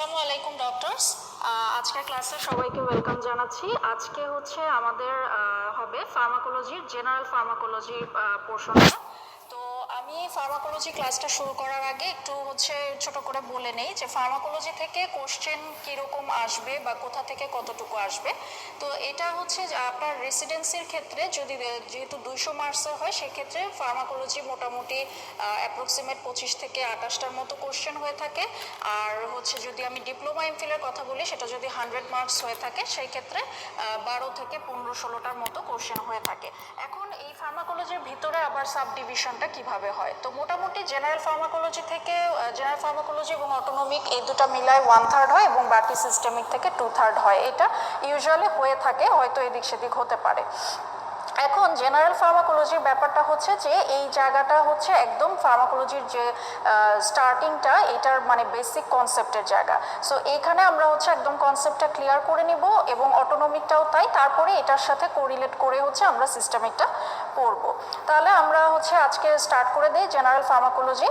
আসসালামু আলাইকুম ডক্টরস। আজকের ক্লাসে সবাইকে ওয়েলকাম জানাচ্ছি। আজকে হচ্ছে আমাদের হবে ফার্মাকোলজির জেনারেল ফার্মাকোলজি পোর্শনটা। তো আমি ফার্মাকোলজি ক্লাসটা শুরু করার আগে একটু হচ্ছে ছোট করে বলে নেই যে ফার্মাকোলজি থেকে কোশ্চেন কীরকম আসবে বা কোথা থেকে কতটুকু আসবে। তো এটা হচ্ছে আপনার রেসিডেন্সির ক্ষেত্রে যদি যেহেতু 200 মার্কসের হয় সেক্ষেত্রে ফার্মাকোলজি মোটামুটি অ্যাপ্রক্সিমেট 25 থেকে 28টার মতো কোশ্চেন হয়ে থাকে। আর হচ্ছে যদি আমি ডিপ্লোমা এমফিলের কথা বলি সেটা যদি 100 মার্কস হয়ে থাকে সেই ক্ষেত্রে 12 থেকে 15-16টার মতো কোশ্চেন হয়ে থাকে। এখন এই ফার্মাকোলজির ভিতরে আবার সাব ডিভিশনটা কিভাবে হয়, তো মোটামুটি জেনারেল ফার্মাকোলজি থেকে জেনারেল ফার্মাকোলজি এবং অটোনমিক এই দুটা মিলায় 1/3 হয় এবং বাকি সিস্টেমিক থেকে 2/3 হয়। এটা ইউজুয়ালি হয়ে থাকে, হয়তো এদিক সেদিক হতে পারে। এখন জেনারেল ফার্মাকোলজির ব্যাপারটা হচ্ছে যে এই জায়গাটা হচ্ছে একদম ফার্মাকোলজির যে স্টার্টিংটা এটার মানে বেসিক কনসেপ্টের জায়গা। সো এইখানে আমরা হচ্ছে একদম কনসেপ্টটা ক্লিয়ার করে নিব এবং অটোনমিকটাও তাই, তারপরে এটার সাথে কোরিলেট করে হচ্ছে আমরা সিস্টেমিকটা পড়ব। তাহলে আমরা হচ্ছে আজকে স্টার্ট করে দিই জেনারেল ফার্মাকোলজি।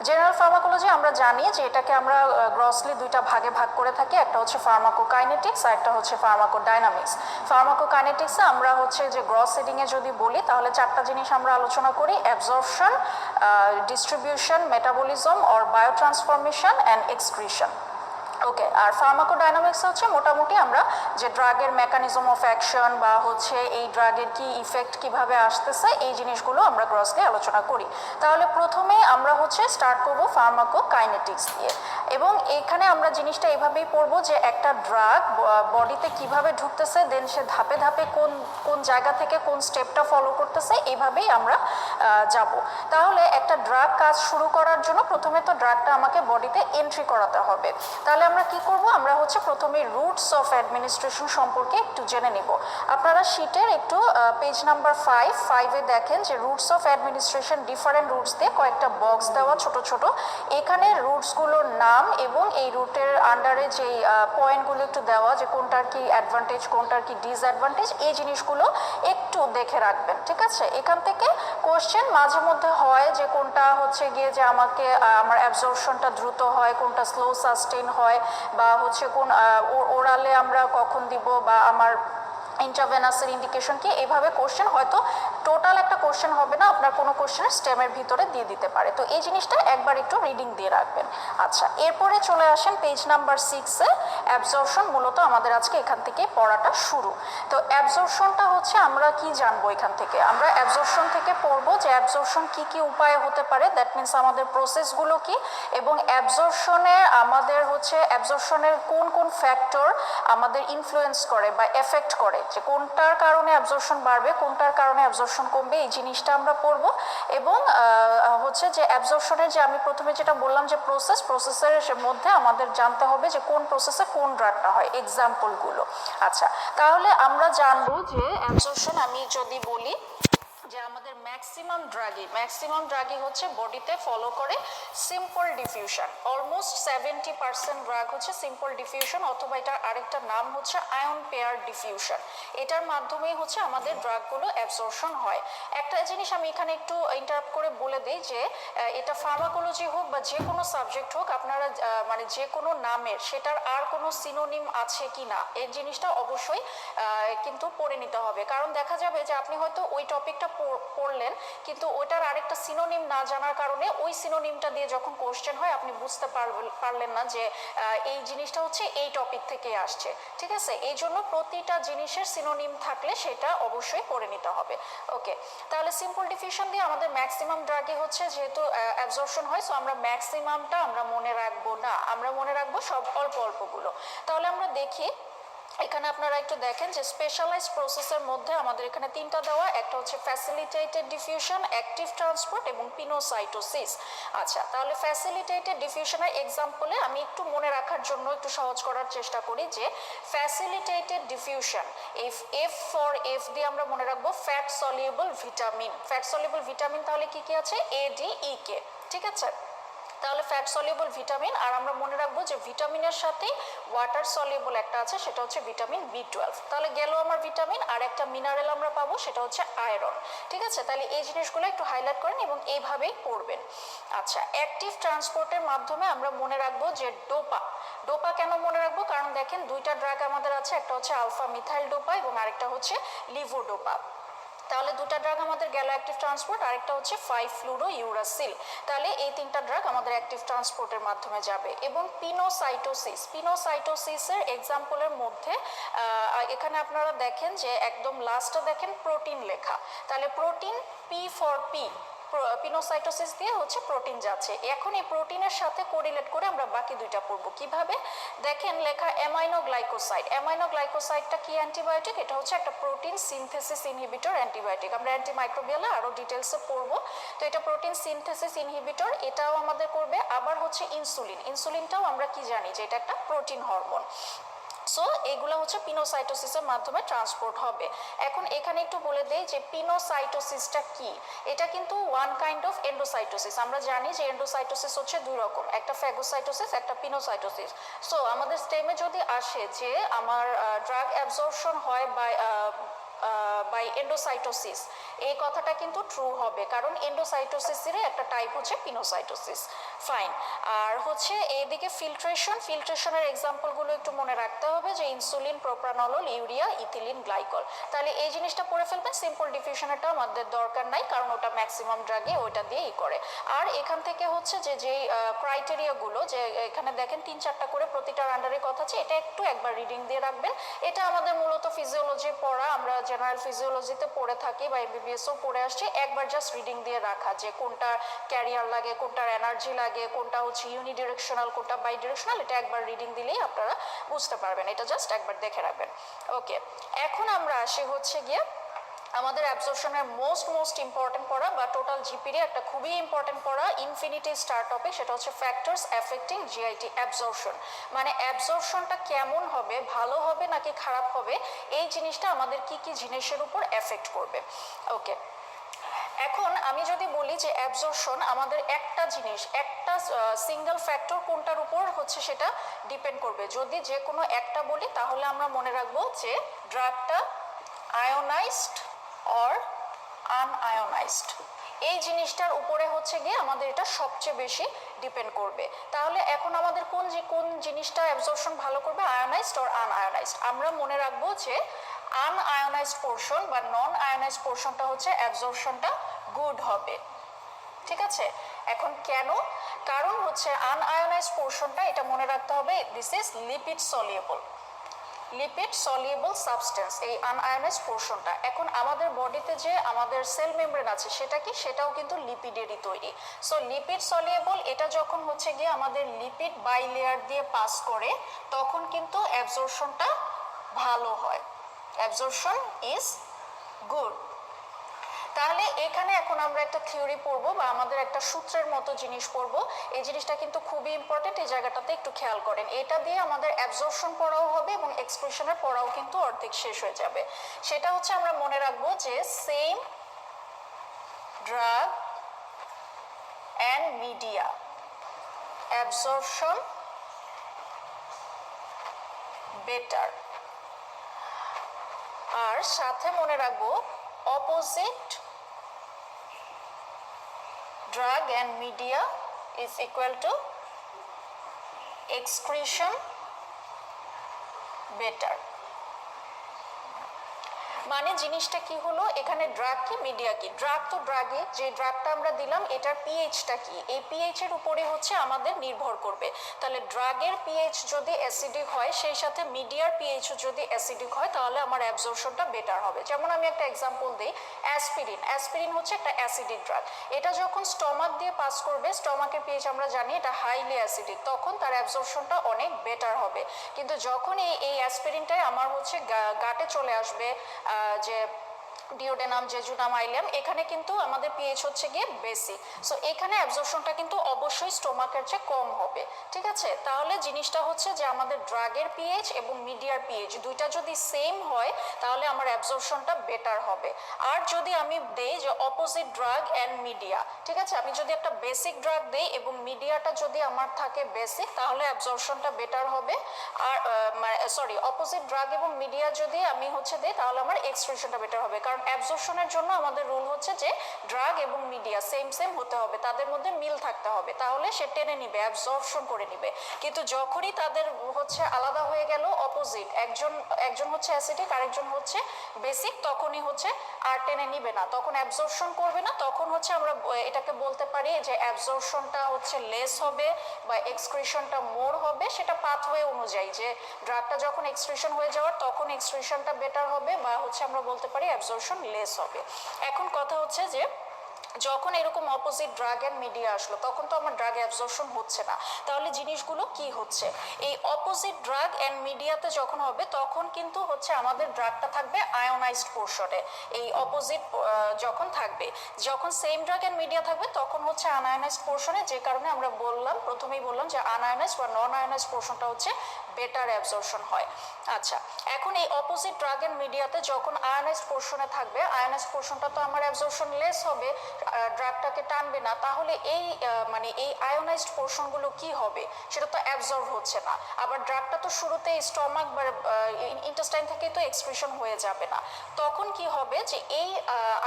জেনারেল ফার্মাকোলজি আমরা জানি যে এটাকে আমরা গ্রসলি দুইটা ভাগে ভাগ করে থাকি, একটা হচ্ছে ফার্মাকোকাইনেটিক্স আর একটা হচ্ছে ফার্মাকোডাইনামিক্স। ফার্মাকোকাইনেটিক্সে আমরা হচ্ছে যে গ্রস হেডিংয়ে যদি বলি তাহলে চারটা জিনিস আমরা আলোচনা করি: absorption, distribution, metabolism or biotransformation and excretion. Okay, আর ফার্মাকোডাইনামিক্স হচ্ছে মোটামুটি আমরা যে ড্রাগের মেকানিজম অফ অ্যাকশন বা হচ্ছে এই ড্রাগের কি ইফেক্ট কিভাবে আসতেছে এই জিনিসগুলো আমরা গ্রসলি আলোচনা করি। তাহলে প্রথমে আমরা হচ্ছে স্টার্ট করব ফার্মাকোকাইনেটিক্স দিয়ে, এবং এখানে আমরা জিনিসটা এভাবেই পড়বো যে একটা ড্রাগ বডিতে কিভাবে ঢুকতেছে, দেন সে ধাপে ধাপে কোন কোন জায়গা থেকে কোন স্টেপটা ফলো করতেছে, এইভাবেই আমরা যাব। তাহলে একটা ড্রাগ কাজ শুরু করার জন্য প্রথমে তো ড্রাগটা আমাকে বডিতে এন্ট্রি করাতে হবে। তাহলে আমরা কি করব, আমরা হচ্ছে প্রথমে রুটস অফ অ্যাডমিনিস্ট্রেশন সম্পর্কে একটু জেনে নিব। আপনারা শিটের একটু পেজ নাম্বার 5-5-এ দেখেন যে roots of administration different roots দিয়ে কয়েকটা বক্স দেওয়া ছোট ছোট। এখানে রুটসগুলোর নাম এবং এই রুটের আন্ডারে যেই পয়েন্টগুলো একটু দেওয়া যে কোনটার কি অ্যাডভান্টেজ কোনটার কি ডিসঅ্যাডভান্টেজ, এই জিনিসগুলো একটু দেখে রাখবেন, ঠিক আছে? এখান থেকে কোশ্চেন মাঝে মধ্যে হয় যে কোনটা হচ্ছে গিয়ে যে আমাকে আমার অ্যাবজর্পশনটা দ্রুত হয়, কোনটা স্লো সাস্টেইন হয়, বা হচ্ছে কোন ওরালে আমরা কখন দিব, বা আমার ইন্ট্রাভেনাসের ইন্ডিকেশন কি, এভাবে কোশ্চেন হয়তো টোটাল একটা কোশ্চেন হবে না, আপনার কোনো কোশ্চেনের স্টেমের ভিতরে দিয়ে দিতে পারে। তো এই জিনিসটা একবার একটু রিডিং দিয়ে রাখবেন। আচ্ছা, এরপরে চলে আসেন পেজ নাম্বার 6-এ। অ্যাবজর্পশন মূলত আমাদের আজকে এখান থেকে পড়াটা শুরু। তো অ্যাবজর্পশনটা হচ্ছে আমরা কি জানবো এখান থেকে, আমরা অ্যাবজর্পশন থেকে পড়বো যে অ্যাবজর্পশন কি কি উপায়ে হতে পারে, দ্যাট মিনস আমাদের প্রসেসগুলো কি, এবং অ্যাবজর্পশনে আমাদের হচ্ছে অ্যাবজর্পশনের কোন কোন ফ্যাক্টর আমাদের ইনফ্লুয়েন্স করে বা এফেক্ট করে, যে কোনটার কারণে অ্যাবজর্পশন বাড়বে কোনটার কারণে অ্যাবজর্পশন কমবে, এই জিনিসটা আমরা পড়বো। এবং হচ্ছে যে অ্যাবজর্পশনের যে আমি প্রথমে যেটা বললাম যে প্রসেসের মধ্যে আমাদের জানতে হবে যে কোন প্রসেসে কোন ড্রাগটা হয়, এক্সাম্পলগুলো। আচ্ছা, তাহলে আমরা জানবো যে অ্যাবজর্পশন আমি যদি বলি যে আমাদের ম্যাক্সিমাম ড্রাগই হচ্ছে বডিতে ফলো করে সিম্পল ডিফিউশন। অলমোস্ট 70% ড্রাগ হচ্ছে সিম্পল ডিফিউশন, অথবা এটার আরেকটা নাম হচ্ছে আয়ন পেয়ার ডিফিউশন। এটার মাধ্যমেই হচ্ছে আমাদের ড্রাগগুলো অ্যাবজর্পশন হয়। একটা জিনিস আমি এখানে একটু ইন্টারাপ্ট করে বলে দিই যে এটা ফার্মাকোলজি হোক বা যে কোনো সাবজেক্ট হোক, আপনারা মানে যে কোনো নামের সেটার আর কোনো সিনোনিম আছে কি না এই জিনিসটা অবশ্যই কিন্তু পড়ে নিতে হবে। কারণ দেখা যাবে যে আপনি হয়তো ওই টপিকটা পড়লেন কিন্তু ওইটার আরেকটা সিনোনিম না জানার কারণে ওই সিনোনিমটা দিয়ে যখন কোশ্চেন হয় আপনি বুঝতে পারলেন না যে এই জিনিসটা হচ্ছে এই টপিক থেকে আসছে, ঠিক আছে? এই জন্য প্রতিটা জিনিসের সিনোনিম থাকলে সেটা অবশ্যই পড়ে নিতে হবে। ওকে, তাহলে সিম্পল ডিফিউশন দিয়ে আমাদের ম্যাক্সিমাম ড্রাগে হচ্ছে যেহেতু অ্যাবজর্পশন হয়, সো আমরা ম্যাক্সিমামটা আমরা মনে রাখবো না, আমরা মনে রাখবো সব অল্প অল্পগুলো। তাহলে আমরা দেখি এখানে আপনারা একটু দেখেন যে স্পেশালাইজড প্রসেসের মধ্যে আমাদের এখানে তিনটা দেওয়া, একটা হচ্ছে ফ্যাসিলিটেটেড ডিফিউশন, অ্যাক্টিভ ট্রান্সপোর্ট এবং পিনোসাইটোসিস। আচ্ছা, তাহলে ফ্যাসিলিটেটেড ডিফিউশনের এক্সাম্পলে আমি একটু মনে রাখার জন্য একটু সহজ করার চেষ্টা করি যে facilitated diffusion, F for F দিয়ে আমরা মনে রাখবো fat soluble vitamin. Fat soluble vitamin তাহলে কি কি আছে, এ ডি ই কে, ঠিক আছে? তাহলে ফ্যাট সলিউবল ভিটামিন, আর আমরা মনে রাখবো যে ভিটামিনের সাথে ওয়াটার সলিউবল একটা আছে, সেটা হচ্ছে ভিটামিন B12। তাহলে গেল আমার ভিটামিন, আর একটা মিনারেল আমরা পাবো, সেটা হচ্ছে আয়রন। ঠিক আছে, তাহলে এই জিনিসগুলো একটু হাইলাইট করেন এবং এইভাবেই পড়বেন। আচ্ছা, অ্যাক্টিভ ট্রান্সপোর্টের মাধ্যমে আমরা মনে রাখবো যে ডোপা। ডোপা কেন মনে রাখবো? কারণ দেখেন দুইটা ড্রাগ আমাদের আছে, একটা হচ্ছে আলফা মিথাইল ডোপা এবং আরেকটা হচ্ছে লিভোডোপা। তাহলে দুটা ড্রাগ আমাদের গেল অ্যাক্টিভ ট্রান্সপোর্ট, আরেকটা হচ্ছে 5-ফ্লুরোইউরাসিল। তাহলে এই তিনটা ড্রাগ আমাদের অ্যাক্টিভ ট্রান্সপোর্টের মাধ্যমে যাবে। এবং পিনোসাইটোসিসের এক্সাম্পলের মধ্যে এখানে আপনারা দেখেন যে একদম লাস্টে দেখেন প্রোটিন লেখা, তাহলে প্রোটিন P পিনোসাইটোসিস দিয়ে হচ্ছে প্রোটিন যাচ্ছে। এখন এই প্রোটিনের সাথে কোরিলেট করে আমরা বাকি দুইটা পড়বো। কিভাবে? দেখেন লেখা অ্যামাইনোগ্লাইকোসাইড। অ্যামাইনোগ্লাইকোসাইডটা কি অ্যান্টিবায়োটিক? এটা হচ্ছে একটা প্রোটিন সিনথেসিস ইনহিবিটর অ্যান্টিবায়োটিক। আমরা অ্যান্টিমাইক্রোবিয়ালে আরও ডিটেলসে পড়বো। তো এটা প্রোটিন সিনথেসিস ইনহিবিটর, এটাও আমাদের করবে। আবার হচ্ছে ইনসুলিনটাও আমরা কি জানি যে এটা একটা প্রোটিন হরমোন। সো এগুলো হচ্ছে পিনোসাইটোসিসের মাধ্যমে ট্রান্সপোর্ট হবে। এখন এখানে একটু বলে দেই যে পিনোসাইটোসিসটা কি। এটা কিন্তু ওয়ান কাইন্ড অফ এন্ডোসাইটোসিস। আমরা জানি যে এন্ডোসাইটোসিস হচ্ছে দুই রকম, একটা ফ্যাগোসাইটোসিস, একটা পিনোসাইটোসিস। সো আমাদের স্টেমে যদি আসে যে আমার ড্রাগ অ্যাবজর্পশন হয় বাই এন্ডোসাইটোসিস, এই কথাটা কিন্তু ট্রু হবে, কারণ এন্ডোসাইটোসিসের একটা টাইপ হচ্ছে পিনোসাইটোসিস। ফাইন। আর হচ্ছে এইদিকে ফিল্ট্রেশনের এক্সাম্পলগুলো একটু মনে রাখতে হবে, যে ইনসুলিন, প্রোপ্রানল, ইউরিয়া, ইথিলিন, গ্লাইকল। তাহলে এই জিনিসটা পড়ে ফেলবেন। সিম্পল ডিফিউশনেরটা আমাদের দরকার নাই, কারণ ওটা ম্যাক্সিমাম ড্রাগে ওইটা দিয়েই করে। আর এখান থেকে হচ্ছে যে যেই ক্রাইটেরিয়াগুলো, যে এখানে দেখেন 3-4টা করে প্রতিটার আন্ডারে কথা আছে, এটা একটু একবার রিডিং দিয়ে রাখবেন। এটা আমাদের মূলত ফিজিওলজি পড়া, আমরা জেনারেল ফিজিওলজিতে পড়ে থাকি বা MBBSও পড়ে আসছি। একবার জাস্ট রিডিং দিয়ে রাখা, যে কোনটা ক্যারিয়ার লাগে, কোনটার এনার্জি লাগে, কোনটা হচ্ছে ইউনিডিরেকশনাল, কোনটা বাই ডিরেকশনাল, এটা একবার রিডিং দিলেই আপনারা বুঝতে পারবেন। এটা জাস্ট একবার দেখে রাখবেন। ওকে, এখন আমরা আসি হচ্ছে গিয়ে আমাদের অ্যাবজর্পশনের মোস্ট ইম্পর্টেন্ট পড়া, বা টোটাল জিপির একটা খুবই ইম্পর্টেন্ট পড়া, ইনফিনিটি স্টার টপিক, সেটা হচ্ছে ফ্যাক্টরস অ্যাফেক্টিং জিআইটি অ্যাবজর্পশন। মানে অ্যাবজর্পশনটা কেমন হবে, ভালো হবে নাকি খারাপ হবে, এই জিনিসটা আমাদের কি কি জিনিসের উপর এফেক্ট করবে। ওকে, এখন আমি যদি বলি যে অ্যাবজর্পশন আমাদের একটা জিনিস, একটা সিঙ্গেল ফ্যাক্টর কোনটার উপর হচ্ছে সেটা ডিপেন্ড করবে। যদি যে কোনো একটা বলি, তাহলে আমরা মনে রাখবো যে ড্রাগটা আয়োনাইজড অর আনআয়োনাইজড, এই জিনিসটার উপরে হচ্ছে গিয়ে আমাদের এটা সবচেয়ে বেশি ডিপেন্ড করবে। তাহলে এখন আমাদের কোন জিনিসটা অ্যাবজর্পশন ভালো করবে, আয়োনাইজড অর আনআয়োনাইজড? আমরা মনে রাখবো যে আনআয়োনাইজড পোর্শন বা নন আয়োনাইজড পোর্শনটা হচ্ছে অ্যাবজর্পশনটা গুড হবে। ঠিক আছে, এখন কেন? কারণ হচ্ছে আনআয়োনাইজড পোর্শনটা, এটা মনে রাখতে হবে, this is lipid soluble substance, এই আনআয়োনাইজড পোর্শনটা। এখন আমাদের বডিতে যে আমাদের সেল মেমব্রেন আছে, সেটা কি, সেটাও কিন্তু লিপিডেরই তৈরি। সো লিপিড সলিউবল, এটা যখন হচ্ছে গিয়ে আমাদের লিপিড বাই লেয়ার দিয়ে পাস করে, তখন কিন্তু অ্যাবজর্পশনটা ভালো হয়, অ্যাবজর্পশন ইজ গুড। তাহলে এখানে এখন আমরা একটা থিওরি পড়বো, বা আমাদের একটা সূত্রের মতো জিনিস পড়বো। এই জিনিসটা কিন্তু খুবই ইম্পর্টেন্ট, এই জায়গাটাতে একটু খেয়াল করেন। এটা দিয়ে আমাদের অ্যাবজর্পশন পড়াও হবে এবং এক্সপ্রেশনের পড়াও কিন্তু অর্ধেক শেষ হয়ে যাবে। সেটা হচ্ছে আমরা মনে রাখবো যে same drug and media absorption better, আর সাথে মনে রাখবো opposite drug and media is equal to excretion better। মানে জিনিসটা কি হলো, এখানে ড্রাগ কি মিডিয়া কি? ড্রাগ তো ড্রাগে, যে ড্রাগটা আমরা দিলাম এটার পিএইচটা কি, এই পিএইচ এর উপরে হচ্ছে আমাদের নির্ভর করবে। তাহলে ড্রাগের পিএইচ যদি অ্যাসিডিক হয়, সেই সাথে মিডিয়ার পিএইচ যদি অ্যাসিডিক হয়, তাহলে আমার অ্যাবজর্পশনটা বেটার হবে। যেমন আমি একটা এক্সাম্পল দিই, অ্যাসপিরিন হচ্ছে একটা অ্যাসিডিক ড্রাগ। এটা যখন স্টমাক দিয়ে পাস করবে, স্টমাকের পিএইচ আমরা জানি এটা হাইলি অ্যাসিডিক, তখন তার অ্যাবজর্পশনটা অনেক বেটার হবে। কিন্তু যখন এই অ্যাসপিরিনটাই আমার হচ্ছে গাটে চলে আসবে, যে ডিওডেনাম, জেজুনাম, আইলিয়াম, এখানে কিন্তু আমাদের পিএইচ হচ্ছে গিয়ে বেসিক। সো এখানে অ্যাবজর্পশনটা কিন্তু অবশ্যই স্টোমাকের চেয়ে কম হবে, ঠিক আছে? তাহলে জিনিসটা হচ্ছে যে আমাদের ড্রাগের পিএইচ এবং মিডিয়ার পিএইচ দুইটা যদি সেম হয় তাহলে আমার অ্যাবজর্পশনটা বেটার হবে। আর যদি আমি দেই যে অপোজিট ড্রাগ অ্যান্ড মিডিয়া, ঠিক আছে, আমি যদি একটা বেসিক ড্রাগ দেই এবং মিডিয়াটা যদি আমার থাকে বেসিক তাহলে অ্যাবজর্পশনটা বেটার হবে। আর সরি, অপোজিট ড্রাগ এবং মিডিয়া যদি আমি হচ্ছে দেই তাহলে আমার এক্সক্রিশনটা বেটার হবে। কারণ অ্যাবজর্পশনের জন্য আমাদের রুল হচ্ছে যে ড্রাগ এবং মিডিয়া সেম সেম হতে হবে, তাদের মধ্যে মিল থাকতে হবে, তাহলে সে টেনে নিবে, অ্যাবজর্পশন করে নিবে। কিন্তু যখনই তাদের হচ্ছে আলাদা হয়ে গেল, অপোজিট, একজন হচ্ছে অ্যাসিডিক আরেকজন হচ্ছে বেসিক, তখনই হচ্ছে আর টেনে নিবে না, তখন অ্যাবজর্পশন করবে না। তখন হচ্ছে আমরা এটাকে বলতে পারি যে অ্যাবজর্পশনটা হচ্ছে লেস হবে বা এক্সক্রিশনটা মোর হবে, সেটা পাথওয়ে অনুযায়ী, যে ড্রাগটা যখন এক্সক্রিশন হয়ে যাওয়ার তখন এক্সক্রিশনটা বেটার হবে বা হচ্ছে আমরা বলতে পারি অ্যাবজর্পশন লেস হবে। এখন কথা হচ্ছে যে যখন এরকম অপোজিট ড্রাগ অ্যান্ড মিডিয়া আসলো তখন তো আমার ড্রাগ অ্যাবজর্পশন হচ্ছে না, তাহলে জিনিসগুলো কি হচ্ছে, এই অপোজিট ড্রাগ অ্যান্ড মিডিয়াতে যখন হবে তখন কিন্তু হচ্ছে আমাদের ড্রাগটা থাকবে আয়োনাইজড পোর্শনে। এই অপোজিট যখন থাকবে, যখন সেম ড্রাগ অ্যান্ড মিডিয়া থাকবে তখন হচ্ছে আনআয়োনাইজড পোর্শনে, যে কারণে আমরা প্রথমেই বললাম যে আনআয়োনাইজড বা নন আয়োনাইজড পোর্শনটা হচ্ছে বেটার অ্যাবজর্পশন হয়। আচ্ছা, এখন এই অপোজিট ড্রাগ অ্যান্ড মিডিয়াতে যখন আয়োনাইজড পোর্শনে থাকবে, আয়োনাইজড পোর্শনটা তো আমার অ্যাবজর্পশন লেস হবে, ড্রাগটাকে টানবে না, তাহলে এই এই আয়োনাইজড পোর্শনগুলো কি হবে, সেটা তো অ্যাবজর্ব হচ্ছে না। আবার ড্রাগটা তো শুরুতে স্টমাক বা ইন্টেস্টাইন থেকেই তো এক্সক্রিশন হয়ে যাবে না, তখন কি হবে যে এই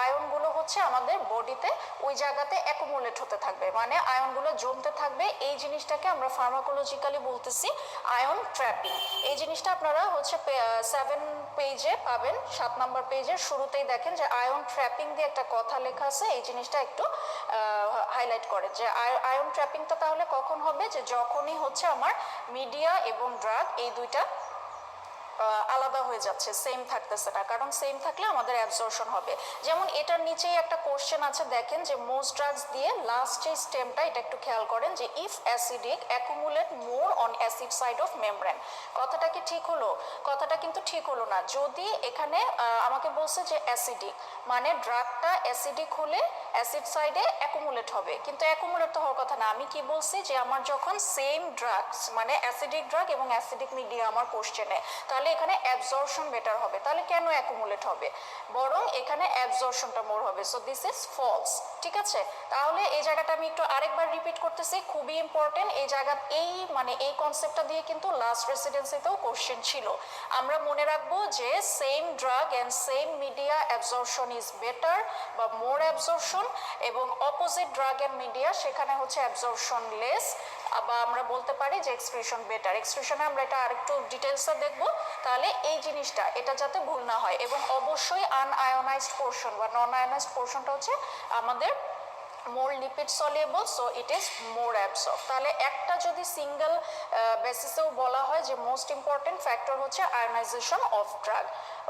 আয়নগুলো হচ্ছে আমাদের বডিতে ওই জায়গাতে অ্যাকুমুলেট হতে থাকবে, মানে আয়নগুলো জমতে থাকবে। এই জিনিসটাকে আমরা ফার্মাকোলজিক্যালি বলতেছি আয়ন ট্র্যাপিং। এই জিনিসটা আপনারা হচ্ছে 7 পেজে পাবেন, 7 নম্বর পেজের শুরুতেই দেখেন যে আয়ন ট্র্যাপিং দিয়ে একটা কথা লেখা আছে, এই জিনিসটা একটু হাইলাইট করে যে আয়ন ট্র্যাপিংটা তাহলে কখন হবে, যে যখনই হচ্ছে আমার মিডিয়া এবং ড্রাগ এই দুইটা আলাদা হয়ে যাচ্ছে, সেম থাকতেছে না, কারণ সেম থাকলে আমাদের অ্যাবজর্পশন হবে। যেমন এটার নিচেই একটা কোশ্চেন আছে, দেখেন যে মোস্ট ড্রাগস দিয়ে লাস্ট যে স্টেমটা, এটা একটু খেয়াল করেন যে if acidic accumulate more on acid side of membrane. কথাটা কি ঠিক হলো? কথাটা কিন্তু ঠিক হলো না। যদি এখানে আমাকে বলছে যে অ্যাসিডিক, মানে ড্রাগটা অ্যাসিডিক হলে অ্যাসিড সাইডে অ্যাকুমুলেট হবে, কিন্তু অ্যাকুমুলেট তো হওয়ার কথা না। আমি কি বলছি যে আমার যখন সেম ড্রাগস, মানে অ্যাসিডিক ড্রাগ এবং অ্যাসিডিক মিডিয়া আমার কোশ্চেনে, তাহলে এখানে অ্যাবজর্পশন বেটার হবে, তাহলে কেন অ্যাকুমুলেট হবে, বরং এখানে অ্যাবজর্পশনটা মোর হবে। সো দিস ইজ ফলস, ঠিক আছে? তাহলে এই জায়গাটা আমি একটু আরেকবার রিপিট করতেছি, খুবই ইম্পর্টেন্ট এই জায়গা। এই কনসেপ্টটা দিয়ে কিন্তু লাস্ট রেসিডেন্সিতেও কোশ্চেন ছিল। আমরা মনে রাখবো যে same drug and same media absorption is better বা মোর অ্যাবজর্পশন, এবং অপোজিট ড্রাগ অ্যান্ড মিডিয়া সেখানে হচ্ছে অ্যাবজর্পশন লেস, বা আমরা বলতে পারি যে এক্সক্রিশন বেটার। এক্সক্রিশনে আমরা এটা আরেকটু ডিটেলসে দেখবো, তাহলে এই জিনিসটা এটা যাতে ভুল না হয়। এবং অবশ্যই আনআয়োনাইজড পোর্শন বা নন আয়োনাইজড পোর্শনটা হচ্ছে আমাদের more lipid soluble, so it is more absorbed। তাহলে একটা যদি সিঙ্গেল বেসিসেও বলা হয় যে মোস্ট ইম্পর্টেন্ট ফ্যাক্টর হচ্ছে ionization of drug.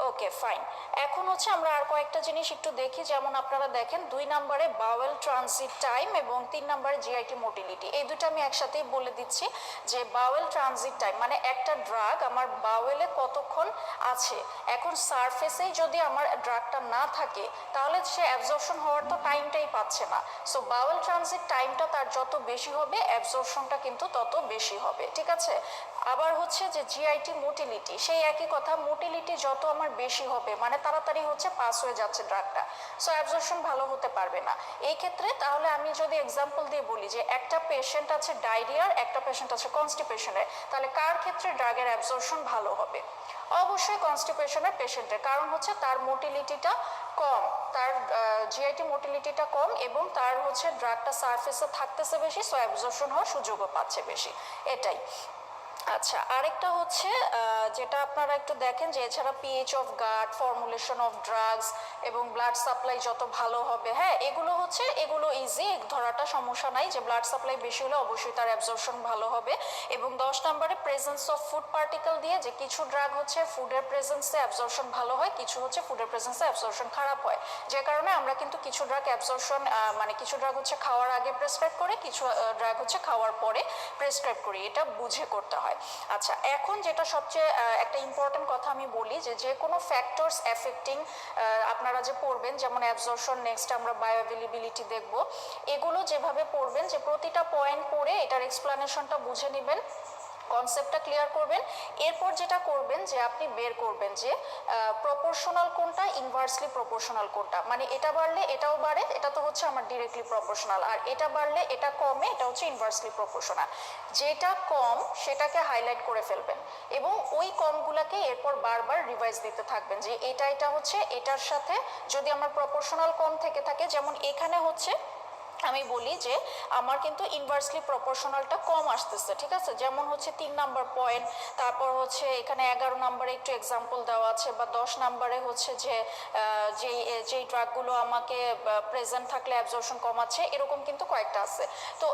Okay, fine. এখন হচ্ছে আমরা আর কয়েকটা জিনিস একটু দেখি, যেমন আপনারা দেখেন 2 নম্বরে বাওয়েল ট্রানজিট টাইম এবং 3 নম্বরে জিআইটি মোটিলিটি। এই দুটো আমি একসাথেই বলে দিচ্ছি যে বাওয়েল ট্রানজিট টাইম মানে একটা ড্রাগ আমার বাওয়েলে কতক্ষণ আছে। এখন সারফেসেই যদি আমার ড্রাগটা না থাকে তাহলে সে অ্যাবজর্পশন হওয়ার তো টাইমটাই পাচ্ছে না। সো বাওয়েল ট্রানজিট টাইমটা তার যত বেশি হবে অ্যাবজর্পশনটা কিন্তু তত বেশি হবে, ঠিক আছে? আবার হচ্ছে যে জিআইটি মোটিলিটি, সেই একই কথা, মোটিলিটি যত আমার বেশি হবে মানে তাড়াতাড়ি হচ্ছে পাস হয়ে যাচ্ছে ড্রাগটা, সো অ্যাবজর্পশন ভালো হতে পারবে না এই ক্ষেত্রে। তাহলে আমি যদি এক্সাম্পল দিয়ে বলি যে একটা পেশেন্ট আছে ডায়রিয়ার, একটা পেশেন্ট আছে কনস্টিপেশনের, তাহলে কার ক্ষেত্রে ড্রাগের অ্যাবজর্পশন ভালো হবে? অবশ্যই কনস্টিপেশনের পেশেন্টের, কারণ হচ্ছে তার মোটিলিটিটা কম, তার জিআইটি মোটিলিটিটা কম এবং তার হচ্ছে ড্রাগটা সারফেসে থাকতেছে বেশি, সো অ্যাবজর্পশন হওয়ার সুযোগও পাচ্ছে বেশি, এটাই। আচ্ছা, আরেকটা হচ্ছে যেটা আপনারা একটু দেখেন যে এছাড়া pH of gut, formulation of drugs এবং ব্লাড সাপ্লাই যত ভালো হবে, হ্যাঁ এগুলো ইজি ধরাটা, সমস্যা নাই যে ব্লাড সাপ্লাই বেশি হলে অবশ্যই তার অ্যাবজর্পশন ভালো হবে। এবং 10 নম্বরে প্রেজেন্স অফ ফুড পার্টিকেল দিয়ে, যে কিছু ড্রাগ হচ্ছে ফুডের প্রেজেন্সে অ্যাবজর্পশন ভালো হয়, কিছু হচ্ছে ফুডের প্রেজেন্সে অ্যাবজর্পশন খারাপ হয়, যে কারণে আমরা কিন্তু কিছু ড্রাগ অ্যাবজর্পশন মানে কিছু ড্রাগ হচ্ছে খাওয়ার আগে প্রেসক্রাইব করে, কিছু ড্রাগ হচ্ছে খাওয়ার পরে প্রেসক্রাইব করি, এটা বুঝে করতে হয়। আচ্ছা, এখন যেটা সবচেয়ে একটা ইম্পর্টেন্ট কথা আমি বলি যে যে কোনো ফ্যাক্টরস এফেক্টিং, আপনারা আপনারা যে পড়বেন, যেমন অ্যাবজর্পশন, নেক্সট আমরা বায়োঅ্যাভেলেবিলিটি দেখব, এগুলো যেভাবে পড়বেন যে প্রতিটা পয়েন্ট পড়ে এটার এক্সপ্লানেশনটা বুঝে নেবেন, কনসেপ্টটা ক্লিয়ার করবেন। এরপর যেটা করবেন যে আপনি বের করবেন যে প্রপোর্শনাল কোনটা, ইনভার্সলি প্রপোর্শনাল কোনটা, মানে এটা বাড়লে এটাও বাড়ে, এটা তো হচ্ছে আমার ডিরেক্টলি প্রপোর্শনাল, আর এটা বাড়লে এটা কমে, এটা হচ্ছে ইনভার্সলি প্রপোর্শনাল। যেটা কম সেটাকে হাইলাইট করে ফেলবেন এবং ওই কমগুলোকে এরপর বারবার রিভাইজ দিতে থাকবেন যে এটা হচ্ছে এটার সাথে, যদি আমার প্রপোর্শনাল কম থেকে থাকে, যেমন এখানে হচ্ছে আমি বলি যে আমার কিন্তু ইনভার্সলি প্রপোর্শনালটা কম আসতেছে, ঠিক আছে, যেমন হচ্ছে 3 নাম্বার পয়েন্ট, তারপর হচ্ছে এখানে 11 নাম্বারে একটু এক্সাম্পল দেওয়া আছে, বা 10 নাম্বারে হচ্ছে যে যেই ড্রাগগুলো আমাকে প্রেজেন্ট থাকলে অ্যাবজর্পশন কমাচ্ছে, এরকম কিন্তু কয়েকটা আছে। তো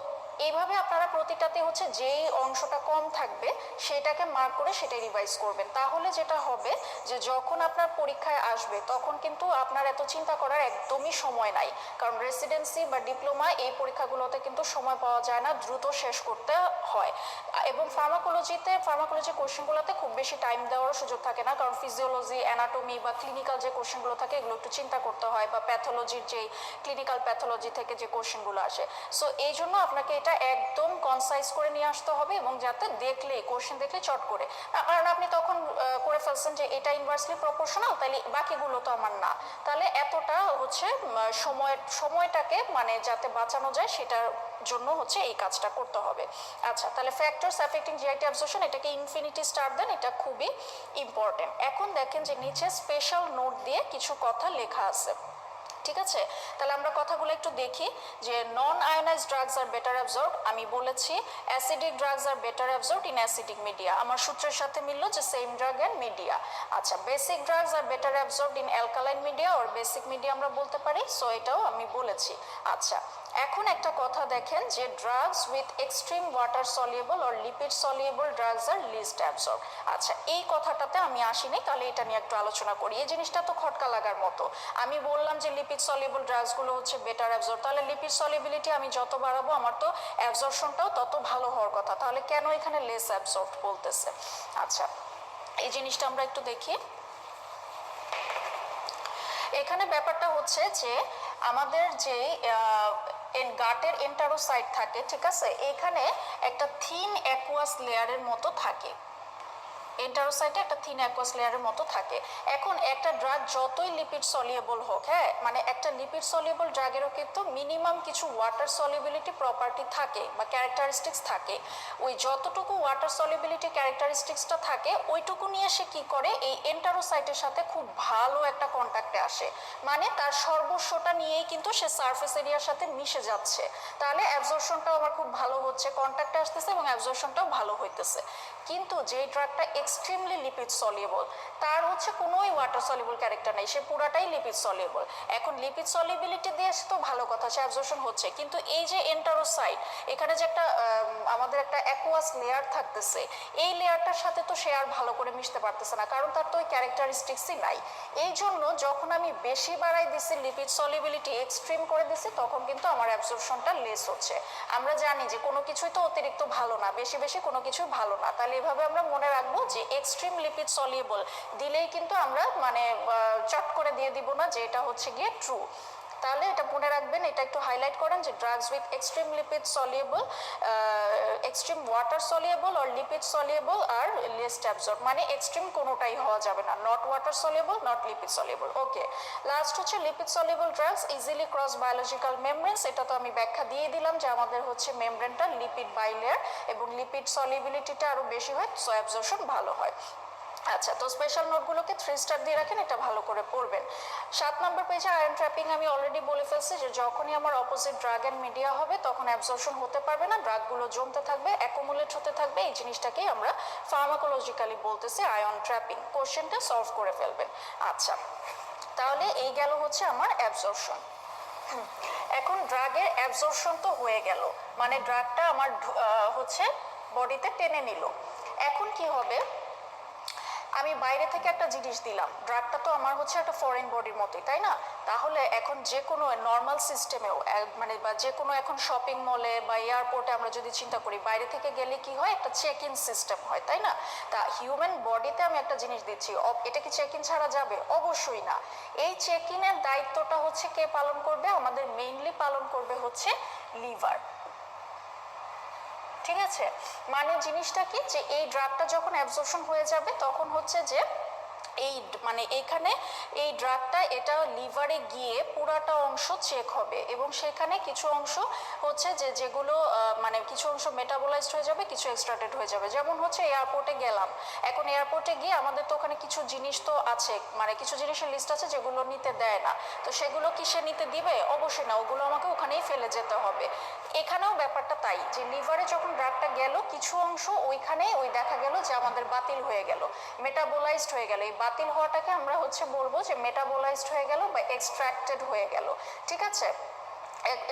এইভাবে আপনারা প্রতিটাতে হচ্ছে যেই অংশটা কম থাকবে সেটাকে মার্ক করে সেটাই রিভাইজ করবেন। তাহলে যেটা হবে যে যখন আপনার পরীক্ষায় আসবে তখন কিন্তু আপনার এত চিন্তা করার একদমই সময় নাই, কারণ রেসিডেন্সি বা ডিপ্লোমা এই পরীক্ষাগুলোতে কিন্তু সময় পাওয়া যায় না, দ্রুত শেষ করতে হয়। এবং ফার্মাকোলজি কোশ্চেনগুলোতে খুব বেশি টাইম দেওয়ার সুযোগ থাকে না, কারণ ফিজিওলজি, অ্যানাটমি বা ক্লিনিক্যাল যে কোশ্চেনগুলো থাকে এগুলো একটু চিন্তা করতে হয়, বা প্যাথোলজির যেই ক্লিনিক্যাল প্যাথোলজি থেকে যে কোশ্চেনগুলো আসে। সো এই জন্য আপনাকে এটা একদম কনসাইজ করে নিয়ে আসতে হবে, এবং যাতে দেখলে কোশ্চেন দেখলে চট করে, কারণ আপনি তখন করে ফেলছেন যে এটা ইনভার্সলি প্রপোর্শনাল, তাহলে বাকিগুলো তো আমার না, তাহলে এতটা হচ্ছে সময়টাকে মানে যাতে বাঁচানো যায় সেটার জন্য হচ্ছে এই কাজটা করতে হবে। আচ্ছা, তাহলে ফ্যাক্টরস অ্যাফেক্টিং জিআইটি অ্যাবজর্পশন, এটাকে ইনফিনিটি স্টার দেন, এটা খুবই ইম্পর্টেন্ট। এখন দেখেন যে নিচে স্পেশাল নোট দিয়ে কিছু কথা লেখা আছে, ঠিক আছে, তাহলে আমরা কথাগুলো একটু দেখি। যে non ionized drugs are better absorbed, আমি বলেছি acidic drugs are better absorbed in acidic media, আমার সূত্রের সাথে মিললো যে সেম ড্রাগ অ্যান্ড মিডিয়া। আচ্ছা, basic drugs are better absorbed in alkaline media or basic media আমরা বলতে পারি, সো এটাও আমি বলেছি। আচ্ছা, এখন একটা কথা দেখেন যে drugs with extreme water soluble or lipid soluble drugs are least absorb. আচ্ছা, এই কথাটাতে আমি আসিনি, তাহলে এটা নিয়ে একটু আলোচনা করি। এই জিনিসটা তো খটকা লাগার মতো, আমি বললাম যে লিপিড সলিউবল ড্রাগসগুলো হচ্ছে বেটার অ্যাবজর্ব, তাহলে লিপিড সলিউবিলিটি আমি যত বাড়াবো আমার তো অ্যাবজর্পশনটাও তত ভালো হওয়ার কথা, তাহলে কেন এখানে লেস অ্যাবজর্ব বলতেছে? আচ্ছা, এই জিনিসটা আমরা একটু দেখি। এখানে ব্যাপারটা হচ্ছে যে আমাদের যে গাটের এন্টারোসাইট থাকে, ঠিক আছে, এখানে একটা থিন অ্যাকুয়াস লেয়ারের মতো থাকে, এন্টারোসাইটে একটা থিন অ্যাকুয়াস লেয়ারের মতো থাকে। এখন একটা ড্রাগ যতই লিপিড সলিউবল হোক, হ্যাঁ, মানে একটা লিপিড সলিউবল ড্রাগেরও কিন্তু মিনিমাম কিছু ওয়াটার সলিউবিলিটি প্রপার্টি থাকে বা ক্যারেক্টারিস্টিক্স থাকে, ওই যতটুকু ওয়াটার সলিউবিলিটি ক্যারেক্টারিস্টিক্সটা থাকে ওইটুকু নিয়ে সে কি করে, এই এন্টারোসাইটের সাথে খুব ভালো একটা কন্ট্যাক্টে আসে, মানে তার সর্বস্বটা নিয়েই কিন্তু সে সারফেস এরিয়ার সাথে মিশে যাচ্ছে, তাহলে অ্যাবজর্পশনটাও আমার খুব ভালো হচ্ছে, কন্ট্যাক্টে আসতেছে এবং অ্যাবজর্পশনটাও ভালো হইতেছে। কিন্তু যেই ড্রাগটা এক্সট্রিমলি লিপিড সলিউবল, তার হচ্ছে কোনোই ওয়াটার সলিউবল ক্যারেক্টার নেই, সে পুরাটাই লিপিড সলিউবল। এখন লিপিড সলিউবিলিটি দিয়ে তো ভালো কথা, সে অ্যাবজর্পশন হচ্ছে, কিন্তু এই যে এন্টারোসাইট, এখানে যে একটা আমাদের একটা অ্যাকুয়াস লেয়ার থাকতেছে, এই লেয়ারটার সাথে তো সে আর ভালো করে মিশতে পারতেছে না, কারণ তার তো ওই ক্যারেক্টারিস্টিক্সই নাই। এই জন্য যখন আমি বেশি বাড়াই দিছি, লিপিড সলিউবিলিটি এক্সট্রিম করে দিছি, তখন কিন্তু আমার অ্যাবজর্পশনটা লেস হচ্ছে। আমরা জানি যে কোনো কিছুই তো অতিরিক্ত ভালো না, বেশি বেশি কোনো কিছুই ভালো না, তাহলে এভাবে আমরা মনে রাখবো যে এক্সট্রিম লিপিড সলিউবল দিলেই কিন্তু আমরা মানে চট করে দিয়ে দিব না যে এটা হচ্ছে গিয়ে ট্রু, তাহলে এটা মনে রাখবেন, এটা একটু হাইলাইট করেন যে drugs with extreme lipid soluble, extreme water soluble আর লিপিড সলিউবল আর লিস্ট অ্যাবজর্ব, মানে এক্সট্রিম কোনোটাই হওয়া যাবে না, not water soluble not lipid soluble. Okay, last হচ্ছে lipid soluble drugs easily cross biological membranes, এটা তো আমি ব্যাখ্যা দিয়ে দিলাম যে আমাদের হচ্ছে মেমব্রেনটা লিপিড বাইলেয়ার এবং লিপিড সলিউবিলিটিটা আরো বেশি হয়, সো অ্যাবজর্পশন ভালো হয়। আচ্ছা, তো স্পেশাল নোটগুলোকে 3 স্টার দিয়ে রাখেন, এটা ভালো করে পড়বেন। 7 নম্বর পেজে আয়রন ট্র্যাপিং আমি অলরেডি বলে ফেলছি যে যখনই আমার অপোজিট ড্রাগ অ্যান্ড মিডিয়া হবে তখন অ্যাবজর্পশন হতে পারবে না, ড্রাগগুলো জমতে থাকবে, অ্যাকুমুলেট হতে থাকবে, এই জিনিসটাকেই আমরা ফার্মাকোলজিক্যালি বলতেছি আয়রন ট্র্যাপিং। কোশ্চেনটা সলভ করে ফেলবেন। আচ্ছা, তাহলে এই গেল হচ্ছে আমার অ্যাবজর্পশন। এখন ড্রাগের অ্যাবজর্পশন তো হয়ে গেল, মানে ড্রাগটা আমার হচ্ছে বডিতে টেনে নিল। এখন কি হবে, আমি বাইরে থেকে একটা জিনিস দিলাম, ড্রাগটা তো আমার হচ্ছে একটা ফরেন বডির মতোই, তাই না? তাহলে এখন যে কোনো নর্মাল সিস্টেমেও মানে বা যে কোনো এখন শপিং মলে বা এয়ারপোর্টে আমরা যদি চিন্তা করি, বাইরে থেকে গেলে কি হয়, একটা চেক ইন সিস্টেম হয়, তাই না? তা হিউম্যান বডিতে আমি একটা জিনিস দিচ্ছি, এটা কি চেক ইন ছাড়া যাবে? অবশ্যই না। এই চেক ইনের দায়িত্বটা হচ্ছে কে পালন করবে? আমাদের মেইনলি পালন করবে হচ্ছে লিভার। ঠিক আছে, মানে জিনিসটা কি, যে এই ড্রাগটা যখন অ্যাবজর্পশন হয়ে যাবে তখন হচ্ছে যে এই মানে এখানে এই ড্রাগটা এটা লিভারে গিয়ে পুরাটা অংশ চেক হবে এবং সেখানে কিছু অংশ হচ্ছে যে যেগুলো মানে কিছু অংশ মেটাবোলাইজড হয়ে যাবে, কিছু এক্সট্রাক্টেড হয়ে যাবে। যেমন হচ্ছে এয়ারপোর্টে গেলাম, এখন এয়ারপোর্টে গিয়ে আমাদের তো ওখানে কিছু জিনিস তো আছে, মানে কিছু জিনিসের লিস্ট আছে যেগুলো নিতে দেয় না, তো সেগুলো কি সে নিতে দিবে? অবশ্যই না, ওগুলো আমাকে ওখানেই ফেলে যেতে হবে। এখানেও ব্যাপারটা তাই, যে লিভারে যখন ড্রাগটা গেল কিছু অংশ ওইখানে ওই দেখা গেল যে আমাদের বাতিল হয়ে গেল, মেটাবোলাইজড হয়ে গেল। এই বাতিল হওয়াটাকে আমরা হচ্ছে বলবো যে মেটাবোলাইজড হয়ে গেল বা এক্সট্রাক্টেড হয়ে গেল। ঠিক আছে,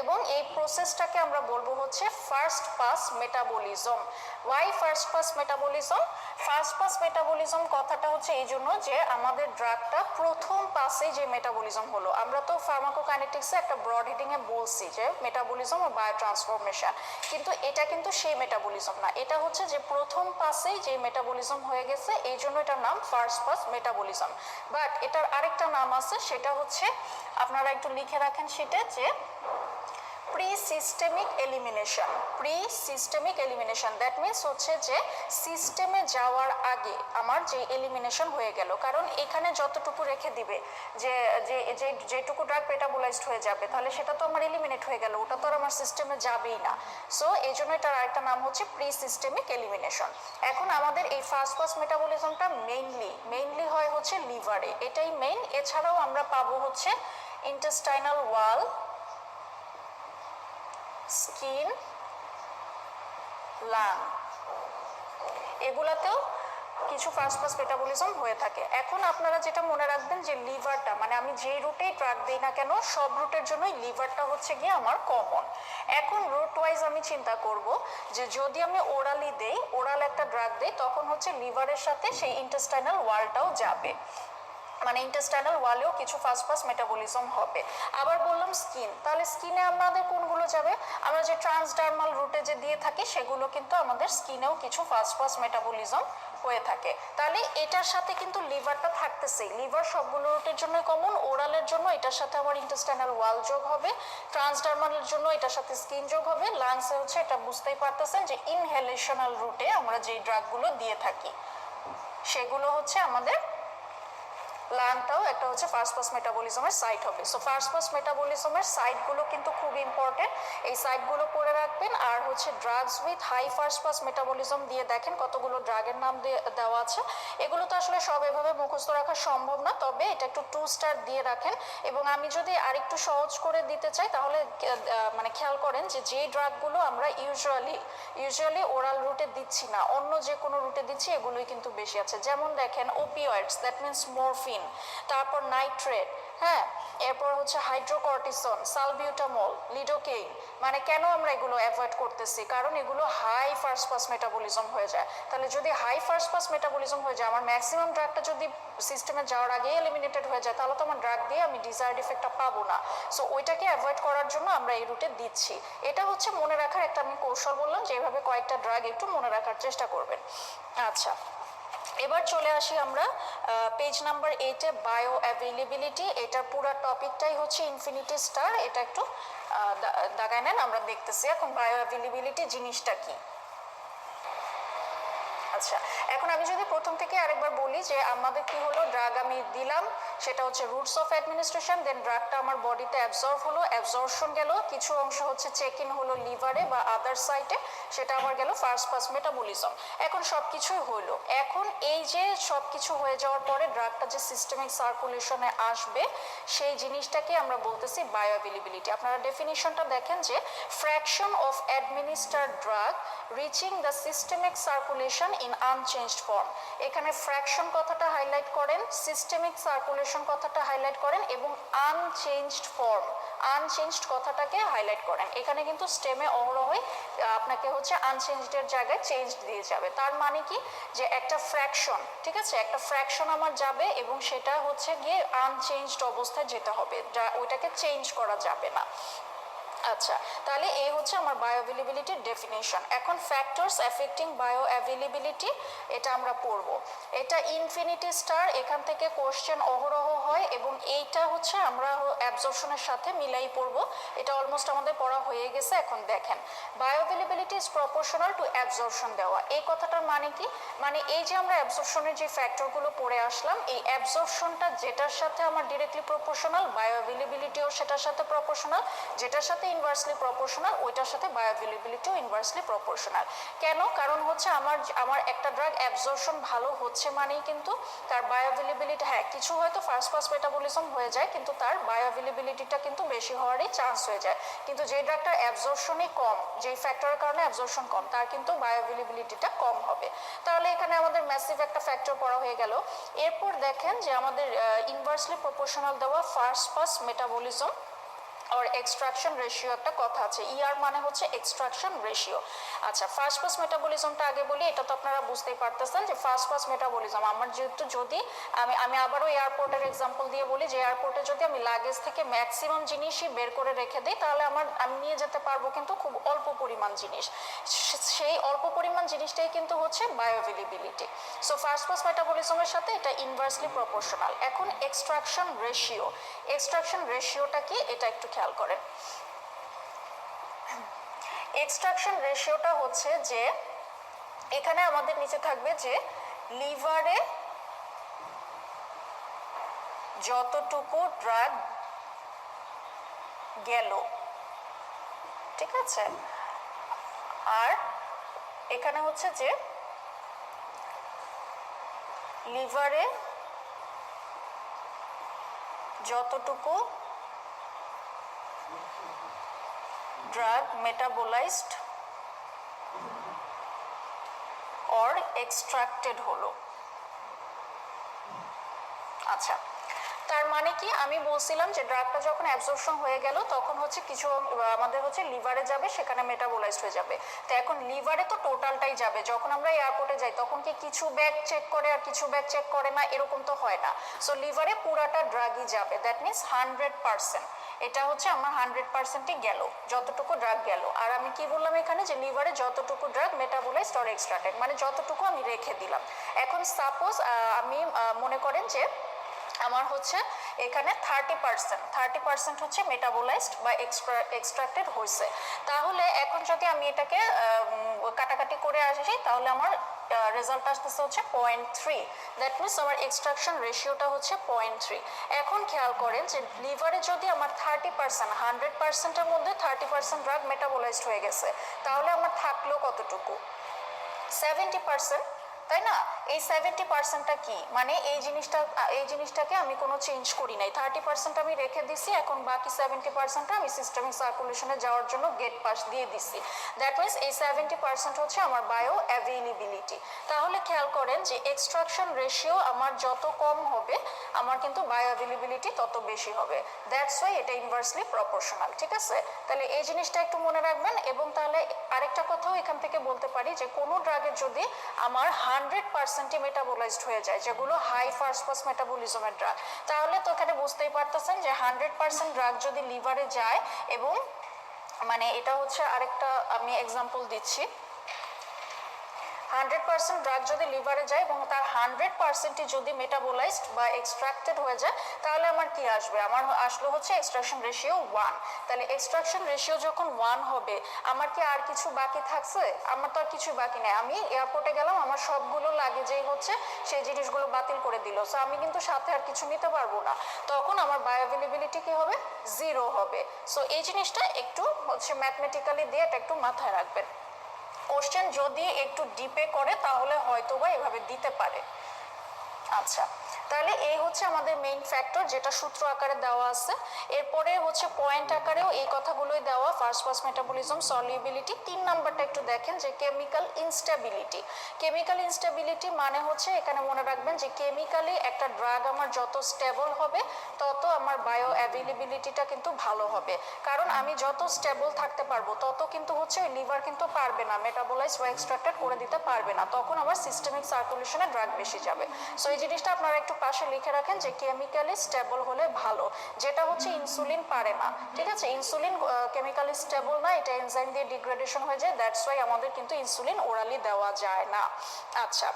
এবং এই প্রসেসটাকে আমরা বলবো হচ্ছে first pass metabolism. Why first pass metabolism? First pass metabolism কথাটা হচ্ছে এই জন্য যে আমাদের ড্রাগটা প্রথম পাসে যে মেটাবলিজম হলো, আমরা তো ফার্মাকোকাইনেটিক্সে একটা ব্রড হেডিংয়ে বলছি যে মেটাবলিজম ও বায়ো ট্রান্সফরমেশন, কিন্তু এটা কিন্তু সেই মেটাবলিজম না, এটা হচ্ছে যে প্রথম পাসেই যে মেটাবলিজম হয়ে গেছে, এই জন্য এটার নাম ফার্স্ট পাস মেটাবলিজম। বাট এটার আরেকটা নাম আছে, সেটা হচ্ছে আপনারা একটু লিখে রাখেন সেটা, যে pre-systemic elimination. Pre-systemic elimination that means হচ্ছে যে সিস্টেমে যাওয়ার আগে আমার যে এলিমিনেশন হয়ে গেল, কারণ এখানে যতটুকু রেখে দিবে যে যেটুকু ড্রাগ মেটাবোলাইজড হয়ে যাবে, তাহলে সেটা তো আমার এলিমিনেট হয়ে গেল, ওটা তো আর আমার সিস্টেমে যাবেই না। সো এই জন্য এটার আরেকটা নাম হচ্ছে প্রি-সিস্টেমিক এলিমিনেশন। এখন আমাদের এই ফার্স্ট পাস মেটাবলিজমটা মেইনলি হয় হচ্ছে লিভারে, এটাই মেইন। এছাড়াও আমরা পাবো হচ্ছে ইন্টেস্টাইনাল ওয়াল, স্কিন, লাং, এগুলাতেও কিছু ফার্স্ট পাস মেটাবলিজম হয়ে থাকে। এখন আপনারা যেটা মনে রাখবেন যে লিভারটা, মানে আমি যেই রুটেই ড্রাগ দিই না কেন সব রুটের জন্যই লিভারটা হচ্ছে গিয়ে আমার কমন। এখন রুট ওয়াইজ আমি চিন্তা করব যে যদি আমি ওরালি দেই, ওরাল একটা ড্রাগ দেই, তখন হচ্ছে লিভারের সাথে সেই ইন্টেস্টাইনাল ওয়ালটাও যাবে, মানে ইন্টেস্টাইনাল ওয়ালেও কিছু ফার্স্ট পাস মেটাবলিজম হবে। আবার বললাম স্কিন, তাহলে স্কিনে আমাদের কোনগুলো যাবে? আমরা যে ট্রান্সডার্মাল রুটে যে দিয়ে থাকি সেগুলো কিন্তু আমাদের স্কিনেও কিছু ফার্স্ট পাস মেটাবলিজম হয়ে থাকে। তাহলে এটার সাথে কিন্তু লিভারটা থাকতেছেই, লিভার সবগুলো রুটের জন্য কমন। ওরালের জন্য এটার সাথে আমার ইন্টেস্টাইনাল ওয়াল যোগ হবে, ট্রান্সডার্মালের জন্য এটার সাথে স্কিন যোগ হবে, লাংসে হচ্ছে এটা বুঝতেই পারতেছেন যে ইনহেলেশনাল রুটে আমরা যেই ড্রাগগুলো দিয়ে থাকি সেগুলো হচ্ছে আমাদের লাংটাও একটা হচ্ছে ফার্স্ট পাস মেটাবলিজমের সাইট হবে। সো ফার্স্ট পাস মেটাবলিজমের সাইটগুলো কিন্তু খুব ইম্পর্টেন্ট, এই সাইটগুলো পড়ে রাখবেন। আর হচ্ছে drugs with high first pass metabolism দিয়ে দেখেন কতগুলো ড্রাগের নাম দেওয়া আছে। এগুলো তো আসলে সব এভাবে মুখস্থ রাখা সম্ভব না, তবে এটা একটু 2 স্টার দিয়ে রাখেন। এবং আমি যদি আরেকটু সহজ করে দিতে চাই তাহলে মানে খেয়াল করেন যে যেই ড্রাগগুলো আমরা ইউজুয়ালি ওরাল রুটে দিচ্ছি না, অন্য যে কোনো রুটে দিচ্ছি, এগুলোই কিন্তু বেশি আছে। যেমন দেখেন ওপিওয়েডস, দ্যাট মিনস মরফিন, তারপর নাইট্রেট, হ্যাঁ, এরপর হচ্ছে হাইড্রোকর্টিসন, সালবিউটামল, লিডোকেইন। মানে কেন আমরা এগুলো অ্যাভয়েড করতেছি? কারণ এগুলো হাই ফার্স্ট পাস মেটাবলিজম হয়ে যায়। তাহলে যদি হাই ফার্স্ট পাস মেটাবলিজম হয়ে যায়, আমার ম্যাক্সিমাম ড্রাগটা যদি সিস্টেমে যাওয়ার আগেই এলিমিনেটেড হয়ে যায়, তাহলে তো আমার ড্রাগ দিয়ে আমি ডিজায়ার্ড ইফেক্টটা পাবো না। সো ওইটাকে অ্যাভয়েড করার জন্য আমরা এই রুটে দিচ্ছি। এটা হচ্ছে মনে রাখার একটা আমি কৌশল বললাম, যে এইভাবে কয়েকটা ড্রাগ একটু মনে রাখার চেষ্টা করবেন। আচ্ছা, এবার চলে আসি আমরা পেজ নাম্বার 8-এ, বায়ো অ্যাভেলেবিলিটি। এটার পুরো টপিকটাই হচ্ছে ইনফিনিটি স্টার। এটা একটু দাগায় নেন, আমরা দেখতেছি এখন বায়ো অ্যাভেলেবিলিটি জিনিসটা কি। আচ্ছা, এখন আমি যদি প্রথম থেকে আরেকবার বলি যে আমাদের কি হলো, ড্রাগ আমি দিলাম, সেটা হচ্ছে রুটস অফ অ্যাডমিনিস্ট্রেশন, দেন ড্রাগটা আমার বডিতে অ্যাবজর্ব হলো, অ্যাবজর্পশন গেল, কিছু অংশ হচ্ছে চেক ইন হলো লিভারে বা আদার সাইটে, সেটা আমার গেল ফার্স্ট পাস মেটাবলিজম। এখন সব কিছুই হইলো। এখন এই যে সব কিছু হয়ে যাওয়ার পরে ড্রাগটা যে সিস্টেমিক সার্কুলেশনে আসবে, সেই জিনিসটাকে আমরা বলতেছি বায়ো অ্যাভেলেবিলিটি। আপনারা ডেফিনিশনটা দেখেন যে fraction of administered drug reaching the systemic circulation in unchanged form. এখানে ফ্র্যাকশন কথাটা হাইলাইট করেন, সিস্টেমিক সার্কুলেশন কথাটা হাইলাইট করেন এবং আনচেঞ্জড ফর্ম, আনচেঞ্জড কথাটাকে হাইলাইট করেন। এখানে কিন্তু স্টেমে অহরহই আপনাকে হচ্ছে আনচেঞ্জডের জায়গায় চেঞ্জ দিয়ে যাবে। তার মানে কি যে একটা ফ্র্যাকশন, ঠিক আছে, একটা ফ্র্যাকশন আমার যাবে এবং সেটা হচ্ছে গিয়ে আনচেঞ্জড অবস্থায় যেতে হবে, যা ওইটাকে চেঞ্জ করা যাবে না। আচ্ছা, তাহলে এই হচ্ছে আমার বায়োঅ্যাভেলেবিলিটির ডেফিনেশন। এখন ফ্যাক্টরস এফেক্টিং বায়োঅ্যাভেলেবিলিটি, এটা আমরা পড়ব। এটা ইনফিনিটি স্টার, এখান থেকে কোশ্চেন অহরহ হয় এবং এইটা হচ্ছে আমরা অ্যাবজর্পশনের সাথে মিলাই পড়ব। এটা অলমোস্ট আমাদের পড়া হয়ে গেছে। এখন দেখেন, bioavailability is proportional to absorption দেওয়া। এই কথাটার মানে কি, মানে এই যে আমরা অ্যাবজর্পশনের যে ফ্যাক্টরগুলো পড়ে আসলাম, এই অ্যাবজর্পশনটা যেটার সাথে আমার ডিরেক্টলি প্রপোর্শনাল, বায়োঅ্যাভেলেবিলিটিও সেটার সাথে প্রপোর্শনাল, যেটার সাথে ইনভার্সলি প্রপোর্শনাল ওইটার সাথে বায়োঅ্যাভেলেবিলিটিও ইনভার্সলি প্রপোর্শনাল। কেন? কারণ হচ্ছে আমার একটা ড্রাগ অ্যাবজর্পশন ভালো হচ্ছে মানেই কিন্তু তার বায়োঅ্যাভেলেবিলিটি, হ্যাঁ কিছু হয়তো ফার্স্ট পাস মেটাবলিজম হয়ে যায় কিন্তু তার বায়োঅ্যাভেলেবিলিটিটা কিন্তু বেশি হওয়ারই চান্স হয়ে যায়। কিন্তু যে ড্রাগটার অ্যাবজর্পশনই কম, যেই ফ্যাক্টরের কারণে অ্যাবজর্পশন কম, তার কিন্তু বায়োঅ্যাভেলেবিলিটিটা কম হবে। তাহলে এখানে আমাদের ম্যাসিভ একটা ফ্যাক্টর পড়া হয়ে গেল। এরপর দেখেন যে আমাদের ইনভার্সলি প্রপোর্শনাল দেওয়া ফার্স্ট পাস মেটাবলিজম और एक्सट्रैक्शन रेशियो একটা কথা আছে, ইআর মানে হচ্ছে এক্সট্রাকশন রেশিও। আচ্ছা, ফার্স্ট পাস মেটাবলিজমটা আগে বলি, এটা তো আপনারা বুঝতেই পারতেছেন যে ফার্স্ট পাস মেটাবলিজম আমার যেহেতু, যদি আমি আবারও এয়ারপোর্টের এক্সাম্পল দিয়ে বলি যে এয়ারপোর্টে যদি আমি লাগেজ থেকে ম্যাক্সিমাম জিনিসই বের করে রেখে দিই তাহলে আমি নিয়ে যেতে পারবো কিন্তু খুব অল্প পরিমাণ জিনিস। সেই অল্প পরিমাণ জিনিসটাই কিন্তু হচ্ছে বায়োঅ্যাভেলেবিলিটি। সো ফার্স্ট পাস মেটাবলিজমের সাথে এটা ইনভার্সলি প্রপোর্শনাল। এখন এক্সট্রাকশন রেশিও, এক্সট্রাকশন রেশিওটা কি এটা একটু খেয়াল করেন। এক্সট্রাকশন রেশিওটা হচ্ছে যে এখানে আমাদের নিচে থাকবে যে লিভারে যতটুকু ড্রাগ গেল, ঠিক আছে, আর এখানে হচ্ছে যে লিভারে যতটুকু drug metabolized or extracted হলো। আচ্ছা, তার মানে কি আমি বলছিলাম যে ড্রাগটা যখন অ্যাবজর্পশন হয়ে গেল তখন হচ্ছে কিছু আমাদের হচ্ছে লিভারে যাবে, সেখানে মেটাবোলাইজড হয়ে যাবে। তো এখন লিভারে তো টোটালটাই যাবে। যখন আমরা এয়ারপোর্টে যাই তখন কি কিছু ব্যাগ চেক করে আর কিছু ব্যাগ চেক করে না, এরকম তো হয় না। সো লিভারে পুরাটা ড্রাগই যাবে, দ্যাট মিনস 100%। এটা হচ্ছে আমার 100%ই গেল, যতটুকু ড্রাগ গেল। আর আমি কি বললাম এখানে যে লিভারে যতটুকু ড্রাগ মেটাবোলাইজড অর এক্সট্রাক্টেড, মানে যতটুকু আমি রেখে দিলাম। এখন সাপোজ আমি মনে করেন যে আমার হচ্ছে এখানে 30% হচ্ছে মেটাবোলাইজড বা এক্সট্রাক্টেড হয়েছে। তাহলে এখন যদি আমি এটাকে কাটাকাটি করে আসি তাহলে আমার রেজাল্ট আসতেছে হচ্ছে 0.3, দ্যাট মিনস আমার এক্সট্রাকশন রেশিওটা হচ্ছে 0.3। এখন খেয়াল করেন যে লিভারে যদি আমার 30%, 100%-এর মধ্যে 30% ড্রাগ মেটাবোলাইজড হয়ে গেছে, তাহলে আমার থাকলো কতটুকু? 70%, তাই না? এই 70%টা কি, মানে এই জিনিসটাকে আমি কোনো চেঞ্জ করি নাই, 30% আমি রেখে দিছি, এখন বাকি 70%টা আমি সিস্টেমিক সার্কুলেশনে যাওয়ার জন্য গেট পাস দিয়ে দিছি। দ্যাট মিনস এই 70% হচ্ছে আমার বায়ো অ্যাভেলেবিলিটি। তাহলে খেয়াল করেন যে এক্সট্রাকশন রেশিও আমার যত কম হবে আমার কিন্তু বায়ো অ্যাভেলেবিলিটি তত বেশি হবে। দ্যাটস ওয়াই এটা ইনভার্সলি প্রপোর্শনাল, ঠিক আছে? তাহলে এই জিনিসটা একটু মনে রাখবেন। এবং তাহলে আরেকটা কথাও এখান থেকে বলতে পারি যে কোনো ড্রাগের যদি আমার 100% মেটাবোলাইজড হয়ে যায়, যেগুলো হাই ফার্স্ট পাস মেটাবলিজমের ড্রাগ, তাহলে তো এখানে বুঝতেই পারতেছেন যে 100% ড্রাগ যদি লিভারে যায়, এবং মানে এটা হচ্ছে আরেকটা আমি এক্সাম্পল দিচ্ছি, 100% ড্রাগ যদি লিভারে যায় এবং তার 100%ই যদি মেটাবোলাইজড বা এক্সট্রাক্টেড হয়ে যায়, তাহলে আমার কি আসবে? আমার আসলো হচ্ছে এক্সট্রাকশন রেশিও 1। তাহলে এক্সট্রাকশন রেশিও যখন 1 হবে, আমার কি আর কিছু বাকি থাকছে? আমার তো আর কিছু বাকি নেই। আমি এয়ারপোর্টে গেলাম, আমার সবগুলো লাগেজেই হচ্ছে সেই জিনিসগুলো বাতিল করে দিল, সো আমি কিন্তু সাথে আর কিছু নিতে পারবো না। তখন আমার বায়ো অ্যাভেলেবিলিটি কি হবে? 0 হবে। সো এই জিনিসটা একটু হচ্ছে ম্যাথমেটিক্যালি দিয়ে এটা একটু মাথায় রাখবেন। কোশ্চেন যদি একটু ডিপে করে তাহলে হয়তো বা এভাবে দিতে পারে। আচ্ছা, তাহলে এই হচ্ছে আমাদের মেইন ফ্যাক্টর, যেটা সূত্র আকারে দেওয়া আছে। এরপরে হচ্ছে পয়েন্ট আকারেও এই কথাগুলোই দেওয়া, ফার্স্ট পাস মেটাবলিজম, সলিউবিলিটি। 3 নাম্বারটা একটু দেখেন যে কেমিক্যাল ইনস্টেবিলিটি। কেমিক্যাল ইনস্টেবিলিটি মানে হচ্ছে, এখানে মনে রাখবেন যে কেমিক্যালি একটা ড্রাগ আমার যত স্টেবল হবে তত আমার বায়ো অ্যাভেলেবিলিটিটা কিন্তু ভালো হবে। কারণ আমি যত স্টেবল থাকতে পারবো তত কিন্তু হচ্ছে ওই লিভার কিন্তু পারবে না মেটাবোলাইজ বা এক্সট্রাক্টেড করে দিতে পারবে না, তখন আমার সিস্টেমিক সার্কুলেশনে ড্রাগ বেশি যাবে। সো এই জিনিসটা আপনারা একটু পাশে লিখে রাখেন যে কেমিক্যালি স্টেবল হলে ভালো, যেটা হচ্ছে ইনসুলিন পারে না। ঠিক আছে, ইনসুলিন কেমিক্যালি স্টেবল না, এটা এনজাইম দিয়ে ডিগ্রেডেশন হয়ে যায়, দ্যাটস ওয়াই আমাদের কিন্তু ইনসুলিন ওরালি দেওয়া যায় না। আচ্ছা,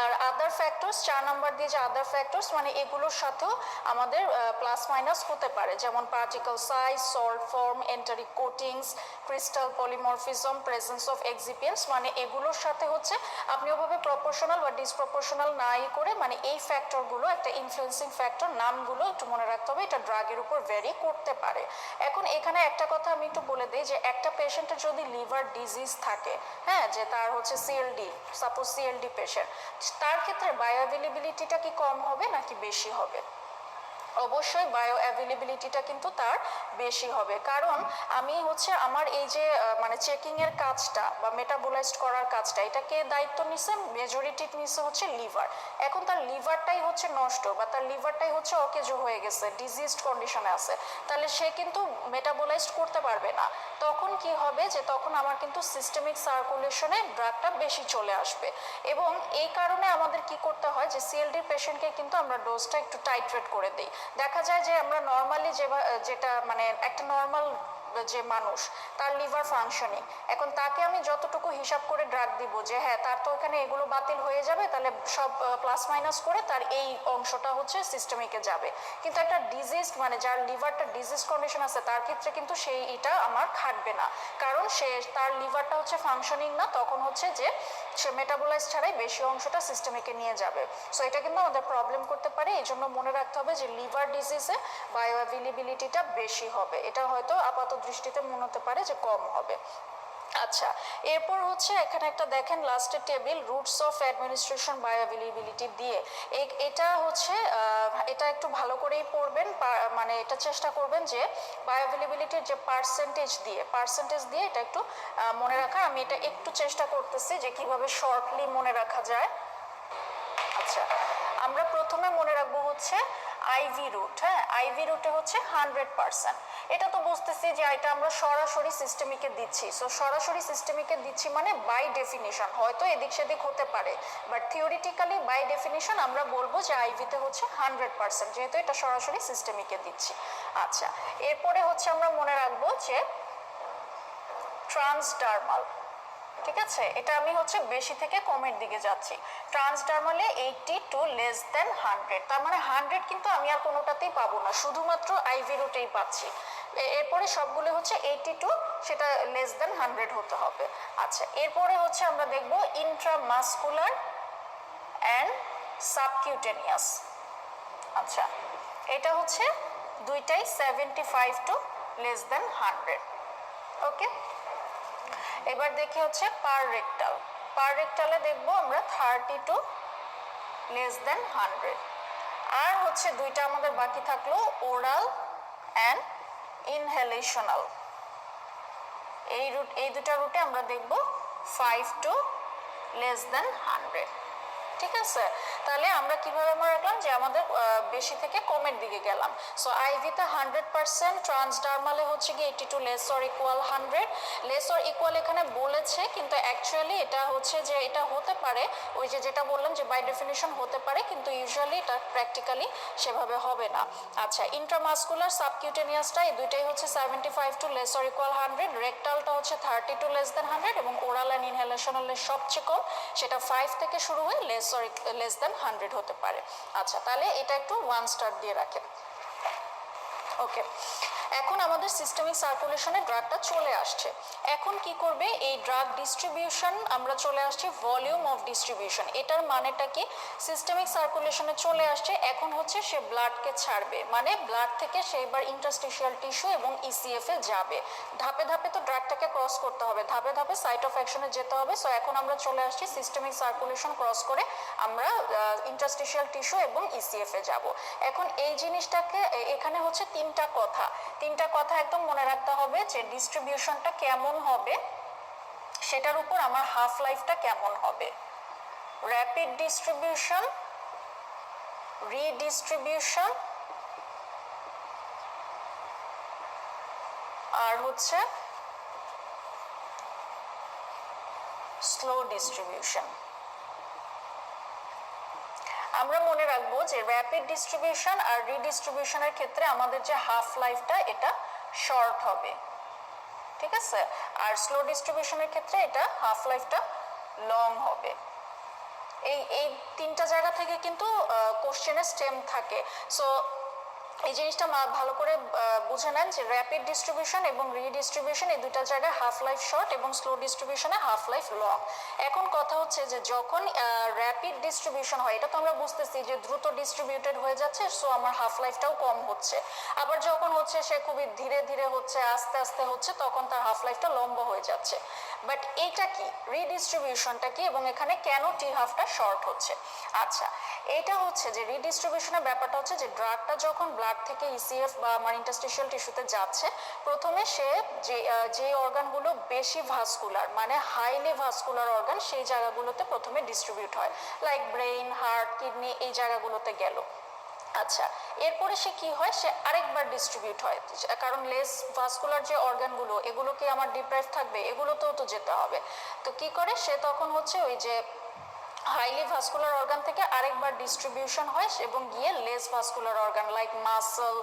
আর আদার ফ্যাক্টরস 4 নাম্বার দিয়ে যে আদার ফ্যাক্টরস মানে এগুলোর সাথেও আমাদের প্লাস মাইনাস হতে পারে, যেমন particle size, salt form, enteric coatings, crystal polymorphism, presence of excipients, মানে এগুলোর সাথে হচ্ছে আপনি ওভাবে প্রপোর্শনাল বা ডিসপ্রপোর্শনাল নাই করে মানে এই ফ্যাক্টরগুলো একটা ইনফ্লুয়েন্সিং ফ্যাক্টর, নামগুলো একটু মনে রাখতে হবে, এটা ড্রাগের উপর ভ্যারি করতে পারে। এখন এখানে একটা কথা আমি একটু বলে দিই যে একটা পেশেন্টের যদি লিভার ডিজিজ থাকে, হ্যাঁ, যে তার হচ্ছে সিএলডি, সাপোজ সিএলডি পেশেন্ট, তার ক্ষেত্রে বায়ো অ্যাভেলেবিলিটিটা কি কম হবে নাকি বেশি হবে? অবশ্যই বায়ো অ্যাভেলেবিলিটিটা কিন্তু তার বেশি হবে, কারণ আমি হচ্ছে আমার এই যে মানে চেকিং এর কাজটা বা মেটাবোলাইজড করার কাজটা, এটাকে দায়িত্ব নিছে মেজরিটি নিছে হচ্ছে লিভার। এখন তার লিভারটাই হচ্ছে নষ্ট বা তার লিভারটাই হচ্ছে অকেজো হয়ে গেছে, ডিজিজড কন্ডিশনে আছে, তাহলে সে কিন্তু মেটাবোলাইজড করতে পারবে না। তখন কি হবে যে তখন আমার কিন্তু সিস্টেমিক সার্কুলেশনে ড্রাগটা বেশি চলে আসবে। এবং এই কারণে আমাদের কি করতে হয় যে সিএলডি পেশেন্টকে কিন্তু আমরা ডোজটা একটু টাইট্রেট করে দিই। দেখা যায় যে আমরা নর্মালি যেটা মানে একটা নর্মাল যে মানুষ, তার লিভার ফাংশনিং, এখন তাকে আমি যতটুকু হিসাব করে ড্রাগ দিব যে হ্যাঁ তার তো এখানে এগুলো বাতিল হয়ে যাবে, তাহলে সব প্লাস মাইনাস করে তার এই অংশটা হচ্ছে সিস্টেমিকে যাবে। কিন্তু একটা ডিজিজ মানে যার লিভারটা ডিজিজ কন্ডিশন আছে তার ক্ষেত্রে কিন্তু সেই এটা আমার খাটবে না, কারণ সে তার লিভারটা হচ্ছে ফাংশনিং না, তখন হচ্ছে যে সে মেটাবোলাইজ ছাড়াই বেশি অংশটা সিস্টেমিকে নিয়ে যাবে। সো এটা কিন্তু আমাদের প্রবলেম করতে পারে, এই জন্য মনে রাখতে হবে যে লিভার ডিজিজে বায়ো অ্যাভেলেবিলিটিটা বেশি হবে, এটা হয়তো আপাত দৃষ্টিতে মনে হতে পারে যে কম হবে। আচ্ছা, এরপর হচ্ছে এখানে একটা দেখেন লাস্টের table, roots of administration bio availability দিয়ে, এটা হচ্ছে এটা একটু ভালো করেই পড়বেন, মানে এটা চেষ্টা করবেন যে বায়ো অ্যাভেলেবিলিটির যে পার্সেন্টেজ দিয়ে এটা একটু মনে রাখা। আমি এটা একটু চেষ্টা করতেছি যে কিভাবে শর্টলি মনে রাখা যায়। আচ্ছা, আমরা প্রথমে মনে রাখবো হচ্ছে আইভি রুট, হ্যাঁ, আইভি রুটে হচ্ছে 100%, এটা তো বুঝতেছি যে এটা আমরা সরাসরি সিস্টেমিকে দিচ্ছি। সো সরাসরি সিস্টেমিকে দিচ্ছি মানে বাই ডেফিনিশন হয়তো এদিক সেদিক হতে পারে, বাট থিওরিটিক্যালি বাই ডেফিনিশন আমরা বলবো যে আইভিতে হচ্ছে 100%, যেহেতু এটা সরাসরি সিস্টেমিকে দিচ্ছি। আচ্ছা, এরপরে হচ্ছে আমরা মনে রাখবো যে ট্রান্সডার্মাল, ঠিক আছে, এটা আমি হচ্ছে বেশি থেকে কমের দিকে যাচ্ছি। ট্রান্সডার্মালে 80 টু লেস দেন 100, তার মানে 100 কিন্তু আমি আর কোনোটাতেই পাবো না, শুধুমাত্র আইভি রুটেই পাচ্ছি। এরপরে সবগুলো হচ্ছে 80 টু সেটা লেস দেন 100 হতে হবে। আচ্ছা, এরপরে হচ্ছে আমরা দেখব ইন্ট্রামাসকুলার অ্যান্ড সাবকিউটেনিয়াস। আচ্ছা, এটা হচ্ছে দুইটাই 75 টু লেস দেন 100। ওকে, এবার দেখি হচ্ছে পার রেক্টালে দেখবো আমরা 30 টু লেস দেন 100। আর হচ্ছে দুইটা আমাদের বাকি থাকলো ওরাল অ্যান্ড ইনহেলেশনাল, এই দুটা রুটে আমরা দেখবো 5 টু লেস দেন 100। ঠিক আছে, তাহলে আমরা কিভাবে মনে রাখলাম যে আমাদের বেশি থেকে কমের দিকে গেলাম। সো আইভিতে 100%, ট্রান্সডার্মালে হচ্ছে কি 80 to less or equal 100। Less or equal এখানে বলেছে, কিন্তু অ্যাকচুয়ালি এটা হচ্ছে যে এটা হতে পারে, ওই যে যেটা বললাম যে বাই ডেফিনিশন হতে পারে, কিন্তু ইউজুয়ালি এটা প্র্যাকটিক্যালি সেভাবে হবে না। আচ্ছা, ইন্ট্রামাসকুলার সাবকিউটেনিয়াসটা এই দুইটাই হচ্ছে 75 টু লেস অর ইকুয়াল 100, রেক্টালটা হচ্ছে 30 টু লেস দেন 100, এবং ওরাল অ্যান্ড ইনহেলেশনালের সবচেয়ে কম, সেটা 5 থেকে শুরু হয়ে লেস দেন 100 হতে পারে। আচ্ছা, তাহলে এটা একটু 1 স্টার দিয়ে রাখেন। ওকে, এখন আমাদের সিস্টেমিক সার্কুলেশনে ড্রাগটা চলে আসছে। এখন কি করবে, এই ড্রাগ ডিস্ট্রিবিউশন আমরা চলে আসছি ভলিউম অফ ডিস্ট্রিবিউশন। এটার মানেটা কি, সিস্টেমিক সার্কুলেশনে চলে আসছে, এখন হচ্ছে সে ব্লাডকে ছাড়বে, মানে ব্লাড থেকে সে এবার ইন্টারস্টিশিয়াল টিস্যু এবং ইসিএফ এ যাবে। ধাপে ধাপে তো ড্রাগটাকে ক্রস করতে হবে, ধাপে ধাপে সাইট অফ অ্যাকশনে যেতে হবে। সো এখন আমরা চলে আসছি সিস্টেমিক সার্কুলেশন ক্রস করে আমরা ইন্টারস্টিশিয়াল টিস্যু এবং ইসিএফ এ যাব। এখন এই জিনিসটাকে এখানে হচ্ছে তিনটা কথা একদম মনে রাখতে হবে, যে ডিস্ট্রিবিউশনটা কেমন হবে সেটার উপর আমার হাফ লাইফটা কেমন হবে। র্যাপিড ডিস্ট্রিবিউশন, রিডিস্ট্রিবিউশন, আর হচ্ছে স্লো ডিস্ট্রিবিউশন। আমরা মনে রাখবো যে র্যাপিড ডিস্ট্রিবিউশন আর রিডিস্ট্রিবিউশনের ক্ষেত্রে আমাদের যে হাফ লাইফটা এটা শর্ট হবে, ঠিক আছে, আর স্লো ডিস্ট্রিবিউশনের ক্ষেত্রে এটা হাফ লাইফটা লং হবে। এই তিনটা জায়গা থেকে কিন্তু কোশ্চেনে স্টেম থাকে। সো এই জিনিসটা ভালো করে বুঝে নেন যে র্যাপিড ডিস্ট্রিবিউশন এবং রিডিস্ট্রিবিউশন এই দুইটা জায়গায় হাফ লাইফ শর্ট এবং স্লো ডিস্ট্রিবিউশনে হাফ লাইফ লং। এখন কথা হচ্ছে যে যখন র্যাপিড ডিস্ট্রিবিউশন হয়, এটা তো আমরা বুঝতেছি যে দ্রুত ডিস্ট্রিবিউটেড হয়ে যাচ্ছে, সো আমার হাফ লাইফটাও কম হচ্ছে। আবার যখন হচ্ছে সে খুবই ধীরে ধীরে হচ্ছে, আস্তে আস্তে হচ্ছে, তখন তার হাফ লাইফটা লম্বা হয়ে যাচ্ছে। বাট এইটা কি, রিডিস্ট্রিবিউশনটা কি, এবং এখানে কেন টি হাফটা শর্ট হচ্ছে? আচ্ছা, এটা হচ্ছে যে রিডিস্ট্রিবিউশনের ব্যাপারটা হচ্ছে যে ড্রাগটা যখন ব্লাড থেকে ইসিএফ বা আমার ইন্টারস্টিশিয়াল টিস্যুতে যাচ্ছে, প্রথমে সে যে অর্গানগুলো বেশি ভাস্কুলার, মানে হাইলি ভাস্কুলার অর্গান, সেই জায়গাগুলোতে প্রথমে ডিস্ট্রিবিউট হয়, লাইক ব্রেইন, হার্ট, কিডনি, এই জায়গাগুলোতে গেল। আচ্ছা, এরপরে সে কি হয়, সে আরেকবার ডিস্ট্রিবিউট হয়, কারণ লেস ভাস্কুলার যে অর্গানগুলো, এগুলোকে আমার ডিপ্রাইভ থাকবে, এগুলোতেও তো যেতে হবে। তো কি করে সে তখন হচ্ছে ওই যে হাইলি ভাস্কুলার অর্গান থেকে আরেকবার ডিস্ট্রিবিউশন হয় এবং গিয়ে less vascular organ like muscle,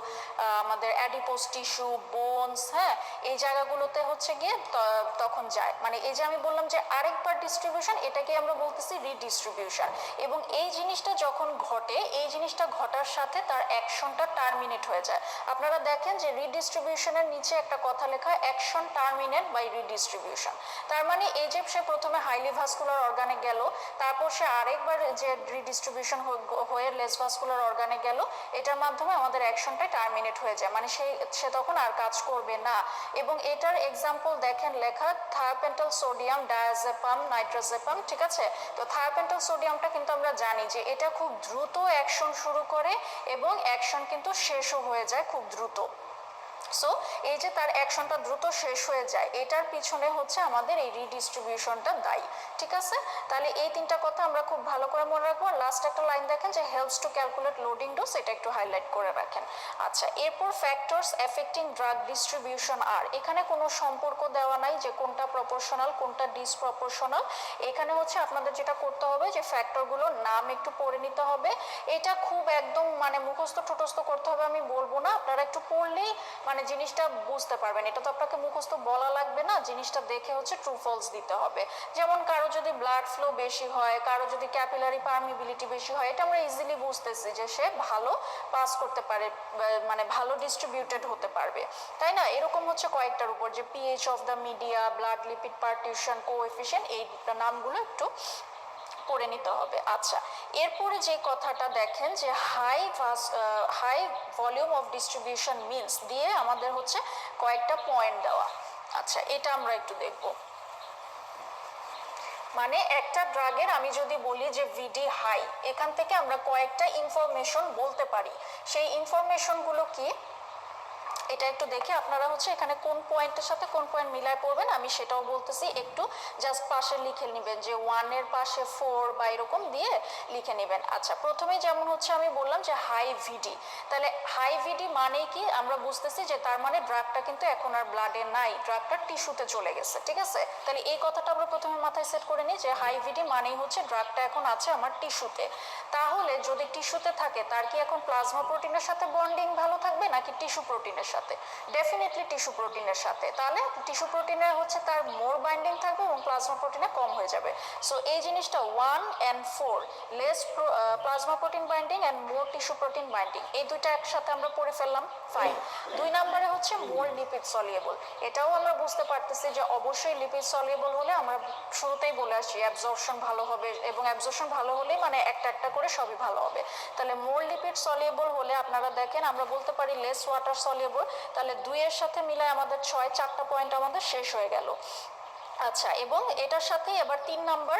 আমাদের অ্যাডিপোজ টিস্যু, বোনস, হ্যাঁ, এই জায়গাগুলোতে হচ্ছে গিয়ে তখন যায়। মানে এই যে আমি বললাম যে আরেকবার ডিস্ট্রিবিউশন, এটাকে আমরা বলতেছি রিডিস্ট্রিবিউশন। এবং এই জিনিসটা যখন ঘটে, এই জিনিসটা ঘটার সাথে তার অ্যাকশনটা টার্মিনেট হয়ে যায়। আপনারা দেখেন যে রিডিস্ট্রিবিউশনের নিচে একটা কথা লেখা, অ্যাকশন টার্মিনেট বাই রিডিস্ট্রিবিউশন। তার মানে এই যে সে প্রথমে হাইলি ভাস্কুলার অর্গানে গেল, তারপর সে আরেকবার যে রিডিস্ট্রিবিউশন হয়ে লেস ভাস্কুলার অর্গানে গেল, এটার মাধ্যমে আমাদের অ্যাকশনটা টার্মিনেট হয়ে যায়, মানে সে তখন আর কাজ করবে না। এবং এটার এক্সাম্পল দেখেন লেখা, থায়োপেন্টাল সোডিয়াম, ডায়াজেপাম, নাইট্রোজেপাম, ঠিক আছে। তো থায়োপেন্টাল সোডিয়ামটা কিন্তু আমরা জানি যে এটা খুব দ্রুত অ্যাকশন শুরু করে এবং অ্যাকশন কিন্তু শেষও হয়ে যায় খুব দ্রুত। সো এই যে তার অ্যাকশনটা দ্রুত শেষ হয়ে যায়, এটার পিছনে হচ্ছে আমাদের এই রিডিস্ট্রিবিউশনটা দায়ী, ঠিক আছে। তাহলে এই তিনটা কথা আমরা খুব ভালো করে মনে রাখবো। লাস্ট একটা লাইন দেখেন যে helps to calculate loading dose, এটা একটু হাইলাইট করে রাখেন। আচ্ছা, এরপর ফ্যাক্টরস এফেক্টিং ড্রাগ ডিস্ট্রিবিউশন আর, এখানে কোনো সম্পর্ক দেওয়া নাই যে কোনটা প্রপোর্শনাল কোনটা ডিসপ্রপোর্শনাল। এখানে হচ্ছে আপনাদের যেটা করতে হবে যে ফ্যাক্টরগুলোর নাম একটু পড়ে নিতে হবে। এটা খুব একদম মানে মুখস্থ ঠোঁটস্থ করতে হবে আমি বলবো না, আপনারা একটু পড়লেই মানে জিনিসটা বুঝতে পারবেন। এটা তো আপনাকে মুখস্থ বলা লাগবে না, জিনিসটা দেখে হচ্ছে ট্রু ফলস দিতে হবে। যেমন কারো যদি ব্লাড ফ্লো বেশি হয়, কারো যদি ক্যাপিলারি পারমিবিলিটি বেশি হয়, এটা আমরা ইজিলি বুঝতেছি যে সে ভালো পাস করতে পারে, মানে ভালো ডিস্ট্রিবিউটেড হতে পারবে, তাই না। এরকম হচ্ছে কয়েকটার উপর, যে pH of the media, blood lipid partition, coefficient, এই নামগুলো একটু পড়ে নিতে হবে। আচ্ছা, এরপরে যে কথাটা দেখেন যে high volume of distribution means দিয়ে আমাদের হচ্ছে কয়েকটা পয়েন্ট দেওয়া। আচ্ছা, এটা আমরা একটু দেখব। মানে একটা ড্রাগের আমি যদি বলি যে ভিডি হাই, এখান থেকে আমরা কয়েকটা ইনফরমেশন বলতে পারি। সেই ইনফরমেশনগুলো কি, এটা একটু দেখে আপনারা হচ্ছে এখানে কোন পয়েন্টের সাথে কোন পয়েন্ট মিলায় পড়বেন আমি সেটাও বলতেছি, একটু জাস্ট পাশে লিখে নেবেন, যে 1 এর পাশে 4 বা এরকম দিয়ে লিখে নেবেন। আচ্ছা, প্রথমে যেমন হচ্ছে আমি বললাম যে হাই ভিডি, তাহলে হাই ভিডি মানেই কি, আমরা বুঝতেছি যে তার মানে ড্রাগটা কিন্তু এখন আর ব্লাডে নাই, ড্রাগটা টিস্যুতে চলে গেছে, ঠিক আছে। তাহলে এই কথাটা আমরা প্রথমে মাথায় সেট করে নিই যে হাই ভিডি মানেই হচ্ছে ড্রাগটা এখন আছে আমার টিস্যুতে। তাহলে যদি টিস্যুতে থাকে, তার কি এখন প্লাজমা প্রোটিনের সাথে বন্ডিং ভালো থাকবে নাকি টিস্যু প্রোটিনের সাথে? সাথে? ডেফিনেটলি টিস্যু প্রোটিনের সাথে। তাহলে টিস্যু প্রোটিনের হচ্ছে তার মোর বাইন্ডিং থাকবে এবং প্লাজমা প্রোটিনে কম হয়ে যাবে। সো এই জিনিসটা 1 and 4, less plasma protein binding and more tissue protein binding, এই দুইটা একসাথে আমরা পড়ে ফেললাম, ফাইন। 2 নম্বরে হচ্ছে মোর লিপিড সলিউবল। এটাও আমরা বুঝতে পারতেছি যে অবশ্যই লিপিড সলিউবল হলে আমরা শুরুতেই বলে আসছি অ্যাবজর্পশন ভালো হবে, এবং অ্যাবজর্পশন ভালো হলেই মানে একটা একটা করে সবই ভালো হবে। তাহলে মোর লিপিড সলিউবল হলে আপনারা দেখেন আমরা বলতে পারি লেস ওয়াটার সলিউবল। তাহলে 2 এর সাথে মিলায় আমাদের 4টা পয়েন্ট আমাদের শেষ হয়ে গেল। আচ্ছা, এবং এটার সাথে এবার 3 নাম্বার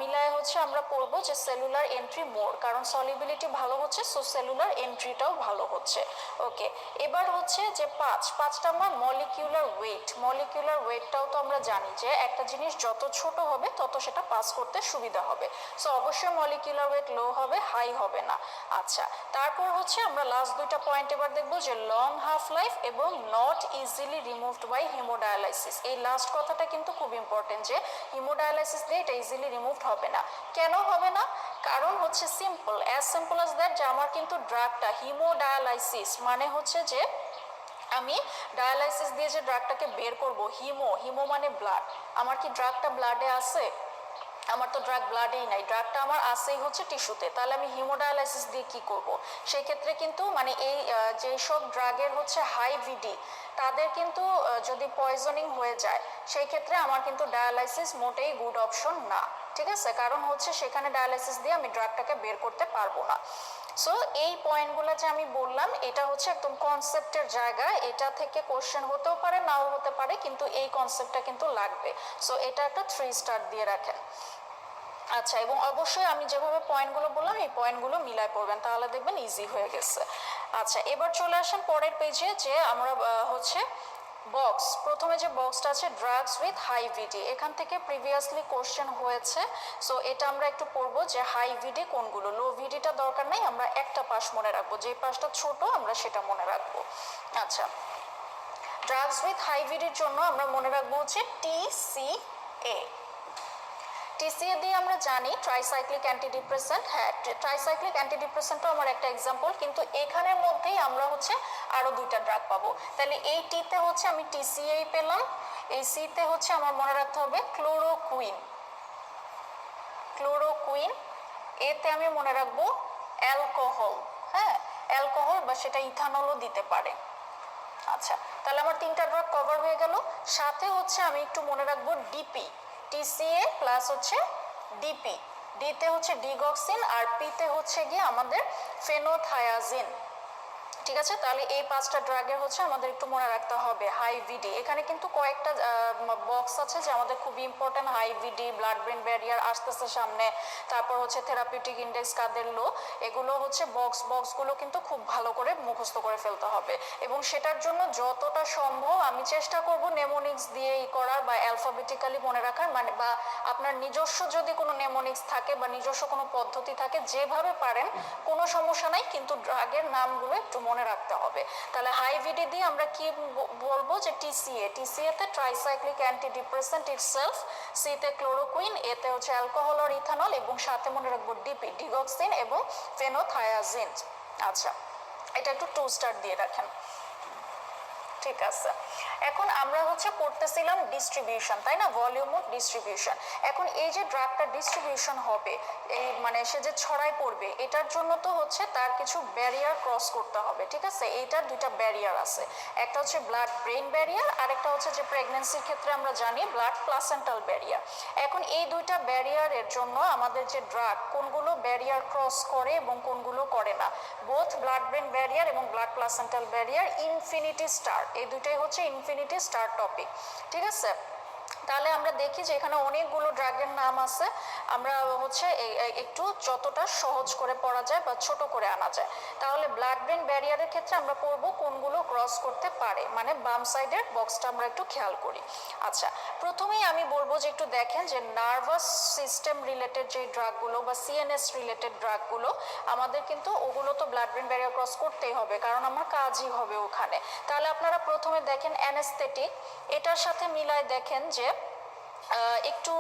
মিলায় হচ্ছে আমরা পড়বো যে সেলুলার এন্ট্রি মোর, কারণ সলিবিলিটি ভালো হচ্ছে, সো সেলুলার এন্ট্রিটাও ভালো হচ্ছে। ওকে, এবার হচ্ছে যে 5 নাম্বার মলিকিউলার ওয়েট। মলিকিউলার ওয়েটটাও তো আমরা জানি যে একটা জিনিস যত ছোট হবে তত সেটা পাস করতে সুবিধা হবে। সো অবশ্যই মলিকিউলার ওয়েট লো হবে, হাই হবে না। আচ্ছা, তারপর হচ্ছে আমরা লাস্ট 2টা পয়েন্ট এবার দেখবো যে লং হাফ লাইফ এবং not easily removed by haemodialysis. এই লাস্ট কথাটা কিন্তু খুব ইম্পর্টেন্ট যে হিমোডায়ালাইসিস দিয়ে এটা ইজিলি রিমুভড হবে না। কেন হবে না? কারণ হচ্ছে simple, as simple as that, যে আমার কিন্তু ড্রাগটা হিমোডায়ালাইসিস মানে হচ্ছে যে আমি ডায়ালাইসিস দিয়ে যে ড্রাগটাকে বের করব, হিমো মানে ব্লাড, আমার কি ড্রাগটা ব্লাডে আছে? আমার তো ড্রাগ ব্লাডেই নাই, ড্রাগটা আমার আসেই হচ্ছে টিস্যুতে। তাহলে আমি হিমোডায়ালাইসিস দিয়ে কি করব? সেই ক্ষেত্রে কিন্তু মানে এই যেসব ড্রাগের হচ্ছে হাই ভিডি তাদের কিন্তু যদি পয়জনিং হয়ে যায় সেই ক্ষেত্রে আমার কিন্তু ডায়ালাইসিস মোটেই গুড অপশন না, ঠিক আছে? কারণ হচ্ছে সেখানে ডায়ালাইসিস দিয়ে আমি ড্রাগটাকে বের করতে পারবো না। সো এই পয়েন্টগুলো যে আমি বললাম এটা হচ্ছে একদম কনসেপ্টের জায়গা, এটা থেকে কোশ্চেন হতেও পারে নাও হতে পারে, কিন্তু এই কনসেপ্টটা কিন্তু লাগবে। সো এটা একটা 3 স্টার দিয়ে রাখেন। আচ্ছা, এবং অবশ্যই আমি যেভাবে পয়েন্টগুলো বললাম এই পয়েন্টগুলো মিলায় পড়বেন, তাহলে দেখবেন ইজি হয়ে গেছে। আচ্ছা, এবার চলে আসেন পরের পেজে, যে আমরা হচ্ছে বক্স, প্রথমে যে বক্সটা আছে ড্রাগস উইথ হাই ভিডি, এখান থেকে প্রিভিয়াসলি কোশ্চেন হয়েছে। সো এটা আমরা একটু পড়বো যে হাই ভিডি কোনগুলো, লো ভিডিটা দরকার নাই, আমরা একটা পাশ মনে রাখবো, যে পাশটা ছোট আমরা সেটা মনে রাখবো। আচ্ছা, ড্রাগস উইথ হাই ভিডির জন্য আমরা মনে রাখবো হচ্ছে TCA। TCA দিয়ে আমরা জানি ট্রাইসাইক্লিক অ্যান্টিডিপ্রেসেন্ট। হ্যাঁ, ট্রাইসাইক্লিক অ্যান্টিডিপ্রেসেন্টও আমার একটা এক্সাম্পল, কিন্তু এখানের মধ্যেই আমরা হচ্ছে আরও 2টা ড্রাগ পাবো। তাহলে এই টিতে হচ্ছে আমি TCA পেলাম, এই সিতে হচ্ছে আমার মনে রাখতে হবে ক্লোরোকুইন। এতে আমি মনে রাখবো অ্যালকোহল, হ্যাঁ অ্যালকোহল, বা সেটা ইথানলও দিতে পারে। আচ্ছা, তাহলে আমার 3টা ড্রাগ কভার হয়ে গেল। সাথে হচ্ছে আমি একটু মনে রাখবো ডিপি, TCA প্লাস হচ্ছে ডিপি, ডিতে হচ্ছে ডিগক্সিন আর পিতে হচ্ছে গিয়ে আমাদের ফেনোথায়াজিন। ঠিক আছে, তাহলে এই 5টা ড্রাগের হচ্ছে আমাদের একটু মনে রাখতে হবে হাই ভিডি। এখানে কিন্তু কয়েকটা বক্স আছে যে আমাদের খুবই ইম্পর্টেন্ট, হাই ভিডি, ব্লাড ব্রেন ব্যারিয়ার আসতেছে সামনে, তারপর হচ্ছে থেরাপিউটিক ইন্ডেক্স কাদের লো, এগুলো হচ্ছে বক্সগুলো কিন্তু খুব ভালো করে মুখস্থ করে ফেলতে হবে। এবং সেটার জন্য যতটা সম্ভব আমি চেষ্টা করব নেমোনিক্স দিয়ে করার বা অ্যালফাবেটিক্যালি মনে রাখার, মানে বা আপনার নিজস্ব যদি কোনো নেমোনিক্স থাকে বা নিজস্ব কোনো পদ্ধতি থাকে যেভাবে পারেন কোনো সমস্যা নাই, কিন্তু ড্রাগের নামগুলো একটু মনে রাখতে হবে। তাহলে হাই ভিডি দিয়ে আমরা কি বলবো যে TCA তে ট্রাইসাইক্লিক অ্যান্টিডিপ্রেসেন্ট ইটসেলফ, সিতে ক্লোরোকুইন, এতে হচ্ছে অ্যালকোহল আর ইথানল, এবং সাথে মনে রাখবো ডিপি, ডিগক্সিন এবং ফেনোথায়াজিন। আচ্ছা, এটা একটু 2 স্টার দিয়ে রাখেন। ঠিক আছে, এখন আমরা হচ্ছে পড়তেছিলাম ডিস্ট্রিবিউশন, তাই না, ভলিউম অফ ডিস্ট্রিবিউশন। এখন এই যে ড্রাগটা ডিস্ট্রিবিউশন হবে, এই মানে সে যে ছড়াই পড়বে, এটার জন্য তো হচ্ছে তার কিছু ব্যারিয়ার ক্রস করতে হবে। ঠিক আছে, এইটার 2টা ব্যারিয়ার আছে, একটা হচ্ছে ব্লাড ব্রেন ব্যারিয়ার, আর একটা হচ্ছে যে প্রেগন্যান্সির ক্ষেত্রে আমরা জানি ব্লাড প্লাসেন্টাল ব্যারিয়ার। এখন এই 2টা ব্যারিয়ারের জন্য আমাদের যে ড্রাগ কোনগুলো ব্যারিয়ার ক্রস করে এবং কোনগুলো করে না, বোথ ব্লাড ব্রেন ব্যারিয়ার এবং blood placental barrier infinity star, এই দুটাই হচ্ছে ইনফিনিটি স্টার টপিক। ঠিক আছে, তাহলে আমরা দেখি যে এখানে অনেকগুলো ড্রাগের নাম আছে, আমরা হচ্ছে একটু যতটা সহজ করে পড়া যায় বা ছোট করে আনা যায়। তাহলে ব্লাড ব্রেন ব্যারিয়ারের ক্ষেত্রে আমরা পড়বো কোনগুলো ক্রস করতে পারে, মানে বাম সাইডের বক্সটা আমরা একটু খেয়াল করি। আচ্ছা, প্রথমেই আমি বলবো যে একটু দেখেন যে নার্ভাস সিস্টেম রিলেটেড যে ড্রাগগুলো বা CNS রিলেটেড ড্রাগগুলো আমাদের কিন্তু ওগুলো তো ব্লাড ব্রেন ব্যারিয়ার ক্রস করতেই হবে, কারণ আমার কাজই হবে ওখানে। তাহলে আপনারা প্রথমে দেখেন অ্যানেস্থেটিক, এটার সাথে মিলায় দেখেন যে একটু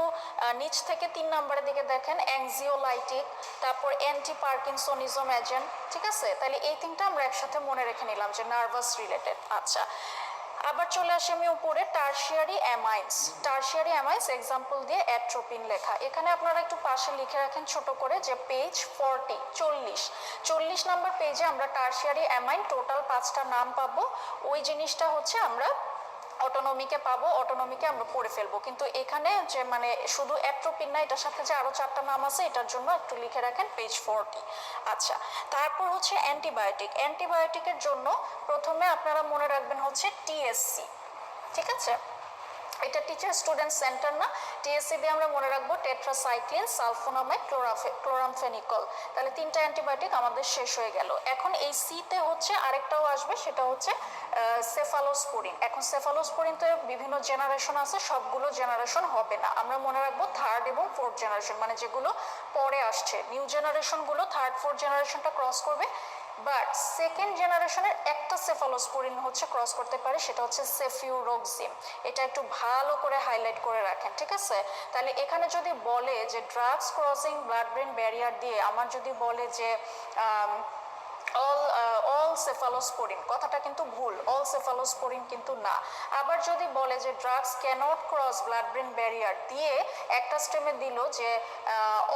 নিচ থেকে 3 নম্বরের দিকে দেখেন অ্যাংজিওলাইটিক, তারপর অ্যান্টি পার্কিনসনিজম এজেন্ট, ঠিক আছে? তাহলে এই তিনটা আমরা একসাথে মনে রেখে নিলাম যে নার্ভাস রিলেটেড। আচ্ছা, আবার চলে আসি আমি উপরে tertiary amines. Tertiary amines example দিয়ে অ্যাট্রোপিন লেখা। এখানে আপনারা একটু পাশে লিখে রাখেন ছোট করে যে পেজ 40 40 নম্বর পেজে আমরা টারশিয়ারি অ্যামাইন টোটাল 5টা নাম পাবো। ওই জিনিসটা হচ্ছে আমরা অটোনমিকে পাবো, অটোনমিকে আমরা পড়ে ফেলবো, কিন্তু এখানে যে মানে শুধু অ্যাট্রোপিন না, এটার সাথে যে আরো 4টা নাম আছে এটার জন্য একটু লিখে রাখেন পেজ 40। আচ্ছা, তারপর হচ্ছে অ্যান্টিবায়োটিক। অ্যান্টিবায়োটিকের জন্য প্রথমে আপনারা মনে রাখবেন হচ্ছে টিএসসি, ঠিক আছে? এটা টিচার স্টুডেন্ট সেন্টার না, টিএসসি দিয়ে আমরা মনে রাখবো টেট্রাসাইক্লিন, সালফোনামাইড, ক্লোরামফেনিকল। তাহলে 3টা অ্যান্টিবায়োটিক আমাদের শেষ হয়ে গেল। এখন এই সিতে হচ্ছে আরেকটাও আসবে, সেটা হচ্ছে সেফালোস্পোরিন। এখন সেফালোস্পোরিন তো বিভিন্ন জেনারেশন আছে, সবগুলো জেনারেশন হবে না, আমরা মনে রাখবো 3rd এবং 4th জেনারেশন, মানে যেগুলো পরে আসছে। নিউ জেনারেশনগুলো 3rd 4th জেনারেশনটা ক্রস করবে, বাট 2nd জেনারেশনের একটা সেফালোস্পোরিন হচ্ছে ক্রস করতে পারে, সেটা হচ্ছে সেফিউরোক্সিম। এটা একটু ভালো করে হাইলাইট করে রাখেন, ঠিক আছে? তাহলে এখানে যদি বলে যে drugs crossing blood brain barrier দিয়ে, আমার যদি বলে যে অল সেফালোস্পোরিন, কথাটা কিন্তু ভুল, অল সেফালোস্পোরিন কিন্তু না। আবার যদি বলে যে drugs cannot cross blood brain barrier দিয়ে একটা স্টেমে দিল যে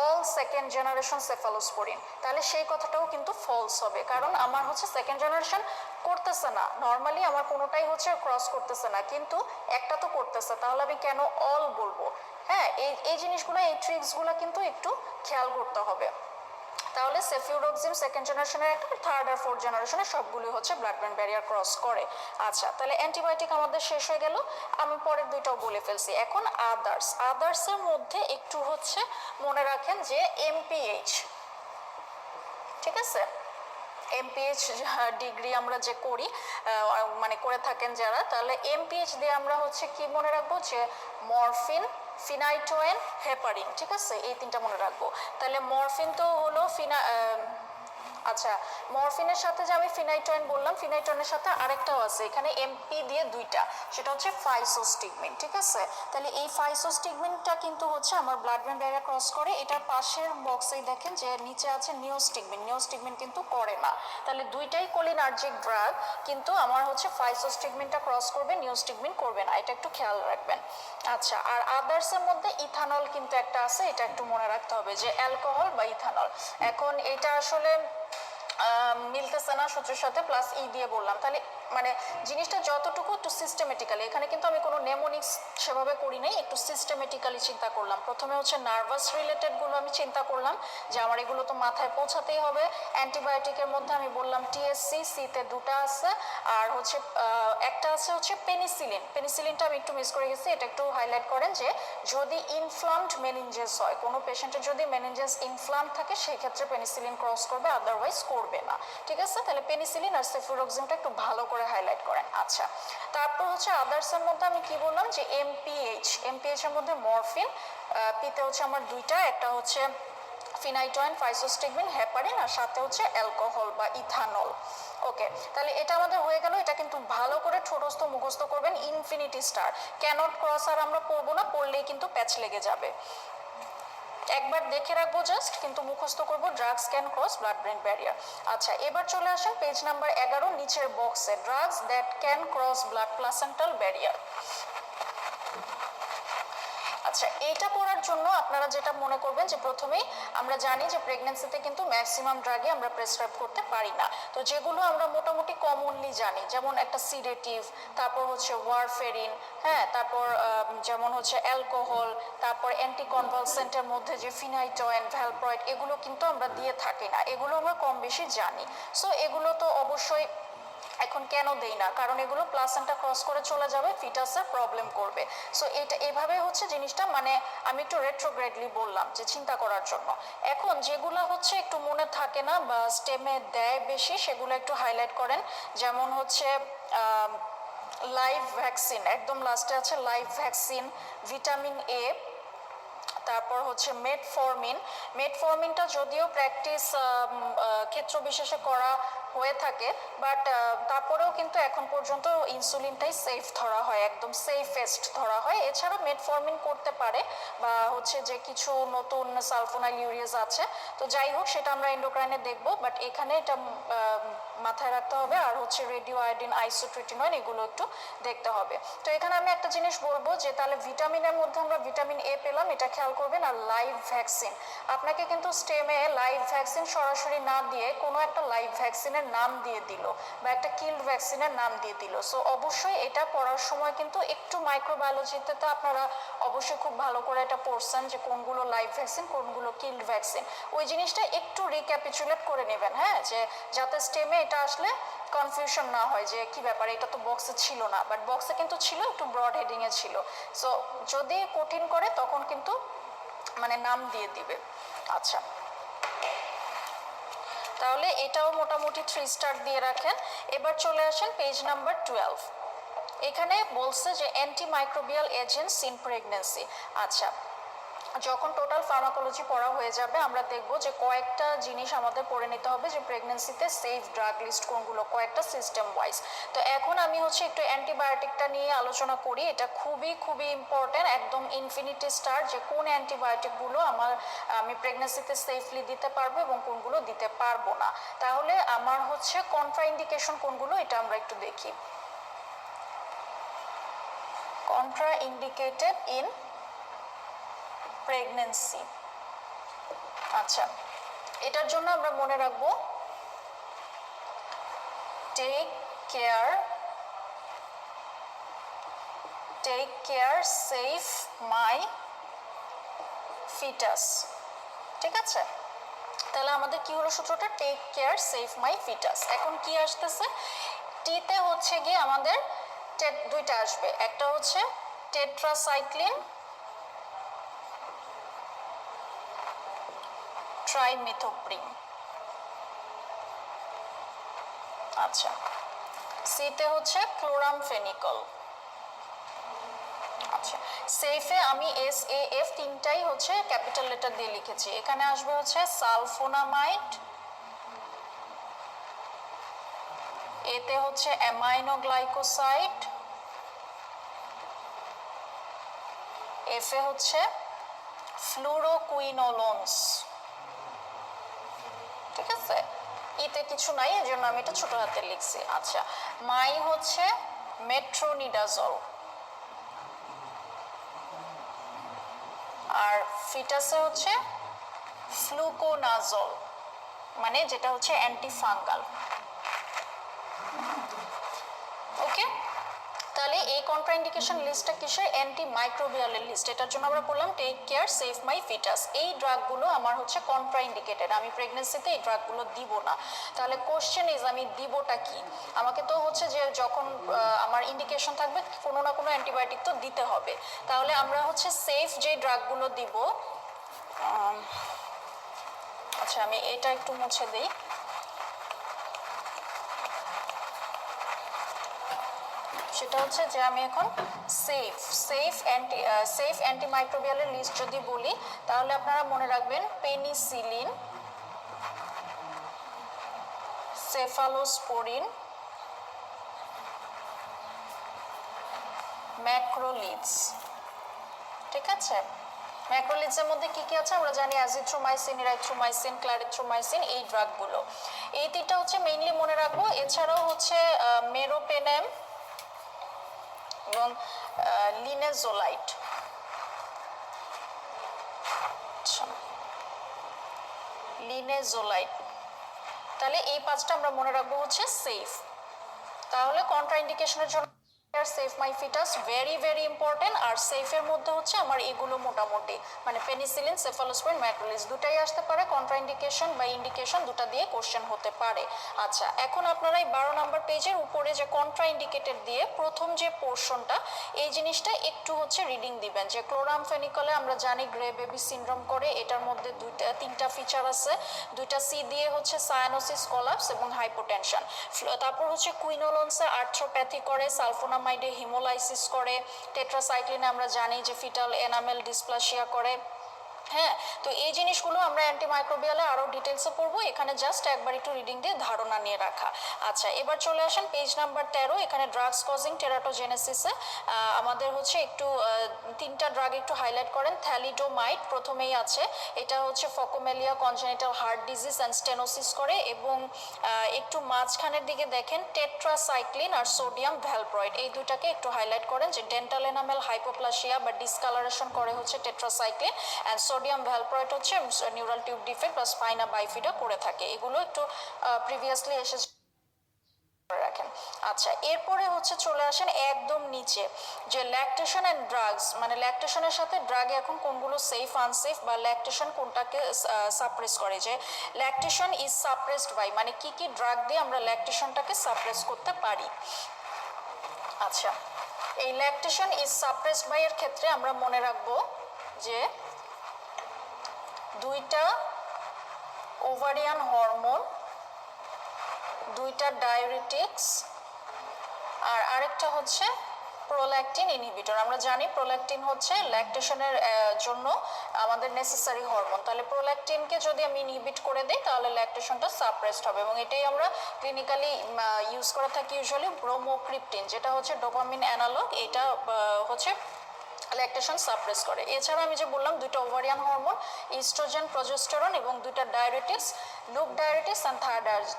অল 2nd জেনারেশন সেফালোস্পোরিন, তাহলে সেই কথাটাও কিন্তু ফলস হবে, কারণ আমার হচ্ছে 2nd জেনারেশন করতেছে না, নর্মালি আমার কোনোটাই হচ্ছে ক্রস করতেছে না, কিন্তু একটা তো করতেছে, তাহলে আমি কেন অল বলবো? হ্যাঁ, এই জিনিসগুলো, এই ট্রিক্সগুলো কিন্তু একটু খেয়াল করতে হবে। তাহলে সেফিউরোক্সিম 2nd জেনারেশনের একটা, 3rd আর 4th জেনারেশনের সবগুলোই হচ্ছে ব্লাড ব্রেন ব্যারিয়ার ক্রস করে। আচ্ছা, তাহলে অ্যান্টিবায়োটিক আমাদের শেষ হয়ে গেল, আমি পরের দুইটাও বলে ফেলছি। এখন আদার্স। আদার্সের মধ্যে একটু হচ্ছে মনে রাখেন যে এমপিএইচ, ঠিক আছে? এমপিএইচ ডিগ্রি আমরা যে করি, মানে করে থাকেন যারা, তাহলে এমপিএইচ দিয়ে আমরা হচ্ছে কি মনে রাখবো যে মরফিন, ফিনাইটোয়েন, হেপারিন, ঠিক আছে? এই 3টা মনে রাখবো। তাহলে মরফিন তো হলো আচ্ছা, মরফিনের সাথে যে আমি ফিনাইটোয়েন বললাম, ফিনাইটোয়েনের সাথে আরেকটাও আছে এখানে এমপি দিয়ে 2টা, সেটা হচ্ছে ফাইসোস্টিগমিন, ঠিক আছে? তাহলে এই ফাইসোস্টিগমিনটা কিন্তু হচ্ছে আমার ব্লাড ব্রেন ব্যারিয়ার ক্রস করে। এটার পাশের বক্সেই দেখেন যে নিচে আছে নিওস্টিগমিন, নিওস্টিগমিন কিন্তু করে না। তাহলে দুইটাই কোলিনার্জিক ড্রাগ, কিন্তু আমার হচ্ছে ফাইসোস্টিগমিনটা ক্রস করবে, নিওস্টিগমিন করবে না, এটা একটু খেয়াল রাখবেন। আচ্ছা, আর আদার্সের মধ্যে ইথানল কিন্তু একটা আছে, এটা একটু মনে রাখতে হবে যে অ্যালকোহল বা ইথানল। এখন এটা আসলে মিলতেছে না সূত্রের সাথে, প্লাস ই দিয়ে বললাম, তাহলে মানে জিনিসটা যতটুকু একটু সিস্টেমেটিক্যালি, এখানে কিন্তু আমি কোনো নেমোনিক্স সেভাবে করি নাই, একটু সিস্টেমেটিক্যালি চিন্তা করলাম। প্রথমে হচ্ছে নার্ভাস রিলেটেডগুলো আমি চিন্তা করলাম যে আমার এগুলো তো মাথায় পৌঁছাতেই হবে। অ্যান্টিবায়োটিকের মধ্যে আমি বললাম টিএসসি, সিতে 2টা আছে, আর হচ্ছে একটা আছে হচ্ছে পেনিসিলিন। পেনিসিলিনটা আমি একটু মিস করে গেছি, এটা একটু হাইলাইট করেন যে যদি ইনফ্লামড মেনিনজেস হয়, কোনো পেশেন্টের যদি মেনিনজেস ইনফ্লাম থাকে, সেই ক্ষেত্রে পেনিসিলিন ক্রস করবে, আদারওয়াইজ করবে না, ঠিক আছে? তাহলে পেনিসিলিন আর সেফিউরোক্সিমটা একটু ভালো করে হাইলাইট করেন। আচ্ছা, তারপর হচ্ছে আদার্সের মধ্যে আমি কি বললাম যে এমপিএইচ, এমপিএইচ এর মধ্যে মরফিন, পিতে হচ্ছে আমার 2টা, একটা হচ্ছে ফিনাইটোয়েন, ফাইসোস্টিগমিন, হেপারিন, আর সাথে হচ্ছে অ্যালকোহল বা ইথানল। ওকে, তাহলে এটা আমাদের হয়ে গেল। এটা কিন্তু ভালো করে ঠোঁটস্থ মুখস্থ করবেন। ইনফিনিটি স্টার, ক্যানট ক্রস আর আমরা পড়বো না, পড়লেই কিন্তু প্যাচ লেগে যাবে। একবার দেখে রাখবো জাস্ট, কিন্তু মুখস্থ করবো drugs can cross blood brain barrier. আচ্ছা, এবার চলে আসেন পেজ নাম্বার 11 নিচের বক্সে, drugs that can cross blood placental barrier. আচ্ছা, এইটা পড়ার জন্য আপনারা যেটা মনে করবেন যে প্রথমেই আমরা জানি যে প্রেগন্যান্সিতে কিন্তু ম্যাক্সিমাম ড্রাগই আমরা প্রেসক্রাইব করতে পারি না, তো যেগুলো আমরা মোটামুটি কমনলি জানি, যেমন একটা সিডেটিভ, তারপর হচ্ছে ওয়ারফেরিন, হ্যাঁ, তারপর যেমন হচ্ছে অ্যালকোহল, তারপর অ্যান্টিকনভালসেন্টের মধ্যে যে ফিনাইটোয়েন, ভ্যালপ্রয়েড, এগুলো কিন্তু আমরা দিয়ে থাকি না, এগুলো আমরা কম বেশি জানি। সো এগুলো তো অবশ্যই এখন কেন দেই না, কারণ এগুলো প্লাসেন্টা ক্রস করে চলে যাবে, ফিটাসের প্রবলেম করবে। সো এটা এভাবে হচ্ছে জিনিসটা, মানে আমি একটু রেট্রোগ্রেডলি বললাম যে চিন্তা করার জন্য। এখন যেগুলো হচ্ছে একটু মনে থাকে না বা স্টেমে দেয় বেশি, সেগুলো একটু হাইলাইট করেন। যেমন হচ্ছে লাইভ ভ্যাকসিন, একদম লাস্টে আছে লাইভ ভ্যাকসিন, ভিটামিন এ, তারপর হচ্ছে মেটফর্মিন। মেটফর্মিনটা যদিও প্র্যাকটিস ক্ষেত্র বিশেষে করা হয়ে থাকে, বাট তারপরেও কিন্তু এখন পর্যন্ত ইনসুলিনটাই সেফ ধরা হয়, একদম সেফেস্ট ধরা হয়। এছাড়াও মেটফর্মিন করতে পারে বা হচ্ছে যে কিছু নতুন সালফোনাইল ইউরিয়াজ আছে, তো যাই হোক সেটা আমরা এন্ডোক্রাইনে দেখবো, বাট এখানে এটা মাথায় রাখতে হবে। আর হচ্ছে রেডিও আয়োডিন, আইসোট্রিটিনয়েন, এগুলো একটু দেখতে হবে। তো এখানে আমি একটা জিনিস বলবো যে তাহলে ভিটামিনের মধ্যে আমরা ভিটামিন এ পেলাম, এটা খেয়াল করবেন। আর লাইভ ভ্যাকসিন, আপনাকে কিন্তু স্টেমে লাইভ ভ্যাকসিন সরাসরি না দিয়ে কোনো একটা লাইভ ভ্যাকসিনের নাম দিয়ে দিল বা একটা কিল্ড ভ্যাকসিনের নাম দিয়ে দিল। সো অবশ্যই এটা পড়ার সময় কিন্তু একটু মাইক্রোবায়োলজিতে তো আপনারা অবশ্যই খুব ভালো করে এটা পড়ছেন যে কোনগুলো লাইভ ভ্যাকসিন, কোনগুলো কিল্ড ভ্যাকসিন, ওই জিনিসটা একটু রিক্যাপিচুলেট করে নেবেন, হ্যাঁ, যে যাতে স্টেমে এটা আসলে কনফিউশন না হয় যে কি ব্যাপার, এটা তো বক্সে ছিল না, বাট বক্সে কিন্তু ছিল, একটু ব্রড হেডিংয়ে ছিল। সো যদি কঠিন করে তখন কিন্তু মানে নাম দিয়ে দিবে। আচ্ছা, তাহলে এটাও মোটামুটি 3 স্টার দিয়ে রাখেন। এবার চলে আসেন পেজ নাম্বার 12। এখানে বলছে যে অ্যান্টিমাইক্রোবিয়াল এজেন্টস ইন প্রেগন্যান্সি। আচ্ছা, যখন টোটাল ফার্মাকোলজি পড়া হয়ে যাবে আমরা দেখব যে কয়েকটা জিনিস আমাদের পড়ে নিতে হবে যে প্রেগন্যান্সিতে সেফ ড্রাগ লিস্ট কোনগুলো, কয়েকটা সিস্টেম ওয়াইজ। তো এখন আমি হচ্ছে একটু অ্যান্টিবায়োটিকটা নিয়ে আলোচনা করি, এটা খুবই খুবই ইম্পর্টেন্ট, একদম ইনফিনিটি স্টার, যে কোন অ্যান্টিবায়োটিকগুলো আমি প্রেগন্যান্সিতে সেফলি দিতে পারবো এবং কোনগুলো দিতে পারবো না। তাহলে আমার হচ্ছে কন্ট্রাইন্ডিকেশন কোনগুলো এটা আমরা একটু দেখি। Contraindicated in pregnancy. আচ্ছা, এটার জন্য আমরা মনে রাখবো টেক কেয়ার সেফ মাই ফিটাস। ঠিক আছে, তাহলে আমাদের কি হলো সূত্রটা, টেক কেয়ার সেফ মাই ফিটাস। এখন কি আসতেছে, টিতে হচ্ছে গিয়ে আমাদের দুইটা আসবে, একটা হচ্ছে টেট্রাসাইক্লিন ট্রাইমেথোপ্রিন। আচ্ছা, সিতে হচ্ছে ক্লোরামফেনিকল। আচ্ছা, সেফে আমি SAF তিনটাই হচ্ছে ক্যাপিটাল লেটার দিয়ে লিখেছি। এখানে আসবে হচ্ছে সালফোনামাইড, এতে হচ্ছে অ্যামাইনোগ্লাইকোসাইড, এফে হচ্ছে ফ্লুরোকুইনোলোনস। ঠিক আছে, ইতে কিছু নাই, এই জন্য আমি এটা ছোট হাতে লিখছি। আচ্ছা, মাই হচ্ছে মেট্রোনিডাজল, আর ফিটাসে হচ্ছে ফ্লুকোনাজল, মানে যেটা হচ্ছে অ্যান্টিফাঙ্গাল। ওকে, তাহলে এই কন্ট্রাইন্ডিকেশন লিস্টটা কিসের, অ্যান্টিমাইক্রোবিয়ালের লিস্ট। এটার জন্য আমরা বললাম take care save my foetus. এই ড্রাগগুলো আমার হচ্ছে কন্ট্রাইন্ডিকেটেড, আমি প্রেগনেন্সিতে এই ড্রাগগুলো দিব না। তাহলে কোশ্চেন ইজ আমি দিবটা কি, আমাকে তো হচ্ছে যে যখন আমার ইন্ডিকেশন থাকবে কোনো না কোনো অ্যান্টিবায়োটিক তো দিতে হবে। তাহলে আমরা হচ্ছে সেফ যে ড্রাগগুলো দিব, আচ্ছা আমি এটা একটু মুছে দিই। সেটা হচ্ছে যে আমি এখন সেফ অ্যান্টিমাইক্রোবিয়ালের লিস্ট যদি বলি, তাহলে আপনারা মনে রাখবেন পেনিসিলিন, সেফালোস্পোরিন, ম্যাক্রোলিডস। ঠিক আছে, ম্যাক্রোলিডসের মধ্যে কি কি আছে আমরা জানি, অ্যাজিথ্রোমাইসিন, ইরাইথ্রোমাইসিন, ক্লারিথ্রোমাইসিন, এই ড্রাগগুলো, এই তিনটা হচ্ছে মেইনলি মনে রাখবো। এছাড়াও হচ্ছে মেরোপেনেম এবং লিনেজোলাইট। তাহলে এই পাঁচটা আমরা মনে রাখবো হচ্ছে সেফ। তাহলে কন্ট্রাইন্ডিকেশনের জন্য সেফ মাই ফিটাস ভেরি ভেরি ইম্পর্টেন্ট। আর সেফের মধ্যে হচ্ছে আমার এগুলো মোটামুটি মানে পেনিসিলিন, সেফালোস্পোরিন, ম্যাক্রোলিডস দুটাই আসতে পারে, কন্ট্রাইন্ডিকেশন বা ইন্ডিকেশন দুটা দিয়ে কোশ্চেন হতে পারে। আচ্ছা, এখন আপনারা এই 12 নম্বর পেজের উপরে যে কন্ট্রাইন্ডিকেটেড দিয়ে প্রথম যে পোর্শনটা, এই জিনিসটা একটু হচ্ছে রিডিং দিবেন যে ক্লোরামফেনিকলে আমরা জানি গ্রে বেবি সিনড্রোম করে, এটার মধ্যে তিনটা ফিচার আছে, দুইটা সি দিয়ে হচ্ছে সায়ানোসিস, কোলাপস এবং হাইপোটেনশন। তারপর হচ্ছে কুইনোলোনসে আর্থ্রোপ্যাথি করে, সালফোনামাইডে হিমোলাইসিস করে, টেট্রাসাইক্লিনে আমরা জানি যে ফিটাল এনামেল ডিসপ্লাসিয়া করে, হ্যাঁ, তো এই জিনিসগুলো আমরা অ্যান্টিমাইক্রোবিয়ালে আরও ডিটেলসে পড়বো, এখানে জাস্ট একবার একটু রিডিং দিয়ে ধারণা নিয়ে রাখা। আচ্ছা, এবার চলে আসেন পেজ নাম্বার 13। এখানে ড্রাগস কজিং টেরাটোজেনেসিসে আমাদের হচ্ছে একটু তিনটা ড্রাগ একটু হাইলাইট করেন। থ্যালিডোমাইড প্রথমেই আছে, এটা হচ্ছে phocomelia congenital heart disease and stenosis করে, এবং একটু মাঝখানের দিকে দেখেন টেট্রাসাইক্লিন আর সোডিয়াম ভ্যালপ্রয়েড, এই দুটাকে একটু হাইলাইট করেন যে ডেন্টাল এনামেল হাইপোপ্লাসিয়া বা ডিসকালারেশন করে হচ্ছে টেট্রাসাইক্লিন, অ্যান্ড সোডিয়াম ভ্যালপ্রয়েড হচ্ছে নিউরাল টিউব ডিফেক্ট বা স্পাইনা বাইফিডা করে থাকে। এগুলো একটু প্রিভিয়াসলি এসেছে রাখেন। আচ্ছা, এরপরে হচ্ছে চলে আসেন একদম নিচে যে ল্যাকটেশন অ্যান্ড ড্রাগস, মানে ল্যাকটেশনের সাথে ড্রাগে এখন কোনগুলো সেফ আনসেফ বা ল্যাকটেশন কোনটাকে সাপ্রেস করে, যে ল্যাকটেশন ইজ সাপ্রেসড বাই, মানে কি কি ড্রাগ দিয়ে আমরা ল্যাকটেশনটাকে সাপ্রেস করতে পারি। আচ্ছা, এই ল্যাকটেশন ইজ সাপ্রেসড বাই এর ক্ষেত্রে আমরা মনে রাখবো যে দুইটা ওভারিয়ান হরমোন, দুইটা ডায়ুরেটিক্স, আর আরেকটা হচ্ছে প্রোল্যাকটিন ইনহিবিটর। আমরা জানি প্রোল্যাকটিন হচ্ছে ল্যাকটেশনের জন্য আমাদের নেসেসারি হরমোন, তাহলে প্রোল্যাকটিনকে যদি আমি ইনহিবিট করে দিই তাহলে ল্যাকটেশনটা সাপ্রেসড হবে, এবং এটাই আমরা ক্লিনিক্যালি ইউজ করে থাকি ইউজুয়ালি ব্রোমোক্রিপটিন, যেটা হচ্ছে ডোপামিন অ্যানালগ, এটা হচ্ছে ল্যাকটেশন সাপ্রেস করে। এছাড়া আমি যে বললাম দুইটা ওভারিয়ান হরমোন ইস্ট্রোজেন প্রজেস্টেরন এবং দুইটা diuretics, loop diuretics and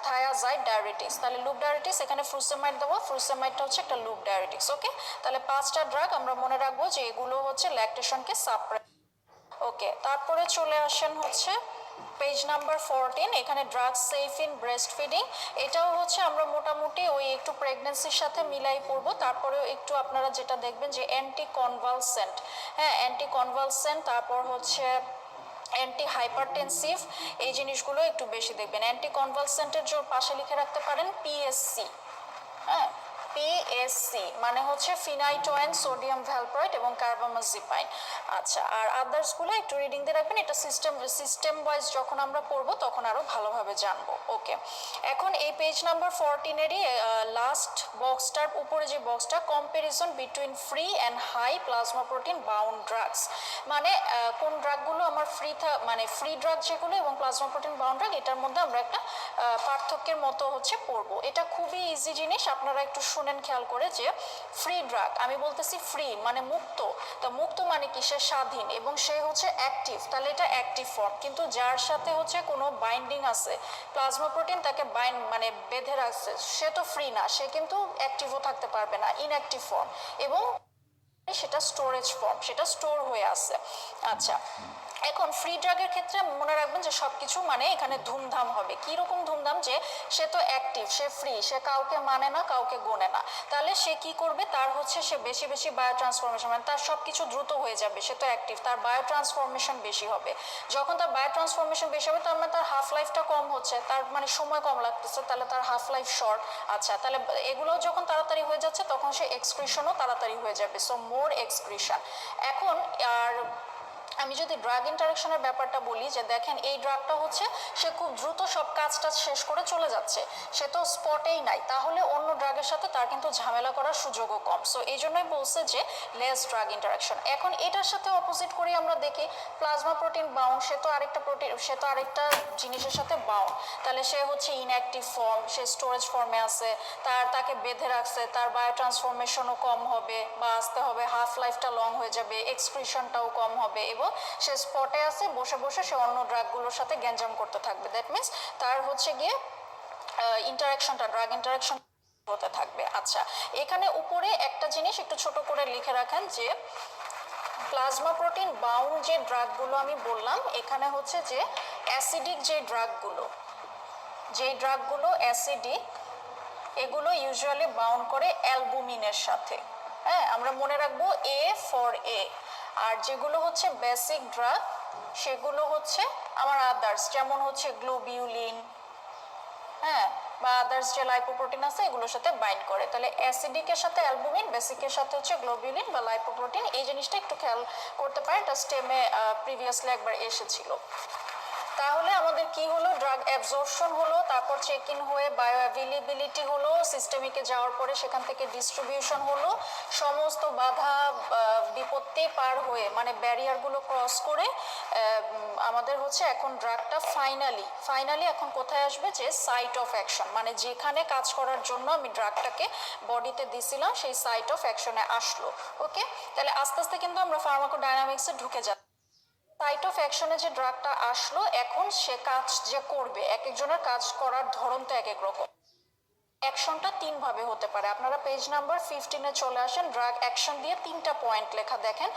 thiazide diuretics. তাহলে লুপ ডায়ুরেটিক্স এখানে ফ্রুসেমাইড দেবো, ফ্রুসেমাইডটা হচ্ছে একটা লুপ ডায়ুরেটিক্স। ওকে, তাহলে 5টা ড্রাগ আমরা মনে রাখবো যে এগুলো হচ্ছে ল্যাকটেশনকে সাপ্রেস। ওকে, তারপরে চলে আসেন হচ্ছে পেজ নাম্বার 14। এখানে drugs safe in breast feeding, এটাও হচ্ছে আমরা মোটামুটি ওই একটু প্রেগনেন্সির সাথে মিলাই পড়বো। তারপরেও একটু আপনারা যেটা দেখবেন যে অ্যান্টি কনভালসেন্ট, হ্যাঁ অ্যান্টি কনভালসেন্ট, তারপর হচ্ছে অ্যান্টি হাইপারটেনসিভ, এই জিনিসগুলো একটু বেশি দেখবেন। অ্যান্টি কনভালসেন্টের জন্য পাশে লিখে রাখতে পারেন পিএসসি, হ্যাঁ পিএসসি মানে হচ্ছে ফিনাইটোয়েন সোডিয়াম ভ্যালপ্রয়েড এবং কার্বামাজিপাইন। আচ্ছা, আর আদার্সগুলো একটু রিডিং দিয়ে রাখবেন, এটা সিস্টেম ওয়াইজ যখন আমরা পড়বো তখন আরও ভালোভাবে জানবো। ওকে, এখন এই পেজ নাম্বার 14-এরই লাস্ট বক্সটার উপরে যে বক্সটা, comparison between free and high plasma protein bound drugs, মানে কোন ড্রাগগুলো আমার মানে ফ্রি ড্রাগ যেগুলো এবং প্লাজমা প্রোটিন বাউন্ড ড্রাগ, এটার মধ্যে আমরা একটা পার্থক্যের মতো হচ্ছে পড়বো। এটা খুবই ইজি জিনিস, আপনারা একটু শুনেন খেয়াল করে যে ফ্রি ড্রাগ, আমি বলতেছি ফ্রি মানে মুক্ত, তো মুক্ত মানে কি সে স্বাধীন এবং সে হচ্ছে অ্যাক্টিভ, তাহলে এটা অ্যাক্টিভ ফর্ম। কিন্তু যার সাথে হচ্ছে কোনো বাইন্ডিং আছে, প্লাজমা প্রোটিন তাকে মানে বেঁধে রাখছে, সে তো ফ্রি না, সে কিন্তু অ্যাক্টিভও থাকতে পারবে না, ইনঅ্যাক্টিভ ফর্ম, এবং সেটা স্টোরেজ ফর্ম, সেটা স্টোর হয়ে আছে। আচ্ছা, এখন ফ্রি ড্রাগের ক্ষেত্রে মনে রাখবেন যে সবকিছু মানে এখানে ধুমধাম হবে। কি রকম ধুমধাম, যে সে তো অ্যাক্টিভ, সে ফ্রি, সে কাউকে মানে না, কাউকে গোনে না, তাহলে সে কি করবে, তার হচ্ছে সে বেশি বেশি বায়ো ট্রান্সফরমেশন, মানে তার সব কিছু দ্রুত হয়ে যাবে, সে তো অ্যাক্টিভ, তার বায়ো ট্রান্সফরমেশন বেশি হবে। যখন তার বায়ো ট্রান্সফরমেশন বেশি হবে তার মানে তার হাফ লাইফটা কম হচ্ছে, তার মানে সময় কম লাগতেছে, তাহলে তার হাফ লাইফ শর্ট। আচ্ছা, তাহলে এগুলো যখন তাড়াতাড়ি হয়ে যাচ্ছে তখন সে এক্সক্রিশনও তাড়াতাড়ি হয়ে যাবে, সো মোর এক্সক্রিশন। এখন আর আমি যদি ড্রাগ ইন্টারাকশনের ব্যাপারটা বলি, যে দেখেন এই ড্রাগটা হচ্ছে সে খুব দ্রুত সব কাজটা শেষ করে চলে যাচ্ছে, সে তো স্পটেই নাই, তাহলে অন্য ড্রাগের সাথে তার কিন্তু ঝামেলা করার সুযোগও কম, সো এই জন্যই বলছে যে লেস ড্রাগ ইন্টারাকশন। এখন এটার সাথে অপোজিট করে আমরা দেখি প্লাজমা প্রোটিন বাউন্ড, সে তো আরেকটা জিনিসের সাথে বাউন্ড, তাহলে সে হচ্ছে ইনঅ্যাক্টিভ ফর্ম, সে স্টোরেজ ফর্মে আছে, তাকে বেঁধে রাখছে, তার বায়ো ট্রান্সফরমেশনও কম হবে বা আসতে হবে, হাফ লাইফটা লং হয়ে যাবে, এক্সক্রিশনটাও কম হবে, এবং সে স্পটে আছে, বসে বসে সে অন্য ড্রাগগুলোর সাথে গ্যাঞ্জাম করতে থাকবে। দ্যাট মিনস তার হচ্ছে গিয়ে ইন্টারাকশনটা, ড্রাগ ইন্টারাকশন হতে থাকবে। আচ্ছা, এখানে উপরে একটা জিনিস একটু ছোট করে লিখে রাখেন যে প্লাজমা প্রোটিন বাউন্ড যে ড্রাগগুলো আমি বললাম, এখানে হচ্ছে যে অ্যাসিডিক যে ড্রাগগুলো অ্যাসিডিক, এগুলো ইউজুয়ালি বাউন্ড করে অ্যালবুমিনের সাথে। হ্যাঁ, আমরা মনে রাখবো এ ফর এ। আর যেগুলো হচ্ছে বেসিক ড্রাগ সেগুলো হচ্ছে আমার আদার্স, যেমন হচ্ছে গ্লোবিউলিন, হ্যাঁ, বা আদার্স যে লাইপোপ্রোটিন আছে এগুলোর সাথে বাইন্ড করে। তাহলে অ্যাসিডিকের সাথে অ্যালবুমিন, বেসিকের সাথে হচ্ছে গ্লোবিউলিন বা লাইপোপ্রোটিন। এই জিনিসটা একটু খেয়াল করতে পারেন, এটা স্টেমে প্রিভিয়াসলি একবার এসেছিল। তাহলে আমাদের কি হলো, ড্রাগ অ্যাবজর্পশন হলো, তারপর চেক ইন হয়ে বায়ো অ্যাভেলেবিলিটি হলো, সিস্টেমিকে যাওয়ার পরে সেখান থেকে ডিস্ট্রিবিউশন হলো, সমস্ত বাধা বিপত্তি পার হয়ে মানে ব্যারিয়ারগুলো ক্রস করে আমাদের হচ্ছে এখন ড্রাগটা ফাইনালি এখন কোথায় আসবে, যে সাইট অফ অ্যাকশন, মানে যেখানে কাজ করার জন্য আমি ড্রাগটাকে বডিতে দিছিলাম সেই সাইট অফ অ্যাকশনে আসলো। ওকে, তাহলে আস্তে আস্তে কিন্তু আমরা ফার্মাকোডাইনামিক্সে ঢুকে যাচ্ছি। সাইট অফ অ্যাকশনে যে ড্রাগটা আসলো, এখন সে কাজ যে করবে, এক একজনের কাজ করার ধরন তো এক এক রকম। অ্যাকশনটা তিন ভাবে হতে পারে, আপনারা পেজ নাম্বার 15-এ চলে আসেন, ড্রাগ অ্যাকশন দিয়ে তিনটা পয়েন্ট লেখা দেখেন।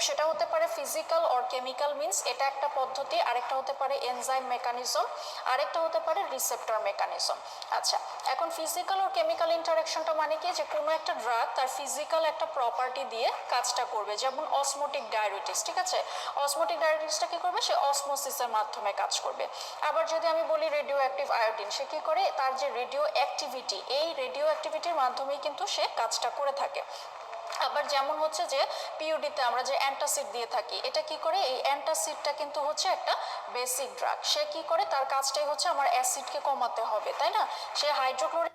সেটা হতে পারে ফিজিক্যাল অর কেমিক্যাল মিনস, এটা একটা পদ্ধতি, আরেকটা হতে পারে এনজাইম মেকানিজম, আরেকটা হতে পারে রিসেপ্টর মেকানিজম। আচ্ছা, এখন ফিজিক্যাল অর কেমিক্যাল ইন্টারাকশনটা মানে কি, যে কোনো একটা ড্রাগ তার ফিজিক্যাল একটা প্রপার্টি দিয়ে কাজটা করবে, যেমন অসমোটিক ডায়াবেটিস, ঠিক আছে, অসমোটিক ডায়াবেটিসটা কি করবে, সে অসমোসিসের মাধ্যমে কাজ করবে। আবার যদি আমি বলি রেডিও অ্যাক্টিভ আয়োডিন, সে কি করে, তার যে রেডিও অ্যাক্টিভিটি, এই রেডিও অ্যাক্টিভিটির মাধ্যমেই কিন্তু সে কাজটা করে থাকে। আবার যেমন হচ্ছে যে পিইউডিতে আমরা যে অ্যান্টাসিড দিয়ে থাকি, এটা কি করে, এই অ্যান্টাসিডটা কিন্তু হচ্ছে একটা বেসিক ড্রাগ, সে কি করে, তার কাজটাই হচ্ছে আমার অ্যাসিডকে কমাতে হবে, তাই না, সে হাইড্রোক্লোরিক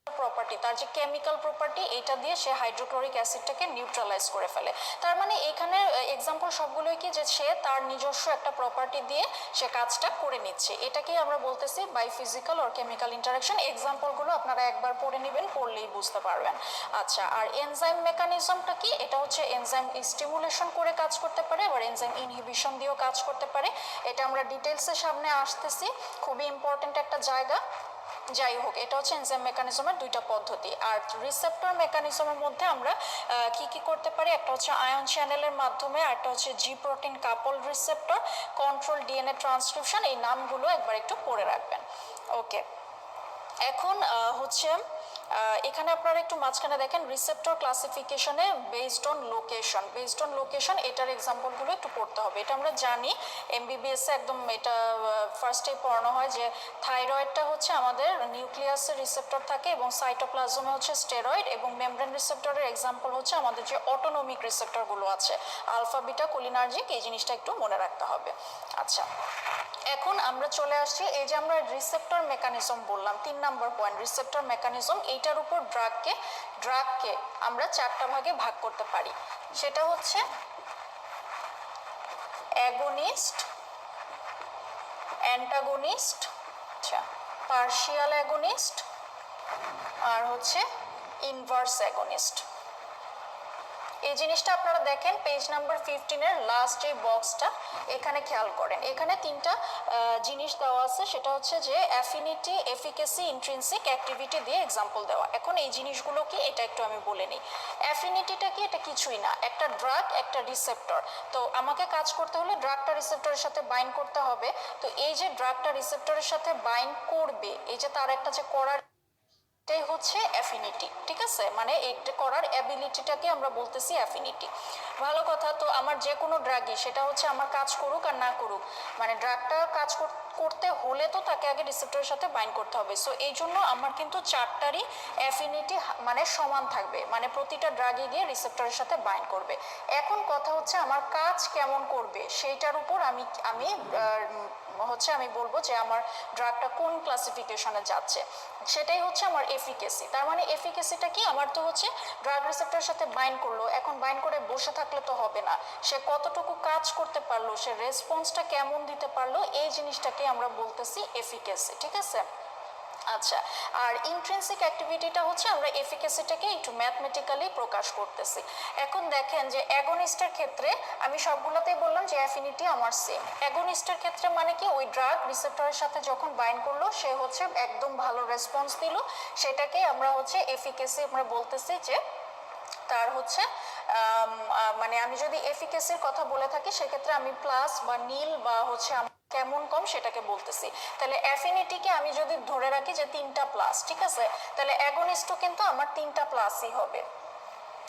প্রপার্টি, তার যে কেমিক্যাল প্রপার্টি, এটা দিয়ে সে হাইড্রোক্লোরিক অ্যাসিডটাকে নিউট্রালাইজ করে ফেলে। তার মানে এখানে এক্সাম্পল সবগুলোই কি, যে সে তার নিজস্ব একটা প্রপার্টি দিয়ে সে কাজটা করে নিচ্ছে, এটাকেই আমরা বলতেছি by physical or chemical interaction. এক্সাম্পলগুলো আপনারা একবার পড়ে নেবেন, পড়লেই বুঝতে পারবেন। আচ্ছা, আর এনজাইম মেকানিজমটা কি, এটা হচ্ছে এনজাইম স্টিমুলেশন করে কাজ করতে পারে, আবার এনজাইম ইনহিবিশন দিয়েও কাজ করতে পারে, এটা আমরা ডিটেলসের সামনে আসতেছি, খুবই ইম্পর্টেন্ট একটা জায়গা। যাই হোক, এটা হচ্ছে এনজাইম মেকানিজমের দুইটা পদ্ধতি। আর রিসেপ্টর মেকানিজমের মধ্যে আমরা কি কি করতে পারি, একটা হচ্ছে আয়ন চ্যানেলের মাধ্যমে, আর একটা হচ্ছে জি প্রোটিন কাপল রিসেপ্টর, কন্ট্রোল ডিএনএ ট্রান্সক্রিপশন, এই নামগুলো একবার একটু পড়ে রাখবেন। ওকে, এখন হচ্ছে এখানে আপনারা একটু মাঝখানে দেখেন রিসেপ্টর ক্লাসিফিকেশনে বেসড অন লোকেশন, এটার এক্সাম্পলগুলো একটু পড়তে হবে। এটা আমরা জানি এমবিবিএস এ একদম এটা ফার্স্টে পড়ানো হয়, যে থাইরয়েডটা হচ্ছে আমাদের নিউক্লিয়াসের রিসেপ্টর থাকে, এবং সাইটোপ্লাজমে হচ্ছে স্টেরয়েড, এবং মেমব্রেন রিসেপ্টরের এক্সাম্পল হচ্ছে আমাদের যে অটোনমিক রিসেপ্টরগুলো আছে, আলফা বিটা কোলিনার্জিক, এই জিনিসটা একটু মনে রাখতে হবে। আচ্ছা, এখন আমরা চলে আসছি, এই যে আমরা রিসেপ্টর মেকানিজম বললাম, 3 নম্বর পয়েন্ট রিসেপ্টর মেকানিজম, এইটার উপর ড্রাগকে আমরা 4টা ভাগে ভাগ করতে পারি। সেটা হচ্ছে অ্যাগোনিস্ট, অ্যান্টাগোনিস্ট, আচ্ছা, পার্শিয়াল অ্যাগোনিস্ট, আর হচ্ছে ইনভার্স অ্যাগোনিস্ট। এই জিনিসটা আপনারা দেখেন পেজ নাম্বার 15-এর লাস্ট এই বক্সটা, এখানে খেয়াল করেন, এখানে 3টা জিনিস দেওয়া আছে, সেটা হচ্ছে যে অ্যাফিনিটি, এফিকেসি, ইন্ট্রিনসিক অ্যাক্টিভিটি দিয়ে এক্সাম্পল দেওয়া। এখন এই জিনিসগুলো কি, এটা একটু আমি বলে নিই। অ্যাফিনিটিটা কি, এটা কিছুই না, একটা ড্রাগ একটা রিসেপ্টর, তো আমাকে কাজ করতে হলে ড্রাগটা রিসেপ্টরের সাথে বাইন্ড করতে হবে। তো এই যে ড্রাগটা রিসেপ্টরের সাথে বাইন্ড করবে, এই যে তার একটা যে করার, এটাই হচ্ছে অ্যাফিনিটি, ঠিক আছে, মানে এটা করার অ্যাবিলিটিটাকে আমরা বলতেছি অ্যাফিনিটি। ভালো কথা, তো আমার যে কোনো ড্রাগই, সেটা হচ্ছে আমার কাজ করুক আর না করুক, মানে ড্রাগটা কাজ করতে হলে তো তাকে আগে রিসেপ্টরের সাথে বাইন্ড করতে হবে। সো এই জন্য আমার কিন্তু 4টারই অ্যাফিনিটি মানে সমান থাকবে, মানে প্রতিটা ড্রাগে গিয়ে রিসেপ্টরের সাথে বাইন্ড করবে। এখন কথা হচ্ছে আমার কাজ কেমন করবে, সেইটার উপর আমি বলবো যে আমার ড্রাগটা কোন ক্লাসিফিকেশনে যাচ্ছে, সেটাই হচ্ছে আমার এফিকেসি। তার মানে এফিকেসিটা কি, আমার তো হচ্ছে ড্রাগ রিসেপ্টরের সাথে বাইন্ড করলো, এখন বাইন্ড করে বসে থাকলে তো হবে না, সে কতটুকু কাজ করতে পারলো, সে রেসপন্সটা কেমন দিতে পারলো, এই জিনিসটাকে আমরা বলতেছি এফিকেসি, ঠিক আছে। আচ্ছা, আর ইন্ট্রিনসিক অ্যাক্টিভিটিটা হচ্ছে আমরা এফিকেসিটাকে একটু ম্যাথমেটিক্যালি প্রকাশ করতেছি। এখন দেখেন যে অ্যাগোনিস্টের ক্ষেত্রে আমি সবগুলোতেই বললাম যে অ্যাফিনিটি আমার সেম। অ্যাগোনিস্টের ক্ষেত্রে মানে কি, ওই ড্রাগ রিসেপ্টরের সাথে যখন বাইন্ড করলো, সে হচ্ছে একদম ভালো রেসপন্স দিল, সেটাকে আমরা হচ্ছে এফিকেসি আমরা বলতেছি, যে তার হচ্ছে মানে আমি যদি এফিকেসির কথা বলে থাকি, সেক্ষেত্রে আমি প্লাস বা নীল বা হচ্ছে কেমন কম সেটাকে বলতেছি। তাহলে অ্যাফিনিটিকে আমি যদি ধরে রাখি যে 3টা প্লাস, ঠিক আছে, তাহলে অ্যাগোনিস্টও কিন্তু আমার 3টা প্লাসই হবে,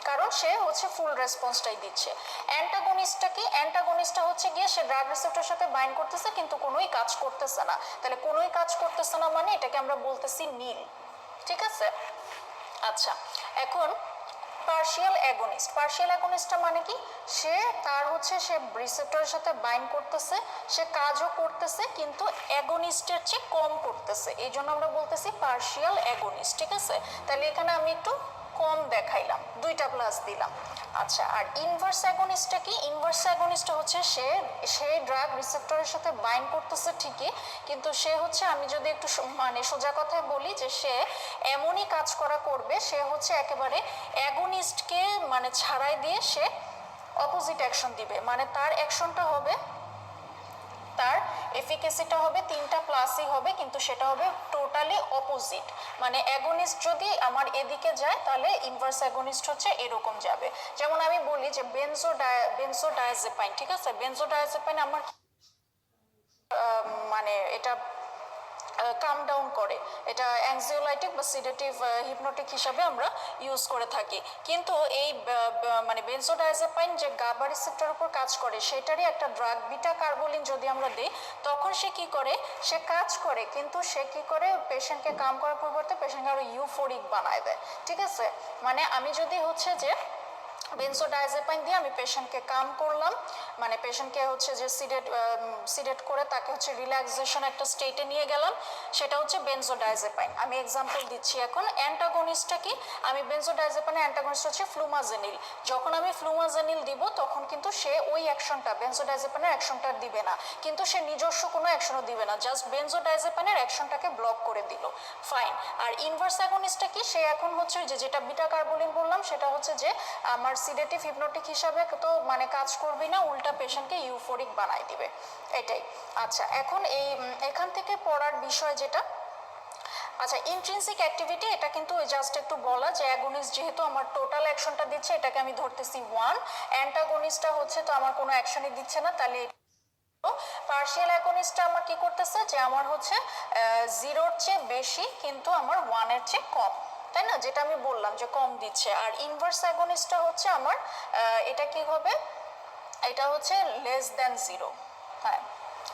কারণ সে হচ্ছে ফুল রেসপন্সটাই দিচ্ছে। অ্যান্টাগনিস্টটা হচ্ছে গিয়ে সে ড্রাগ রিসেপ্টরের সাথে বাইন্ড করতেছে কিন্তু কোনোই কাজ করতেছে না, তাহলে কোনোই কাজ করতেছে না মানে এটাকে আমরা বলতেছি নীল, ঠিক আছে। আচ্ছা, এখন পার্শিয়াল অ্যাগনিস্টটা মানে কি, সে তার হচ্ছে সে রিসেপ্টরের সাথে বাইন্ড করতেছে, সে কাজও করতেছে কিন্তু অ্যাগনিস্টের চেয়ে কম করতেছে, এই জন্য আমরা বলতেছি পার্শিয়াল অ্যাগনিস্ট। ঠিক আছে, তাহলে এখানে আমি একটু কম দেখাইলাম, দুইটা প্লাস দিলাম। আচ্ছা, আর ইনভার্স অ্যাগনিস্টটা কি? ইনভার্স অ্যাগনিস্টটা হচ্ছে সে ড্রাগ রিসেপ্টরের সাথে বাইন্ড করতেছে ঠিকই, কিন্তু সে হচ্ছে, আমি যদি একটু মানে সোজা কথায় বলি, যে সে এমনই কাজ করবে, সে হচ্ছে একেবারে অ্যাগনিস্টকে মানে ছাড়াই দিয়ে সে অপোজিট অ্যাকশন দিবে, মানে তার অ্যাকশনটা হবে, তার এফিকেসিটা হবে 3টা প্লাসই হবে, কিন্তু সেটা হবে টোটালি অপোজিট। মানে অ্যাগনিস্ট যদি আমার এদিকে যায় তাহলে ইনভার্স অ্যাগনিস্ট হচ্ছে এরকম যাবে। যেমন আমি বলি যে বেনজোডায়াজেপাইন, ঠিক আছে, বেনজোডায়াজেপাইন আমার মানে এটা কাম ডাউন করে, এটা অ্যাংজিওলাইটিক বা সিডেটিভ হিপনোটিক হিসাবে আমরা ইউজ করে থাকি, কিন্তু এই মানে বেনজোডায়াজেপাইন যে গাবা রিসেপ্টরের উপর কাজ করে সেটারই একটা ড্রাগ বিটা কার্বোলিন যদি আমরা দিই, তখন সে কি করে, সে কাজ করে কিন্তু সে কি করে, পেশেন্টকে কাম করার পরিবর্তে পেশেন্টকে আরো ইউফোরিক বানায় দেয়। ঠিক আছে, মানে আমি যদি হচ্ছে যে বেনজোডায়াজেপাইন দিয়ে আমি পেশেন্টকে কাম করলাম, মানে পেশেন্টকে হচ্ছে যে সিডেট করে তাকে হচ্ছে রিল্যাক্সেশন একটা স্টেটে নিয়ে গেলাম, সেটা হচ্ছে বেনজোডায়াজেপাইন। আমি এক্সাম্পল দিচ্ছি এখন। অ্যান্টাগনিস্টটা কি, আমি বেনজোডায়াজেপাইনের অ্যান্টাগনিস্ট হচ্ছে ফ্লুমাজেনিল। যখন আমি ফ্লুমাজেনিল দিব তখন কিন্তু সে ওই অ্যাকশনটা বেনজোডায়াজেপাইনের অ্যাকশনটা দিবে না, কিন্তু সে নিজস্ব কোনো অ্যাকশনও দিবে না, জাস্ট বেনজোডায়াজেপাইনের অ্যাকশনটাকে ব্লক করে দিল, ফাইন। আর ইনভার্স অ্যাগনিস্টটা কি, সে এখন হচ্ছে যে যেটা বিটা কার্বোলিন বললাম, সেটা হচ্ছে যে আমার সিডেটিভ হিপনোটিক হিসাবে তো মানে কাজ করবি না, উল্টা পেশেন্টকে ইউফোরিক বানাই দিবে, এটাই। আচ্ছা, এখন এখান থেকে পড়ার বিষয় যেটা, আচ্ছা ইন্ট্রিনসিক অ্যাক্টিভিটি, এটা কিন্তু জাস্ট একটু বলা যে অ্যাগনিস্ট যেহেতু আমার টোটাল অ্যাকশনটা দিচ্ছে, এটাকে আমি ধরতেছি 1, অ্যান্টাগনিস্টটা হচ্ছে তো আমার কোনো অ্যাকশনই দিচ্ছে না, তাহলে পার্শিয়াল অ্যাগনিস্টটা আমার কি করতেছে, যে আমার হচ্ছে 0-র চেয়ে বেশি কিন্তু আমার 1-এর চেয়ে কম, তাই না, যেটা আমি বললাম যে কম দিচ্ছে। আর ইনভার্স অ্যাগনিস্টটা হচ্ছে আমার এটা কি হবে, এটা হচ্ছে লেস দ্যান 0, হ্যাঁ,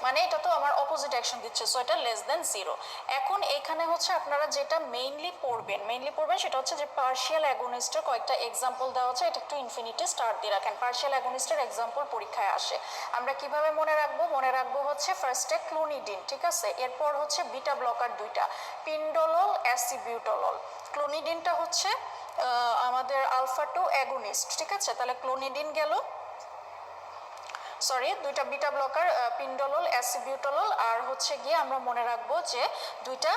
মানে এটা তো আমার অপোজিট অ্যাকশন দিচ্ছে, সো এটা লেস দ্যান 0। এখন এখানে হচ্ছে আপনারা যেটা মেইনলি পড়বেন সেটা হচ্ছে যে পার্শিয়াল অ্যাগনিস্টের কয়েকটা এক্সাম্পল দেওয়া আছে, এটা একটু ইনফিনিটি স্টার দিয়ে রাখেন। পার্শিয়াল অ্যাগনিস্টের এক্সাম্পল পরীক্ষায় আসে, আমরা কিভাবে মনে রাখবো হচ্ছে ফার্স্টে ক্লোনিডিন, ঠিক আছে, এরপর হচ্ছে বিটা ব্লকার 2টা, পিন্ডোলল, অ্যাসিবিউটোলল। ক্লোনিডিনটা হচ্ছে আমাদের আলফা 2 অ্যাগনিস্ট, ঠিক আছে, তাহলে ক্লোনিডিন গেল, সরি 2টা বিটা ব্লকার, পিন্ডোলল, অ্যাসিবিউটোলল, আর হচ্ছে গিয়ে আমরা মনে রাখবো যে 2টা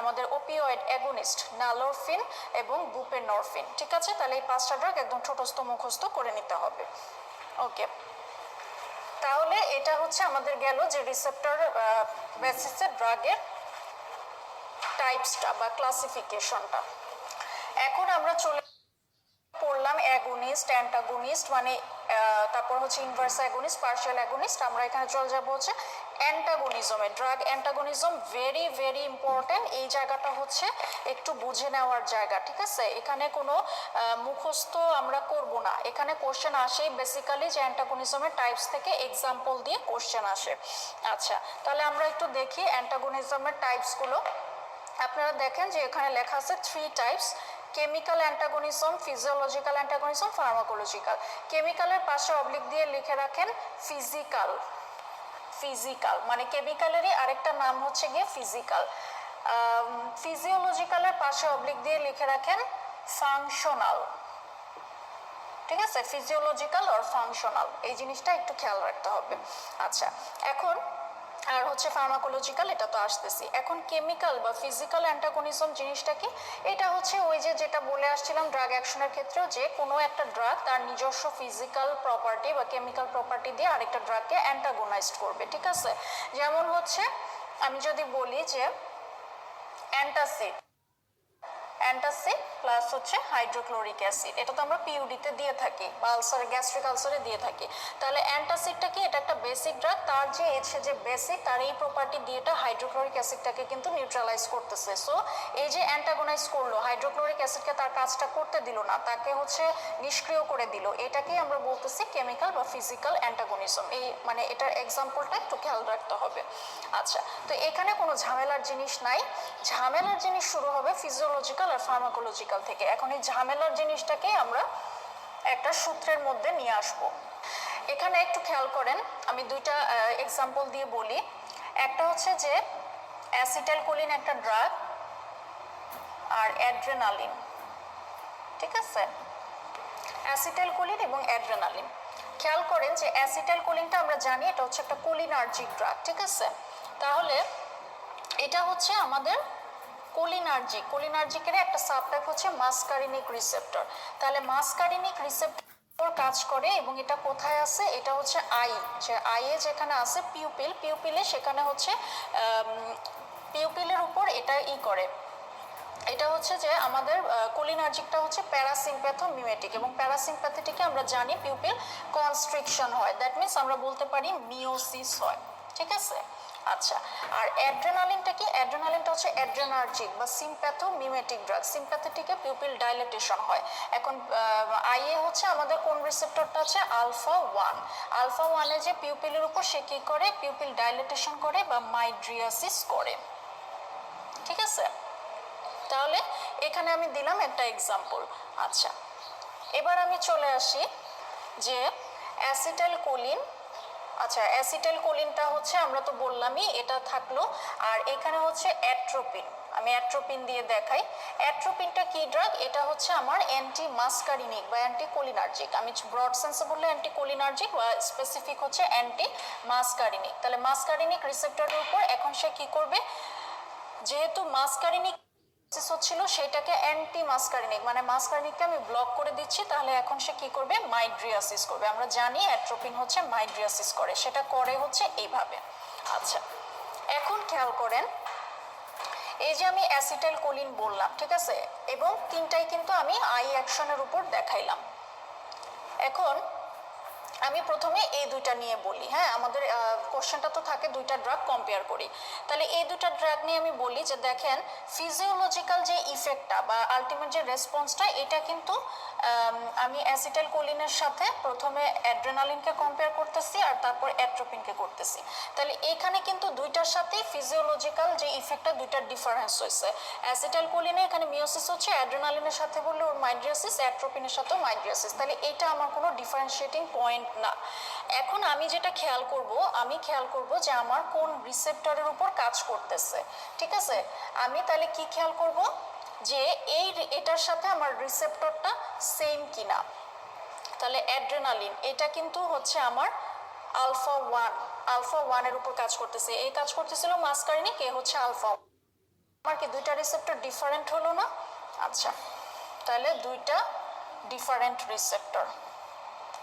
আমাদের ওপিওয়েড অ্যাগনিস্ট, নালোরফিন এবং বুপেনরফিন, ঠিক আছে। তাহলে এই 5টা ড্রাগ একদম ছোটস্থ মুখস্থ করে নিতে হবে। ওকে, তাহলে এটা হচ্ছে আমাদের গেল যে রিসেপ্টর বেসিসে ড্রাগের টাইপসটা বা ক্লাসিফিকেশনটা। এখন আমরা চলে পড়লাম অ্যাগনিস্ট, অ্যান্টাগনিস্ট, মানে তারপর হচ্ছে ইনভার্স অ্যাগনিস্ট, পার্শিয়াল অ্যাগনিস্ট। আমরা এখানে চলে যাব হচ্ছে অ্যান্টাগনিজমে। ড্রাগ অ্যান্টাগনিজম ভেরি ভেরি ইম্পর্টেন্ট, এই জায়গাটা হচ্ছে একটু বুঝে নেওয়ার জায়গা, ঠিক আছে। এখানে কোনো মুখস্থ আমরা করব না, এখানে কোশ্চেন আসেই বেসিক্যালি যে অ্যান্টাগনিজমের টাইপস থেকে এক্সাম্পল দিয়ে কোশ্চেন আসে। আচ্ছা, তাহলে আমরা একটু দেখি অ্যান্টাগনিজমের টাইপসগুলো। আপনারা দেখেন যে এখানে লেখা আছে 3 টাইপস: কেমিক্যাল অ্যান্টাগনিজম, ফিজিওলজিক্যাল অ্যান্টাগনিজম, ফার্মাকোলজিক্যাল। কেমিক্যালের পাশে অবলিক দিয়ে লিখে রাখেন ফিজিক্যাল, ফিজিক্যাল মানে কেমিক্যালেরই আরেকটা নাম হচ্ছে গিয়ে ফিজিক্যাল। ফিজিওলজিক্যালের পাশে অবলিক দিয়ে লিখে রাখেন ফাংশনাল, ঠিক আছে, ফিজিওলজিক্যাল আর ফাংশনাল, এই জিনিসটা একটু খেয়াল রাখতে হবে। আচ্ছা, এখন আর হচ্ছে ফার্মাকোলজিক্যাল, এটা তো আসতেছি। এখন কেমিক্যাল বা ফিজিক্যাল অ্যান্টাগনিজম জিনিসটা কি, এটা হচ্ছে ওই যে যেটা বলে আসছিলাম ড্রাগ অ্যাকশনের ক্ষেত্রেও, যে কোনো একটা ড্রাগ তার নিজস্ব ফিজিক্যাল প্রপার্টি বা কেমিক্যাল প্রপার্টি দিয়ে আরেকটা ড্রাগকে অ্যান্টাগোনাইজড করবে, ঠিক আছে। যেমন হচ্ছে আমি যদি বলি যে অ্যান্টাসিড, অ্যান্টাসিড প্লাস হচ্ছে হাইড্রোক্লোরিক অ্যাসিড, এটা তো আমরা পিইউডিতে দিয়ে থাকি বা আলসার, গ্যাস্ট্রিক আলসারে দিয়ে থাকি। তাহলে অ্যান্টাসিডটা কি, এটা একটা বেসিক ড্রাগ, তার যে এসে যে বেসিক তার এই প্রপার্টি দিয়ে এটা হাইড্রোক্লোরিক অ্যাসিডটাকে কিন্তু নিউট্রালাইজ করতেছে। সো এই যে অ্যান্টাগোনাইজ করলো, হাইড্রোক্লোরিক অ্যাসিডকে তার কাজটা করতে দিল না, তাকে হচ্ছে নিষ্ক্রিয় করে দিল, এটাকেই আমরা বলতেছি কেমিক্যাল বা ফিজিক্যাল অ্যান্টাগনিজম। এই মানে এটার এক্সাম্পলটা একটু খেয়াল রাখতে হবে। আচ্ছা, তো এখানে কোনো ঝামেলার জিনিস নাই, ঝামেলার জিনিস শুরু হবে ফিজিওলজিক্যাল ফিজিওলজিক্যাল আর ফার্মাকোলজিক্যাল থেকে। এখন এই ঝামেলার জিনিসটাকে আমরা একটা সূত্রের মধ্যে নিয়ে আসব। এখানে একটু খেয়াল করেন, আমি দুইটা এক্সাম্পল দিয়ে বলি। একটা হচ্ছে যে অ্যাসিটাইলকোলিন একটা ড্রাগ আর অ্যাড্রেনালিন, ঠিক আছে? অ্যাসিটাইলকোলিন এবং অ্যাড্রেনালিন, খেয়াল করেন যে অ্যাসিটাইলকোলিনটা আমরা জানি এটা হচ্ছে একটা কোলিনার্জিক ড্রাগ, ঠিক আছে? তাহলে এটা হচ্ছে আমাদের কোলিনার্জিকের একটা সাবটাইপ হচ্ছে মাস্কারিনিক রিসেপ্টর। তাহলে মাস্কারিনিক রিসেপ্টর কাজ করে এবং এটা কোথায় আছে? এটা হচ্ছে আইয়ে যেখানে আছে পিউপিলে সেখানে হচ্ছে পিউপিলের উপর এটা করে। এটা হচ্ছে যে আমাদের কোলিনার্জিকটা হচ্ছে প্যারাসিম্প্যাথোমিমেটিক এবং প্যারাসিম্প্যাথেটিকে আমরা জানি পিউপিল কনস্ট্রিকশন হয়, দ্যাট মিনস আমরা বলতে পারি মিওসিস হয়, ঠিক আছে? আচ্ছা, আর অ্যাড্রেনালিনটা কি? অ্যাড্রেনালিনটা হচ্ছে অ্যাড্রেনার্জিক বা সিম্প্যাথোমিমেটিক ড্রাগ, সিম্প্যাথেটিকে পিউপিল ডাইলেটেশন হয়। এখন আইএ হচ্ছে আমাদের কোন রিসেপ্টরটা আছে? আলফা ওয়ানে যে পিউপিলের উপর সে কি করে? পিউপিল ডাইলেটেশন করে বা মাইড্রিয়াসিস করে, ঠিক আছে? তাহলে এখানে আমি দিলাম একটা এক্সাম্পল। আচ্ছা, এবার আমি চলে আসি যে অ্যাসিটাইলকোলিন। আচ্ছা, অ্যাসিটাইলকোলিনটা হচ্ছে আমরা তো বললামই এটা থাকলো, আর এখানে হচ্ছে অ্যাট্রোপিন। আমি অ্যাট্রোপিন দিয়ে দেখাই। অ্যাট্রোপিনটা কি ড্রাগ? এটা হচ্ছে আমার অ্যান্টি মাস্কারিনিক বা অ্যান্টি কোলিনার্জিক। আমি ব্রড সেন্সে বললে অ্যান্টি কোলিনার্জিক বা স্পেসিফিক হচ্ছে অ্যান্টি মাস্কারিনিক। তাহলে মাস্কারিনিক রিসেপ্টরের উপর এখন সে কি করবে? যেহেতু মাস্কারিনিক হচ্ছিল সেটাকে অ্যান্টি মাস্কারিনিক মানে মাস্কারিনিককে আমি ব্লক করে দিচ্ছি, তাহলে এখন সে কি করবে? মাইড্রিয়াসিস করবে। আমরা জানি অ্যাট্রোপিন হচ্ছে মাইড্রিয়াসিস করে, সেটা করে হচ্ছে এইভাবে। আচ্ছা, এখন খেয়াল করেন এই যে আমি অ্যাসিটাইলকোলিন বললাম, ঠিক আছে, এবং তিনটাই কিন্তু আমি আই অ্যাকশনের উপর দেখাইলাম। এখন আমি প্রথমে এই দুইটা নিয়ে বলি। হ্যাঁ, আমাদের কোশ্চেনটা তো থাকে দুইটা ড্রাগ কম্পেয়ার করি। তাহলে এই দুইটা ড্রাগ নিয়ে আমি বলি যে দেখেন ফিজিওলজিক্যাল যে ইফেক্টটা বা আলটিমেট যে রেসপন্সটা, এটা কিন্তু আমি অ্যাসিটাইলকোলিনের সাথে প্রথমে অ্যাড্রেনালিনকে কম্পেয়ার করতেছি আর তারপর অ্যাট্রোপিনকে করতেছি। তাহলে এখানে কিন্তু দুইটার সাথেই ফিজিওলজিক্যাল যে ইফেক্টটা দুইটার ডিফারেন্স হয়েছে। অ্যাসিটাইলকোলিনে এখানে মিওসিস হচ্ছে, অ্যাড্রেনালিনের সাথে বললে ওর মাইড্রিয়াসিস, অ্যাট্রোপিনের সাথেও মাইড্রিয়াসিস। তাহলে এটা আমার কোনো ডিফারেন্সিয়েটিং পয়েন্ট না। এখন আমি যেটা খেয়াল করব যে আমার কোন রিসেপ্টরের উপর কাজ করতেছে, ঠিক আছে? আমি তাহলে কি খেয়াল করব? যে এটার সাথে আমার রিসেপ্টরটা সেম কিনা। তাহলে অ্যাড্রেনালিন এটা কিন্তু হচ্ছে আমার আলফা ওয়ানের উপর কাজ করতেছে। এই কাজ করতেছিল মাস্কারিনিক, এ হচ্ছে আলফা। আমার কি দুইটা রিসেপ্টর ডিফারেন্ট হলো না? আচ্ছা, তাহলে দুইটা ডিফারেন্ট রিসেপ্টর।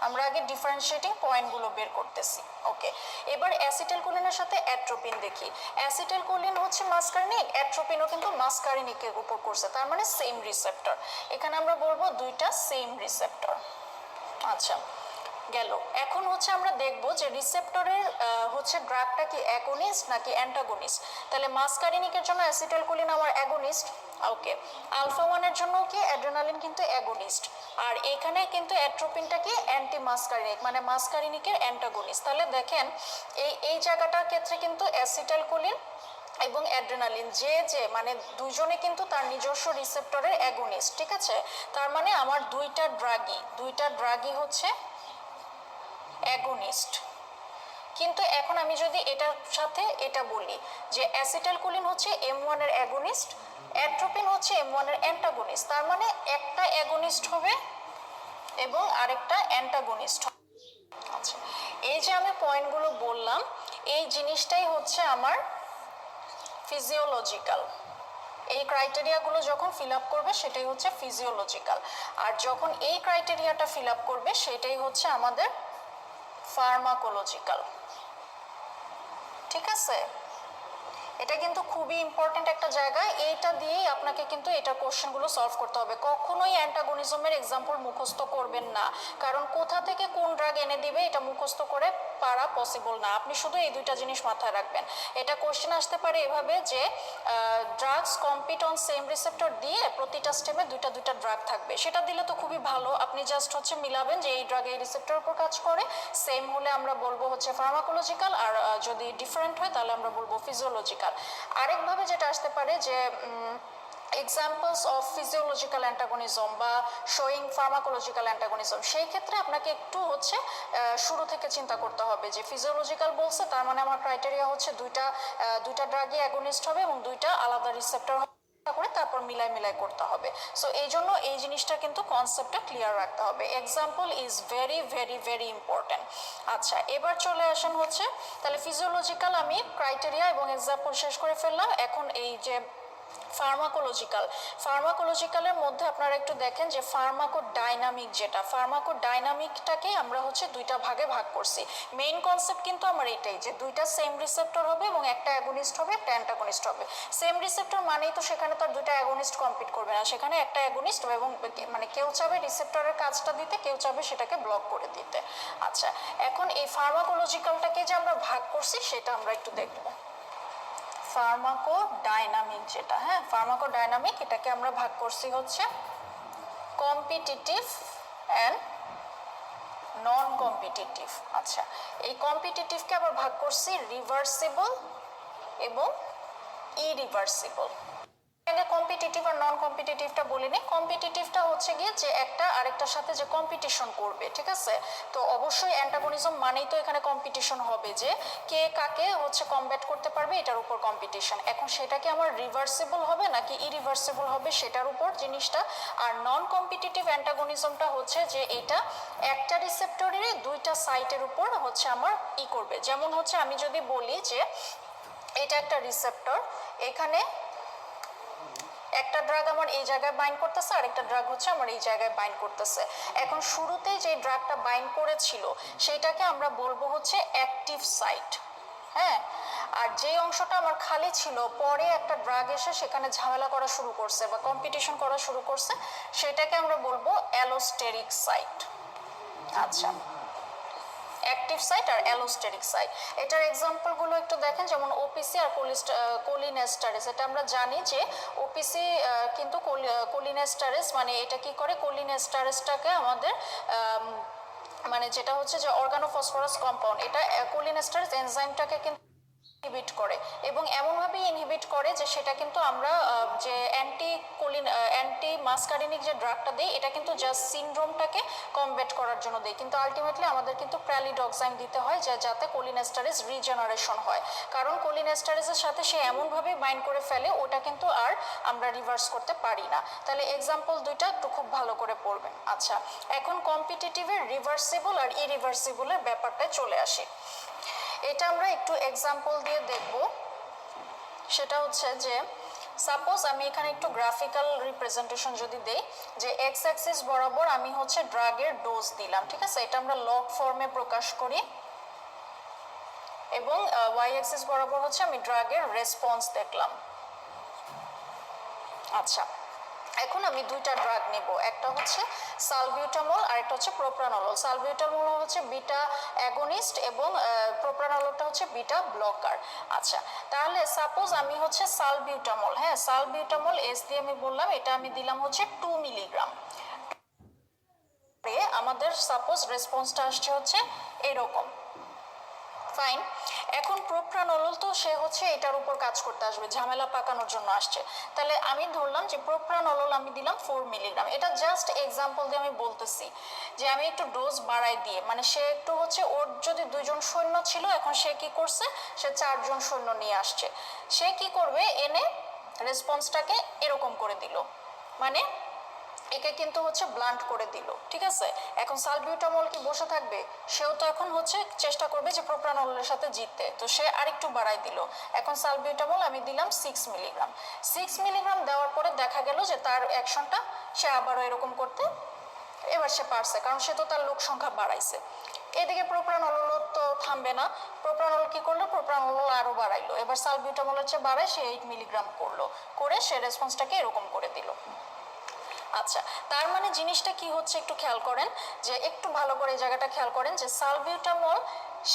আমরা আগে ডিফারেন্সিয়েটিং পয়েন্টগুলো বের করতেছি। ওকে, এবার অ্যাসিটাইলকোলিনের সাথে অ্যাট্রোপিন দেখি। অ্যাসিটাইলকোলিন হচ্ছে মাস্কারিনিক, অ্যাট্রোপিনও কিন্তু মাস্কারিনিকের উপর করছে, তার মানে সেম রিসেপ্টর। এখানে আমরা বলবো দুইটা সেম রিসেপ্টর। আচ্ছা, গেল। এখন হচ্ছে আমরা দেখব যে রিসেপ্টরের হচ্ছে ড্রাগটা কি অ্যাগোনিস্ট নাকি অ্যান্টাগোনিস্ট। তাহলে মাস্কারিনিকের জন্য অ্যাসিটাইলকোলিন আমার অ্যাগোনিস্ট। ওকে, আলফা ওয়ানের জন্য কি অ্যাড্রেনালিন কিন্তু অ্যাগোনিস্ট, আর এখানে কিন্তু অ্যাট্রোপিনটা কি অ্যান্টি মাস্কারিনিক মানে মাস্কারিনিকের অ্যান্টাগোনিস্ট। তাহলে দেখেন এই জায়গাটার ক্ষেত্রে কিন্তু অ্যাসিটাইলকোলিন এবং অ্যাড্রেনালিন যে মানে দুইজনে কিন্তু তার নিজস্ব রিসেপ্টরের অ্যাগোনিস্ট, ঠিক আছে? তার মানে আমার দুইটা ড্রাগই হচ্ছে অ্যাগোনিস্ট। কিন্তু এখন আমি যদি এটার সাথে এটা বলি যে অ্যাসিটাইলকোলিন হচ্ছে M1 এর অ্যাগোনিস্ট, অ্যাট্রোপিন হচ্ছে M1 এর অ্যান্টাগোনিস্ট, তার মানে একটা অ্যাগোনিস্ট হবে এবং আরেকটা অ্যান্টাগোনিস্ট হবে। আচ্ছা, এই যে আমি পয়েন্টগুলো বললাম, এই জিনিসটাই হচ্ছে আমার ফিজিওলজিক্যাল। এই ক্রাইটেরিয়াগুলো যখন ফিল আপ করবে সেটাই হচ্ছে ফিজিওলজিক্যাল, আর যখন এই ক্রাইটেরিয়াটা ফিল আপ করবে সেটাই হচ্ছে আমাদের ফার্মাকোলজিক্যাল, ঠিক আছে? এটা কিন্তু খুবই ইম্পর্টেন্ট একটা জায়গা, এইটা দিয়েই আপনাকে কিন্তু এটা কোশ্চেনগুলো সলভ করতে হবে। কখনোই অ্যান্টাগনিজমের এক্সাম্পল মুখস্থ করবেন না, কারণ কোথা থেকে কোন ড্রাগ এনে দিবে এটা মুখস্থ করে পারা পসিবল না। আপনি শুধু এই দুইটা জিনিস মাথায় রাখবেন। এটা কোশ্চেন আসতে পারে এভাবে যে drugs compete on same receptor দিয়ে প্রতিটা স্টেমে দুইটা ড্রাগ থাকবে, সেটা দিলে তো খুবই ভালো। আপনি জাস্ট হচ্ছে মিলাবেন যে এই ড্রাগ এই রিসেপ্টর উপর কাজ করে, সেম হলে আমরা বলবো হচ্ছে ফার্মাকোলজিক্যাল, আর যদি ডিফারেন্ট হয় তাহলে আমরা বলবো ফিজিওলজিক্যাল। আরেকভাবে যেটা আসতে পারে যে এক্সাম্পলস অফ ফিজিওলজিক্যাল অ্যান্টাগনিজম বা শোয়িং ফার্মাকোলজিক্যাল অ্যান্টাগনিজম, সেই ক্ষেত্রে আপনাকে একটু হচ্ছে শুরু থেকে চিন্তা করতে হবে যে ফিজিওলজিক্যাল বলছে তার মানে আমার ক্রাইটেরিয়া হচ্ছে দুইটা ড্রাগই অ্যাগনিস্ট হবে এবং দুইটা আলাদা রিসেপ্টর করে তারপর মিলাই করতে হবে। সো এই জন্য এই জিনিসটা কিন্তু কনসেপ্টটা ক্লিয়ার রাখতে হবে। Example is very very very important. আচ্ছা, এবার চলে আসেন হচ্ছে তাহলে ফিজিওলজিক্যাল আমি ক্রাইটেরিয়া এবং এক্সাম্পল শেষ করে ফেললাম। এখন এই যে ফার্মাকোলজিক্যালের মধ্যে আপনারা একটু দেখেন যে ফার্মাকোডাইনামিক, যেটা ফার্মাকোডাইনামিকটাকে আমরা হচ্ছে দুইটা ভাগে ভাগ করছি। মেইন কনসেপ্ট কিন্তু আমার এটাই যে দুইটা সেম রিসেপ্টর হবে এবং একটা অ্যাগনিস্ট হবে একটা অ্যান্টাগনিস্ট হবে। সেম রিসেপ্টর মানেই তো সেখানে তো দুইটা অ্যাগনিস্ট কম্পিট করবে না, সেখানে একটা অ্যাগনিস্ট এবং মানে কেউ চাবে রিসেপ্টরের কাজটা দিতে, কেউ চাবে সেটাকে ব্লক করে দিতে। আচ্ছা, এখন এই ফার্মাকোলজিক্যালটাকে যে আমরা ভাগ করছি সেটা আমরা একটু দেখব। ফার্মাকোডাইনামিক যেটা, হ্যাঁ ফার্মাকোডাইনামিক, এটাকে আমরা ভাগ করছি হচ্ছে কম্পিটিটিভ অ্যান্ড নন কম্পিটিটিভ। আচ্ছা, এই কম্পিটিটিভকে আবার ভাগ করছি রিভার্সিবল এবং ইরিভার্সিবল। আগে কম্পিটিটিভ আর নন কম্পিটিটিভটা বলি নি। কম্পিটিটিভটা হচ্ছে গিয়ে যে একটা আরেকটার সাথে যে কম্পিটিশন করবে, ঠিক আছে। তো অবশ্যই অ্যান্টাগনিজম মানেই তো এখানে কম্পিটিশন হবে, যে কে কাকে হচ্ছে কমব্যাট করতে পারবে এটার উপর কম্পিটিশন। এখন সেটা কি আমার রিভার্সিবল হবে নাকি ইরিভার্সিবল হবে সেটার উপর জিনিসটা। আর নন কম্পিটিটিভ অ্যান্টাগনিজমটা হচ্ছে যে এটা একটা রিসেপ্টরের দুইটা সাইটের উপর হচ্ছে আমার করবে। যেমন হচ্ছে আমি যদি বলি যে এটা একটা রিসেপ্টর, এখানে একটা ড্রাগ আমার এই জায়গায় বাইন্ড করতেছে আর একটা ড্রাগ হচ্ছে আমার এই জায়গায় বাইন্ড করতেছে। এখন শুরুতেই যে ড্রাগটা বাইন্ড করেছিল সেটাকে আমরা বলবো হচ্ছে অ্যাক্টিভ সাইট, হ্যাঁ। আর যে অংশটা আমার খালি ছিল, পরে একটা ড্রাগ এসে সেখানে ঝামেলা করা শুরু করছে বা কম্পিটিশন করা শুরু করছে, সেটাকে আমরা বলবো অ্যালোস্টেরিক সাইট। আচ্ছা, অ্যাক্টিভ সাইট আর অ্যালোস্টেরিক সাইট। এটার এক্সাম্পলগুলো একটু দেখেন, যেমন ওপিসি আর কোলিনেস্টারেস। এটা আমরা জানি যে ওপিসি কিন্তু কোলিনেস্টারেস মানে এটা কি করে, কোলিনেস্টারেসটাকে আমাদের মানে যেটা হচ্ছে যে অর্গানোফসফরাস কম্পাউন্ড, এটা কোলিনেস্টারেস এনজাইমটাকে কিন্তু ইনহিবিট করে এবং এমনভাবে ইনহিবিট করে যে সেটা কিন্তু আমরা যে অ্যান্টি মাস্কারিনিক যে ড্রাগটা দিই এটা কিন্তু জাস্ট সিনড্রোমটাকে কমব্যাট করার জন্য দিই, কিন্তু আলটিমেটলি আমাদের কিন্তু প্র্যালিডক্সাইম দিতে হয় যাতে কোলিনেস্টারেজ রিজেনারেশন হয়। কারণ কোলিনেস্টারেজের সাথে সে এমনভাবে বাইন্ড করে ফেলে ওটা কিন্তু আর আমরা রিভার্স করতে পারি না। তাহলে এক্সাম্পল দুইটা একটু খুব ভালো করে পড়বেন। আচ্ছা, এখন কম্পিটিটিভের রিভার্সিবল আর ইরিভার্সিবলের ব্যাপারটায় চলে আসি। এটা আমরা একটু এক্সাম্পল দিয়ে দেখব। সেটা হচ্ছে যে সাপোজ আমি এখানে একটু গ্রাফিক্যাল রিপ্রেজেন্টেশন যদি দেই, যে এক্স অ্যাক্সিস বরাবর আমি হচ্ছে ড্রাগের ডোজ দিলাম, ঠিক আছে, এটা আমরা লগ ফর্মে প্রকাশ করি, এবং ওয়াই অ্যাক্সিস বরাবর হচ্ছে আমি ড্রাগের রেসপন্স দেখলাম। আচ্ছা, এখন আমি দুইটা ড্রাগ নেব, একটা হচ্ছে সালবিউটামল আর একটা হচ্ছে প্রোপ্রানল। সালবিউটামল হচ্ছে বিটা অ্যাগনিস্ট এবং প্রোপ্রানলটা হচ্ছে বিটা ব্লকার। আচ্ছা, তাহলে সাপোজ আমি হচ্ছে সালবিউটামল, হ্যাঁ সালবিউটামল এস দিয়ে আমি বললাম, এটা আমি দিলাম হচ্ছে 2 মিলিগ্রাম। আমাদের সাপোজ রেসপন্সটা আসছে হচ্ছে এরকম, ফাইন। এখন প্রোপ্রানল তো সে হচ্ছে এটার উপর কাজ করতে আসবে, ঝামেলা পাকানোর জন্য আসছে। তাহলে আমি ধরলাম যে প্রোপ্রানল আমি দিলাম 4 মিলিগ্রাম। এটা জাস্ট এক্সাম্পল দিয়ে আমি বলতেছি যে আমি একটু ডোজ বাড়াই দিয়ে, মানে সে একটু হচ্ছে ওর যদি 2 জন সৈন্য ছিল, এখন সে কি করছে, সে 4 জন সৈন্য নিয়ে আসছে। সে কি করবে, এনে রেসপন্সটাকে এরকম করে দিল, মানে একে কিন্তু হচ্ছে ব্লান্ট করে দিল, ঠিক আছে। এখন সালবিউটামল কি বসে থাকবে, সেও তো এখন হচ্ছে চেষ্টা করবে যে প্রোপ্রানলের সাথে জিততে, তো সে আরেকটু বাড়াই দিল। এখন সালবিউটামল আমি দিলাম 6 মিলিগ্রাম। 6 মিলিগ্রাম দেওয়ার পরে দেখা গেল যে তার অ্যাকশনটা সে আবারও এরকম করতে এবার সে পারছে, কারণ সে তো তার লোক সংখ্যা বাড়াইছে। এদিকে প্রোপ্রানল তো থামবে না, প্রোপ্রানল কি করলো, প্রোপ্রানল আরো বাড়াইলো, এবার সালবিউটামলের চেয়ে বাড়ায় সে 8 মিলিগ্রাম করলো, করে সে রেসপন্সটাকে এরকম করে দিল। আচ্ছা, তার মানে জিনিসটা কি হচ্ছে একটু খেয়াল করেন, যে একটু ভালো করে এই জায়গাটা খেয়াল করেন যে সালবিউটামল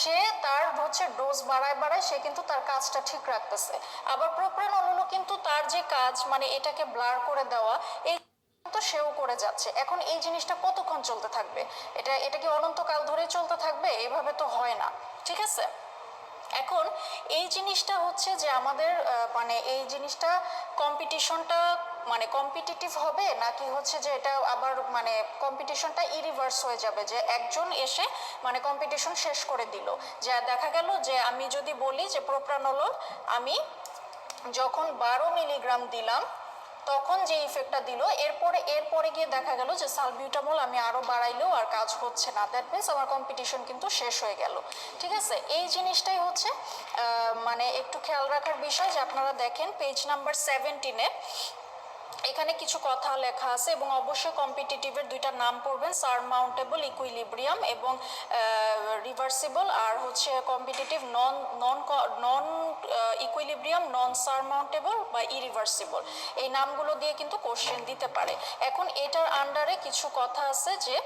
সে তার হচ্ছে ডোজ বাড়ায় সে কিন্তু তার কাজটা ঠিক রাখতেছে। আবার প্রোপ্রানল কিন্তু তার যে কাজ মানে এটাকে ব্লার করে দেওয়া, এই তো সেও করে যাচ্ছে। এখন এই জিনিসটা কতক্ষণ চলতে থাকবে, এটা কি অনন্তকাল ধরে চলতে থাকবে? এভাবে তো হয় না, ঠিক আছে। এখন এই জিনিসটা হচ্ছে যে আমাদের মানে এই জিনিসটা কম্পিটিশনটা মানে কম্পিটিটিভ হবে নাকি হচ্ছে যে এটা আবার মানে কম্পিটিশনটা ইরিভার্স হয়ে যাবে, যে একজন এসে মানে কম্পিটিশন শেষ করে দিল। যে দেখা গেল যে আমি যদি বলি যে প্রোপ্রানোলোল আমি যখন 12 মিলিগ্রাম দিলাম তখন যে ইফেক্টটা দিল, এরপরে গিয়ে দেখা গেল যে সালবিউটামল আমি আরো বাড়াইলেও আর কাজ হচ্ছে না, দ্যাট মিনস আমার কম্পিটিশন কিন্তু শেষ হয়ে গেল। ঠিক আছে, এই জিনিসটাই হচ্ছে মানে একটু খেয়াল রাখার বিষয়। যে আপনারা দেখেন পেজ নাম্বার 17-এ এখানে কিছু কথা লেখা আছে এবং অবশ্যই কম্পিটিটিভের দুইটা নাম পড়বেন, সারমাউন্টেবল ইকুইলিব্রিয়াম এবং রিভার্সিবল, আর হচ্ছে কম্পিটিটিভ নন নন নন ইকুইলিব্রিয়াম, নন সারমাউন্টেবল বা ইরিভার্সিবল। এই নামগুলো দিয়ে কিন্তু কোশ্চেন দিতে পারে। এখন এটার আন্ডারে কিছু কথা আছে যে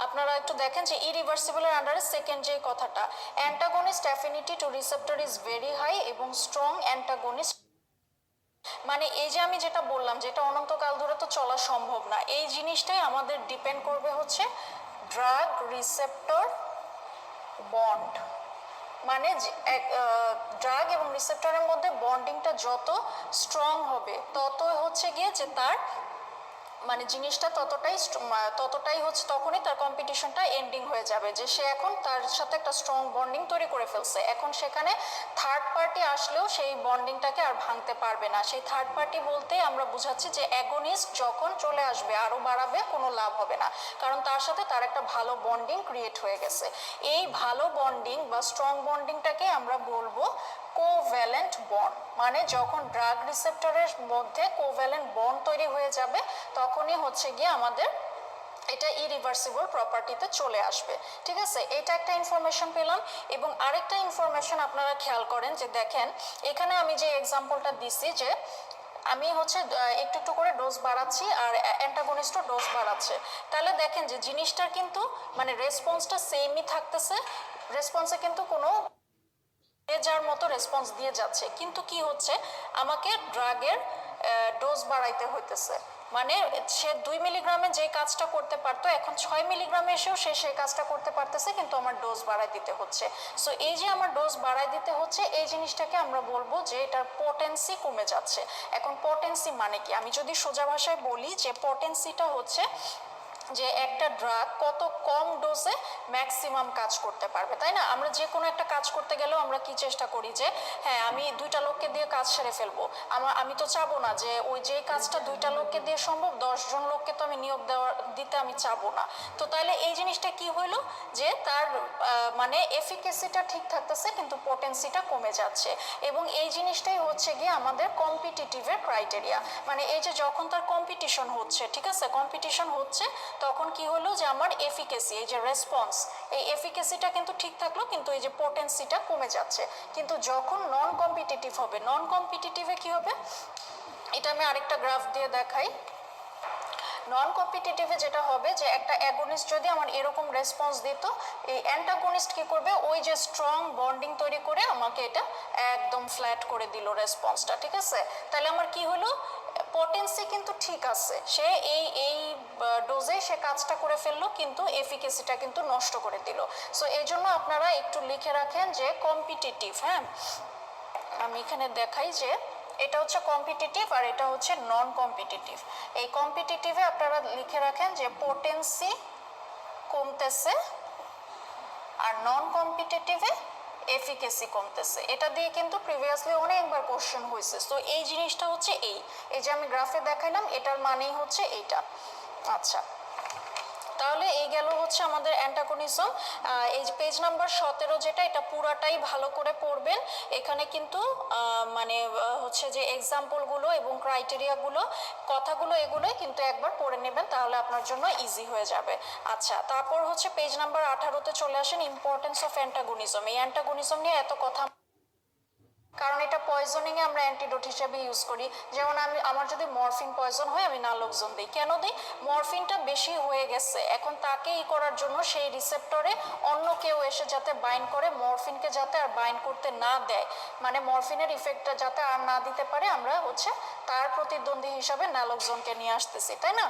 আপনারা একটু দেখেন যে ইরিভার্সিবলের আন্ডারে সেকেন্ড যে কথাটা, antagonist affinity to receptor is very high এবং স্ট্রং অ্যান্টাগনিস্ট, মানে এই যে আমি যেটা বললাম যেটা অনন্তকাল ধরে তো চলা সম্ভব না, এই জিনিসটাই আমাদের ডিপেন্ড করবে হচ্ছে ড্রাগ রিসেপ্টর বন্ড। মানে ড্রাগ এবং রিসেপ্টরের মধ্যে বন্ডিংটা যত স্ট্রং হবে তত হচ্ছে গিয়ে যে তার মানে জিনিসটা ততটাই হচ্ছে তখনই তার কম্পিটিশনটা এন্ডিং হয়ে যাবে, যে সে এখন তার সাথে একটা স্ট্রং বন্ডিং তৈরি করে ফেলছে। এখন সেখানে থার্ড পার্টি আসলেও সেই বন্ডিংটাকে আর ভাঙতে পারবে না। সেই থার্ড পার্টি বলতে আমরা বুঝাচ্ছি যে অ্যাগনিস্ট যখন চলে আসবে আরো বাড়াবে, কোনো লাভ হবে না, কারণ তার সাথে তার একটা ভালো বন্ডিং ক্রিয়েট হয়ে গেছে। এই ভালো বন্ডিং বা স্ট্রং বন্ডিংটাকে আমরা বলবো কোভ্যালেন্ট বন্ড। মানে যখন ড্রাগ রিসেপ্টরের মধ্যে কোভ্যালেন্ট বন্ড তৈরি হয়ে যাবে তখনই হচ্ছে গিয়ে আমাদের এটা ইরিভার্সিবল প্রপার্টিতে চলে আসবে। ঠিক আছে, এটা একটা ইনফরমেশন পেলাম। এবং আরেকটা ইনফরমেশন আপনারা খেয়াল করেন যে দেখেন এখানে আমি যে এক্সাম্পলটা দিছি যে আমি হচ্ছে একটু একটু করে ডোজ বাড়াচ্ছি আর অ্যান্টাগনিস্টও ডোজ বাড়াচ্ছে, তাহলে দেখেন যে জিনিসটার কিন্তু মানে রেসপন্সটা সেমই থাকতেছে, রেসপন্সে কিন্তু কোনো যার মতো রেসপন্স দিয়ে যাচ্ছে, কিন্তু কি হচ্ছে আমাকে ড্রাগের ডোজ বাড়াইতে হইতেছে। মানে সে 2 মিলিগ্রামে যে কাজটা করতে পারতো এখন 6 মিলিগ্রামে এসেও সে সেই কাজটা করতে পারতেছে, কিন্তু আমার ডোজ বাড়াই দিতে হচ্ছে। সো এই যে আমার ডোজ বাড়াই দিতে হচ্ছে এই জিনিসটাকে আমরা বলবো যে এটার পটেন্সি কমে যাচ্ছে। এখন পটেন্সি মানে কি, আমি যদি সোজা ভাষায় বলি যে পটেন্সিটা হচ্ছে যে একটা ড্রাগ কত কম ডোজে ম্যাক্সিমাম কাজ করতে পারবে, তাই না? আমরা যে কোনো একটা কাজ করতে গেলেও আমরা কি চেষ্টা করি যে হ্যাঁ আমি 2টা লোককে দিয়ে কাজ সেরে ফেলবো। আমি তো চাবো না যে ওই যে কাজটা 2টা লোককে দিয়ে সম্ভব 10 জন লোককে তো আমি নিয়োগ দিতে আমি চাবো না। তো তাহলে এই জিনিসটা কি হইলো যে তার মানে এফিকেসিটা ঠিক থাকতেছে কিন্তু পটেন্সিটা কমে যাচ্ছে। এবং এই জিনিসটাই হচ্ছে গিয়ে আমাদের কম্পিটিটিভের ক্রাইটেরিয়া। মানে এই যে যখন তার কম্পিটিশন হচ্ছে, ঠিক আছে, কম্পিটিশন হচ্ছে তখন কি হলো যে আমার এফিকেসি, এই যে রেসপন্স, এই এফিকেসিটা কিন্তু ঠিক থাকলো কিন্তু এই যে পটেন্সিটা কমে যাচ্ছে। কিন্তু যখন নন কম্পিটিটিভ হবে, নন কম্পিটিটিভে কি হবে এটা আমি আরেকটা গ্রাফ দিয়ে দেখাই। নন কম্পিটিটিভে যেটা হবে যে একটা অ্যাগনিস্ট যদি আমার এরকম রেসপন্স দিত, এই অ্যান্টাগনিস্ট কি করবে ওই যে স্ট্রং বন্ডিং তৈরি করে আমাকে এটা একদম ফ্ল্যাট করে দিল রেসপন্সটা। ঠিক আছে, তাহলে আমার কি হলো পটেন্সি কিন্তু ঠিক আছে, সে এই ডোজে সে কাজটা করে ফেললো কিন্তু এফিকেসিটা কিন্তু নষ্ট করে দিল। সো এই জন্য আপনারা একটু লিখে রাখেন যে কম্পিটিটিভ, হ্যাঁ আমি এখানে দেখাই যে এটা হচ্ছে কম্পিটিটিভ আর এটা হচ্ছে নন কম্পিটিটিভ। এই কম্পিটিটিভে আপনারা লিখে রাখেন যে পটেন্সি কমতেছে আর নন কম্পিটিটিভে এফিকেসি কমতেছে। এটা দিয়ে কিন্তু প্রিভিয়াসলি অনেকবার কোশ্চেন হয়েছে। সো এই জিনিসটা হচ্ছে এই যে আমি গ্রাফে দেখাইলাম এটার মানেই হচ্ছে এইটা। আচ্ছা, তাহলে এই গেল হচ্ছে আমাদের অ্যান্টাগনিজম। এই যে পেজ নাম্বার 17 যেটা, এটা পুরাটাই ভালো করে পড়বেন। এখানে কিন্তু মানে হচ্ছে যে এক্সাম্পলগুলো এবং ক্রাইটেরিয়াগুলো কথাগুলো এগুলোই কিন্তু একবার পড়ে নেবেন, তাহলে আপনার জন্য ইজি হয়ে যাবে। আচ্ছা, তারপর হচ্ছে পেজ নাম্বার 18-তে চলে আসেন, ইম্পর্টেন্স অফ অ্যান্টাগনিজম। এই অ্যান্টাগনিজম নিয়ে এত কথা কারণ এটা পয়জনিং এ আমরা অ্যান্টিডোট হিসেবে ইউজ করি। যেমন আমার যদি মরফিন পয়জন হয় আমি নালোক্সন দিই। কেন দিই? মরফিনটা বেশি হয়ে গেছে, এখন তাকে করার জন্য সেই রিসেপ্টরে অন্য কেউ এসে যাতে বাইন্ড করে, মরফিনকে যাতে আর বাইন্ড করতে না দেয়, মানে মরফিনের ইফেক্টটা যাতে আর না দিতে পারে, আমরা হচ্ছে তার প্রতিদ্বন্দ্বী হিসাবে নালোক্সনকে নিয়ে আসতেছি, তাই না?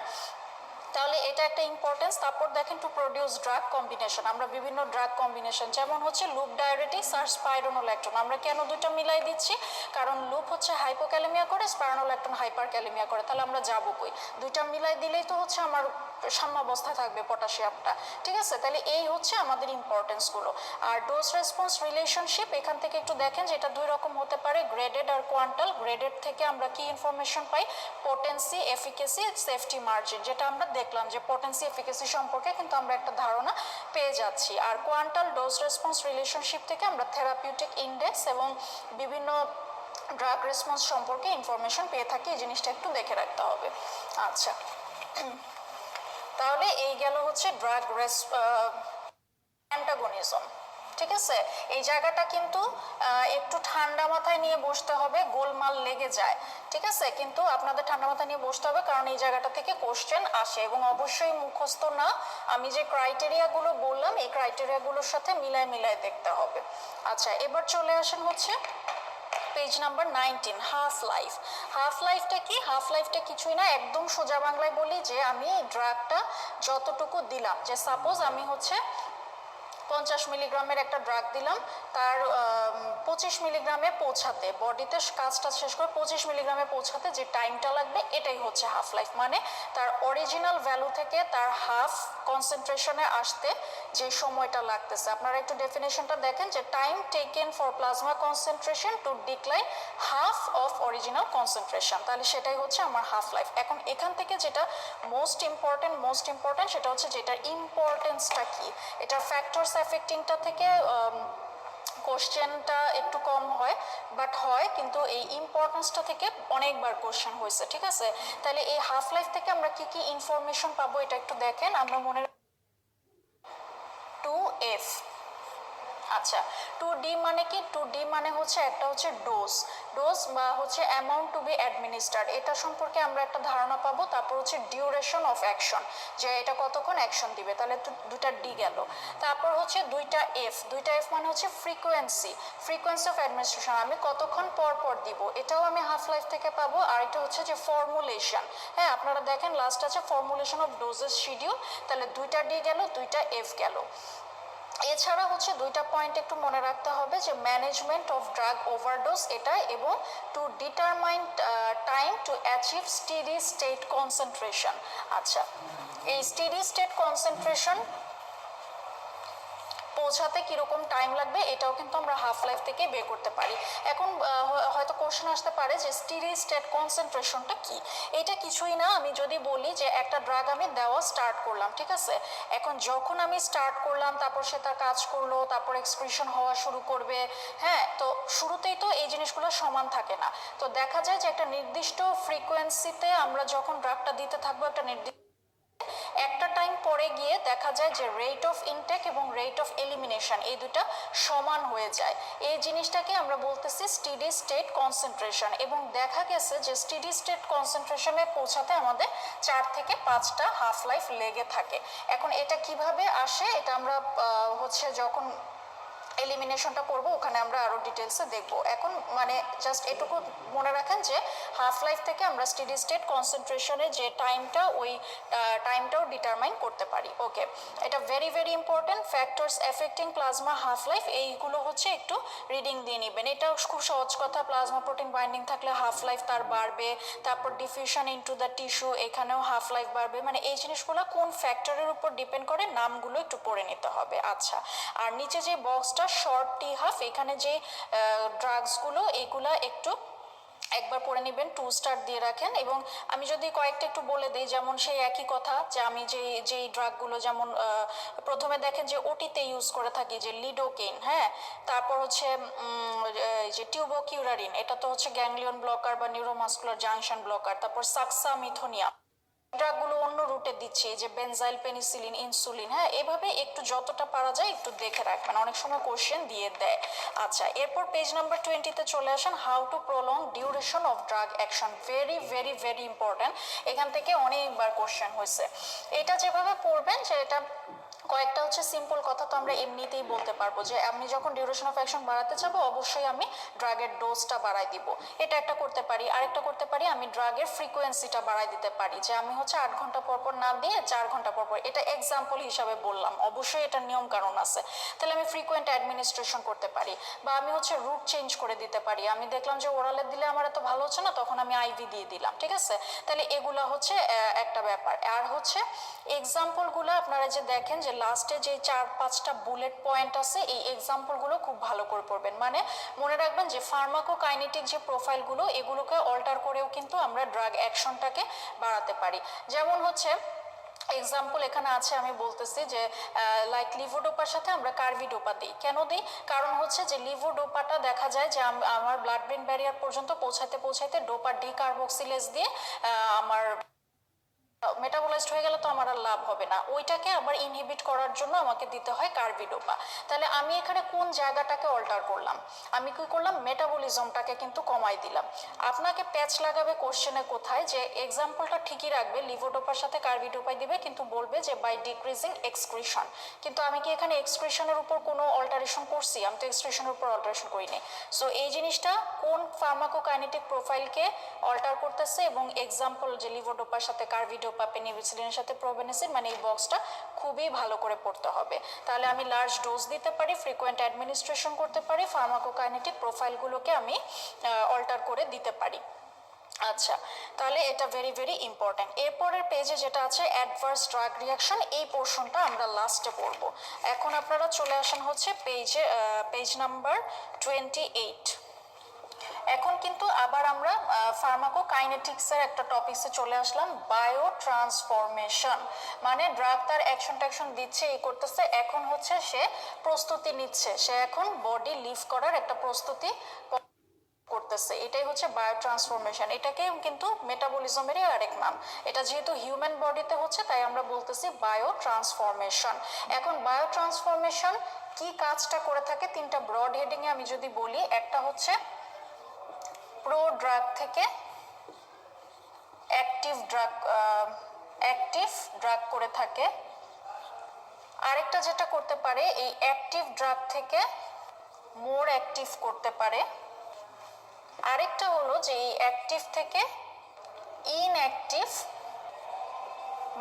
তাহলে এটা একটা ইম্পর্টেন্স। তারপর দেখেন টু প্রডিউস ড্রাগ কম্বিনেশন, আমরা বিভিন্ন ড্রাগ কম্বিনেশন যেমন হচ্ছে লুপ ডায়োরেটিক্স আর স্পাইরোনোল্যাকটোন, আমরা কেন দুটো মিলাই দিচ্ছি, কারণ লুপ হচ্ছে হাইপোক্যালেমিয়া করে, স্পাইরোনোল্যাকটোন হাইপার ক্যালেমিয়া করে, তাহলে আমরা যাবো কই, দুইটা মিলাই দিলেই তো হচ্ছে আমার সাম্যাবস্থা থাকবে পটাশিয়ামটা, ঠিক আছে। তাহলে এই হচ্ছে আমাদের ইম্পর্টেন্সগুলো। আর ডোজ রেসপন্স রিলেশনশিপ এখান থেকে একটু দেখেন যে এটা দুই রকম হতে পারে, গ্রেডেড আর কোয়ান্টাল। গ্রেডেড থেকে আমরা কি ইনফরমেশন পাই, পোটেন্সি, এফিকেসি, সেফটি মার্জিন, যেটা আমরা দেখলাম যে পোটেন্সি এফিকেসি সম্পর্কে কিন্তু আমরা একটা ধারণা পেয়ে যাচ্ছি। আর কোয়ান্টাল ডোজ রেসপন্স রিলেশনশিপ থেকে আমরা থেরাপিউটিক ইন্ডেক্স এবং বিভিন্ন ড্রাগ রেসপন্স সম্পর্কে ইনফরমেশন পেয়ে থাকি, এই জিনিসটা একটু দেখে রাখতে হবে। আচ্ছা, তাহলে এই গেল হচ্ছে ড্রাগ অ্যান্টাগনিজম, ঠিক আছে। এই জায়গাটা কিন্তু একটু ঠান্ডা মাথায় নিয়ে বসতে হবে, গোলমাল লেগে যায়, ঠিক আছে, কিন্তু আপনাদের ঠান্ডা মাথায় নিয়ে বসতে হবে, কারণ এই জায়গাটা থেকে কোশ্চেন আসে এবং অবশ্যই মুখস্থ না, আমি যে ক্রাইটেরিয়াগুলো বললাম এই ক্রাইটেরিয়াগুলোর সাথে মিলায় মিলায় দেখতে হবে। আচ্ছা, এবার চলে আসেন হচ্ছে page number 19, half life. Half লাইফটা কি, হাফ লাইফটা কিছুই না, একদম সোজা বাংলায় বলি যে আমি ড্রাগটা যতটুকু দিলাম, যে সাপোজ আমি হচ্ছে 50 মিলিগ্রামের একটা ড্রাগ দিলাম, তার 25 মিলিগ্রামে পৌঁছাতে, বডিতে কাজটা শেষ করে 25 মিলিগ্রামে পৌঁছাতে যে টাইমটা লাগবে, এটাই হচ্ছে হাফ লাইফ। মানে তার অরিজিনাল ভ্যালু থেকে তার হাফ কনসেন্ট্রেশনে আসতে যে সময়টা লাগতেছে। আপনারা একটু ডেফিনেশনটা দেখেন যে time taken for plasma concentration to decline half of original concentration, তাহলে সেটাই হচ্ছে আমার হাফ লাইফ। এখন এখান থেকে যেটা মোস্ট ইম্পর্টেন্ট সেটা হচ্ছে যে এটার ইম্পর্টেন্সটা কি, এটার ফ্যাক্টরস এফেক্টিংটা থেকে কোশ্চেনটা একটু কম হয়, বাট হয়, কিন্তু এই ইম্পর্টেন্সটা থেকে অনেকবার কোশ্চেন হয়েছে, ঠিক আছে। তাহলে এই হাফ লাইফ থেকে আমরা কি কি ইনফরমেশন পাবো এটা একটু দেখেন। আমরা মনে 2F, আচ্ছা 2D মানে কি, 2D মানে হচ্ছে একটা হচ্ছে ডোজ বা হচ্ছে অ্যামাউন্ট টু বি অ্যাডমিনিস্টার্ড, এটা সম্পর্কে আমরা একটা ধারণা পাবো। তারপর হচ্ছে ডিউরেশন অফ অ্যাকশন, যে এটা কতক্ষণ অ্যাকশন দিবে, তাহলে দুটা ডি গেল। তারপর হচ্ছে দুইটা এফ মানে হচ্ছে ফ্রিকোয়েন্সি অফ অ্যাডমিনিস্ট্রেশন, আমি কতক্ষণ পর পর দিব, এটাও আমি হাফ লাইফ থেকে পাবো। আর এটা হচ্ছে যে ফর্মুলেশন, হ্যাঁ আপনারা দেখেন লাস্ট আছে ফর্মুলেশন অফ ডোজেস শিডিউল, তাহলে দুইটা ডি গেল, দুইটা এফ গেল। এছাড়া হচ্ছে দুইটা পয়েন্ট একটু মনে রাখতে হবে যে ম্যানেজমেন্ট অফ ড্রাগ ওভারডোজ এটা, এবং to determine time to achieve steady state concentration. আচ্ছা, এই স্টেডি স্টেট কনসেন্ট্রেশন পৌঁছাতে কিরকম টাইম লাগবে এটাও কিন্তু আমরা হাফ লাইফ থেকে বের করতে পারি। এখন হয়তো কোশ্চেন আসতে পারে যে স্টেডি স্টেট কনসেন্ট্রেশনটা কি, এটা কিছুই না, আমি যদি বলি যে একটা ড্রাগ আমি দেওয়া স্টার্ট করলাম, ঠিক আছে, এখন যখন আমি স্টার্ট করলাম তারপর সে তার কাজ করলো, তারপর এক্সক্রিশন হওয়া শুরু করবে, হ্যাঁ, তো শুরুতেই তো এই জিনিসগুলো সমান থাকে না, তো দেখা যায় যে একটা নির্দিষ্ট ফ্রিকোয়েন্সিতে আমরা যখন ড্রাগটা দিতে থাকবো, একটা টাইম পরে গিয়ে দেখা যায় যে রেট অফ ইনটেক এবং রেট অফ এলিমিনেশন এই দুটা সমান হয়ে যায়, এই জিনিসটাকে আমরা বলতেছি স্টেডি স্টেট কনসেন্ট্রেশন। এবং দেখা গেছে যে স্টেডি স্টেট কনসেন্ট্রেশনে পৌঁছাতে আমাদের 4 থেকে 5টা হাফ লাইফ লেগে থাকে। এখন এটা কিভাবে আসে, এটা আমরা হচ্ছে যখন এলিমিনেশনটা করবো ওখানে আমরা আরো ডিটেলসে দেখবো। এখন মানে জাস্ট এটুকু মনে রাখেন যে হাফ লাইফ থেকে আমরা স্টেডি স্টেট কনসেন্ট্রেশনে যে টাইমটা, ওই টাইমটাও ডিটারমাইন করতে পারি। ওকে, এটা very very important. Factors affecting plasma half life, এইগুলো হচ্ছে একটু রিডিং দিয়ে নেবেন, এটা খুব সহজ কথা। প্লাজমা প্রোটিন বাইন্ডিং থাকলে হাফ লাইফ তার বাড়বে, তারপর ডিফিউশন ইনটু দ্য টিস্যু, এখানেও হাফ লাইফ বাড়বে, মানে এই জিনিসগুলো কোন ফ্যাক্টরের উপর ডিপেন্ড করে নামগুলো একটু পড়ে নিতে হবে। আচ্ছা, আর নিচে যে বক্সটা শর্ট টি হাফ, এখানে যে ড্রাগসগুলো এগুলা একটু একবার পড়ে নেবেন, 2 স্টার দিয়ে রাখেন। এবং আমি যদি কয়েকটা একটু বলে দিই, যেমন সেই একই কথা যে আমি যেই ড্রাগগুলো যেমন প্রথমে দেখেন যে ওটিতে ইউজ করে থাকি যে লিডোকেইন, হ্যাঁ, তারপর হচ্ছে যে টিউবোকিউরারিন, এটা তো হচ্ছে গ্যাংলিয়ন ব্লকার বা নিউরোমাসকুলার জাংশন ব্লকার, তারপর সাক্সামিথোনিয়াম, ড্রাগগুলো অন্য রুটে দিচ্ছি যে বেনজাইল পেনিসিলিন, ইনসুলিন, হ্যাঁ, এভাবে একটু যতটা পারা যায় একটু দেখে রাখবেন, অনেক সময় কোশ্চেন দিয়ে দেয়। আচ্ছা, এরপর পেজ নাম্বার 20-তে চলে আসেন, how to prolong duration of drug action, very very very important, এখান থেকে অনেকবার কোশ্চেন হয়েছে। এটা যেভাবে পড়বেন যে এটা কয়েকটা হচ্ছে সিম্পল কথা তো আমরা এমনিতেই বলতে পারবো যে আমি যখন ডিউরেশন অফ অ্যাকশন বাড়াতে যাবো অবশ্যই আমি ড্রাগের ডোজটা বাড়াই দিব, এটা একটা করতে পারি। আরেকটা করতে পারি আমি ড্রাগের ফ্রিকোয়েন্সিটা বাড়াই দিতে পারি, যে আমি হচ্ছে 8 ঘন্টা পর পর না দিয়ে 4 ঘন্টা পর পর, এটা এক্সাম্পল হিসাবে বললাম, অবশ্যই এটা নিয়ম কানুন আছে। তাহলে আমি ফ্রিকোয়েন্ট অ্যাডমিনিস্ট্রেশন করতে পারি, বা আমি হচ্ছে রুট চেঞ্জ করে দিতে পারি। আমি দেখলাম যে ওরালে দিলে আমার এত ভালো হচ্ছে না, তখন আমি আইভি দিয়ে দিলাম, ঠিক আছে। তাহলে এগুলা হচ্ছে একটা ব্যাপার। আর হচ্ছে এক্সাম্পলগুলো আপনারা যে দেখেন যে লাস্টে যে 4-5টা বুলেট পয়েন্ট আছে, এই এক্সাম্পলগুলো খুব ভালো করে পড়বেন। মানে মনে রাখবেন যে ফার্মাকোকাইনেটিক যে প্রোফাইলগুলো, এগুলোকে অল্টার করেও কিন্তু আমরা ড্রাগ অ্যাকশনটাকে বাড়াতে পারি। যেমন হচ্ছে এক্সাম্পল এখানে আছে, আমি বলতেছি যে লাইক লিভোডোপার সাথে আমরা কার্ভিডোপা দিই। কেন দিই? কারণ হচ্ছে যে লিভোডোপাটা দেখা যায় যে আমার ব্লাড ব্রেন ব্যারিয়ার পর্যন্ত পৌঁছাতে পৌঁছাতে ডোপা ডিকার্বক্সিলেজ দিয়ে আমার মেটাবলাইজড হয়ে গেলে তো আমার আর লাভ হবে না, ওইটাকে আবার ইনহিবিট করার জন্য আমাকে দিতে হয় কার্ভিডোপা। তাহলে আমি এখানে কোন জায়গাটাকে অল্টার করলাম? আমি কি করলাম? মেটাবলিজমটাকে কিন্তু কমাই দিলাম। আপনাকে প্যাচ লাগাবে কোশ্চেনে কোথায়, যে এক্সাম্পলটা ঠিকই রাখবে, লিভোডোপার সাথে কার্ভিডোপাই দিবে, কিন্তু বলবে যে বাই ডিক্রিজিং এক্সক্রিশন। কিন্তু আমি কি এখানে এক্সক্রিশনের উপর কোনো অল্টারেশন করছি? আমি তো এক্সক্রিশনের উপর অল্টারেশন করিনি। সো এই জিনিসটা কোন ফার্মাকোকাইনেটিক প্রোফাইলকে অল্টার করতেছে, এবং এক্সাম্পল যে লিভোডোপার সাথে কার্ভিডোপা, পেনিসিলিনের সাথে প্রোবেনিসিন, মানে এই বক্সটা খুবই ভালো করে পড়তে হবে। তাহলে আমি লার্জ ডোজ দিতে পারি, ফ্রিকোয়েন্ট অ্যাডমিনিস্ট্রেশন করতে পারি, ফার্মাকোকাইনেটিক প্রোফাইলগুলোকে আমি অল্টার করে দিতে পারি। আচ্ছা, তাহলে এটা ভেরি ভেরি ইম্পর্ট্যান্ট। এরপরের পেজে যেটা আছে অ্যাডভার্স ড্রাগ রিয়াকশন, এই পোর্শনটা আমরা লাস্টে পড়বো। এখন আপনারা চলে আসেন হচ্ছে পেজ নাম্বার 28। এখন কিন্তু আবার আমরা ফার্মাকোকাইনেটিক্সের একটা টপিকসে চলে আসলাম, বায়ো ট্রান্সফরমেশন। মানে ড্রাগ তার অ্যাকশন ট্যাকশন দিচ্ছে, এই করতেছে, এখন হচ্ছে সে প্রস্তুতি নিচ্ছে, সে এখন বডি লিভ করার একটা প্রস্তুতি করতেছে, এটাই হচ্ছে বায়ো ট্রান্সফরমেশন। এটাকে কিন্তু মেটাবলিজমেরই আরেক নাম। এটা যেহেতু হিউম্যান বডিতে হচ্ছে, তাই আমরা বলতেছি বায়ো ট্রান্সফরমেশন। এখন বায়ো ট্রান্সফরমেশন কি কাজটা করে থাকে, 3টা ব্রড হেডিংয়ে আমি যদি বলি, একটা হচ্ছে প্রো ড্রাগ থেকে অ্যাক্টিভ ড্রাগ করে থাকে। আরেকটা যেটা করতে পারে, এই অ্যাক্টিভ ড্রাগ থেকে মোর অ্যাক্টিভ করতে পারে। আরেকটা হলো যে এই অ্যাক্টিভ থেকে ইনঅ্যাক্টিভ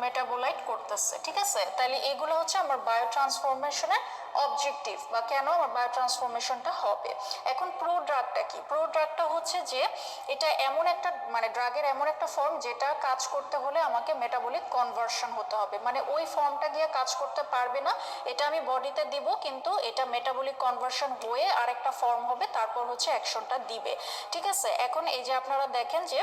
মেটাবোলাইট করতেছে, ঠিক আছে। তাহলে এগুলো হচ্ছে আমার বায়ো ট্রান্সফরমেশনের অবজেক্টিভ, বা কেন আমার বায়ো ট্রান্সফরমেশনটা হবে। এখন প্রো ড্রাগটা কি? প্রো ড্রাগটা হচ্ছে যে এটা এমন একটা, মানে ড্রাগের এমন একটা ফর্ম যেটা কাজ করতে হলে আমাকে মেটাবলিক কনভার্সন হতে হবে, মানে ওই ফর্মটা গিয়ে কাজ করতে পারবে না, এটা আমি বডিতে দিব, কিন্তু এটা মেটাবলিক কনভার্সন হয়ে আরেকটা ফর্ম হবে, তারপর হচ্ছে অ্যাকশনটা দিবে, ঠিক আছে। এখন এই যে আপনারা দেখেন যে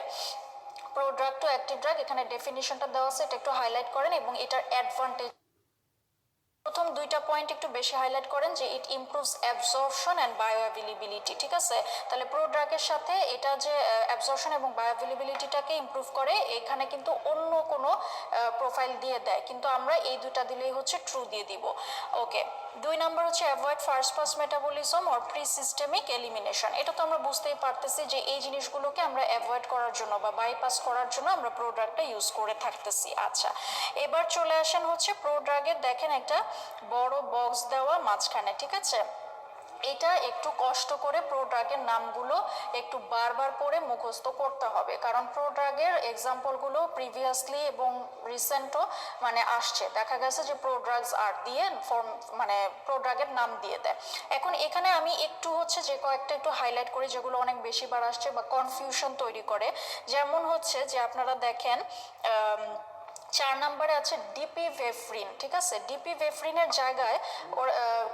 prodrug to active drug, এখানে ডেফিনিশনটা দেওয়া আছে, এটা একটু হাইলাইট করেন, এবং এটার অ্যাডভান্টেজ প্রথম 2টা পয়েন্ট একটু বেশি হাইলাইট করেন, যে ইট ইমপ্রুভস অ্যাবজর্পশন অ্যান্ড বায়োঅ্যাভেলেবিলিটি, ঠিক আছে। তাহলে প্রো ড্রাগের সাথে এটা যে অ্যাবজর্পশন এবং বায়োঅ্যাভেলেবিলিটিটাকে ইমপ্রুভ করে, এখানে কিন্তু অন্য কোনো প্রোফাইল দিয়ে দেয়, কিন্তু আমরা এই 2টা দিলেই হচ্ছে ট্রু দিয়ে দিব। ওকে, 2 নাম্বার হচ্ছে avoid first pass metabolism or pre systemic elimination. এটা তো আমরা বুঝতেই পারতেছি যে এই জিনিসগুলোকে আমরা অ্যাভয়েড করার জন্য বা বাইপাস করার জন্য আমরা প্রো ড্রাগটা ইউজ করে থাকতেছি। আচ্ছা, এবার চলে আসেন হচ্ছে প্রো ড্রাগের, দেখেন একটা বড় বক্স দেওয়া মাঝখানে, ঠিক আছে। এটা একটু কষ্ট করে প্রো ড্রাগের নামগুলো একটু বারবার পড়ে মুখস্থ করতে হবে, কারণ প্রো ড্রাগের এক্সাম্পলগুলো প্রিভিয়াসলি এবং রিসেন্টও মানে আসছে, দেখা গেছে যে প্রো ড্রাগস আর দিয়ে ফর্ম, মানে প্রো ড্রাগের নাম দিয়ে দেয়। এখন এখানে আমি একটু হচ্ছে যে কয়েকটা একটু হাইলাইট করি, যেগুলো অনেক বেশিবার আসছে বা কনফিউশন তৈরি করে। যেমন হচ্ছে যে আপনারা দেখেন 4 নম্বরে আছে ডিপিভেফ্রিন, ঠিক আছে। ডিপিভেফ্রিনের জায়গায়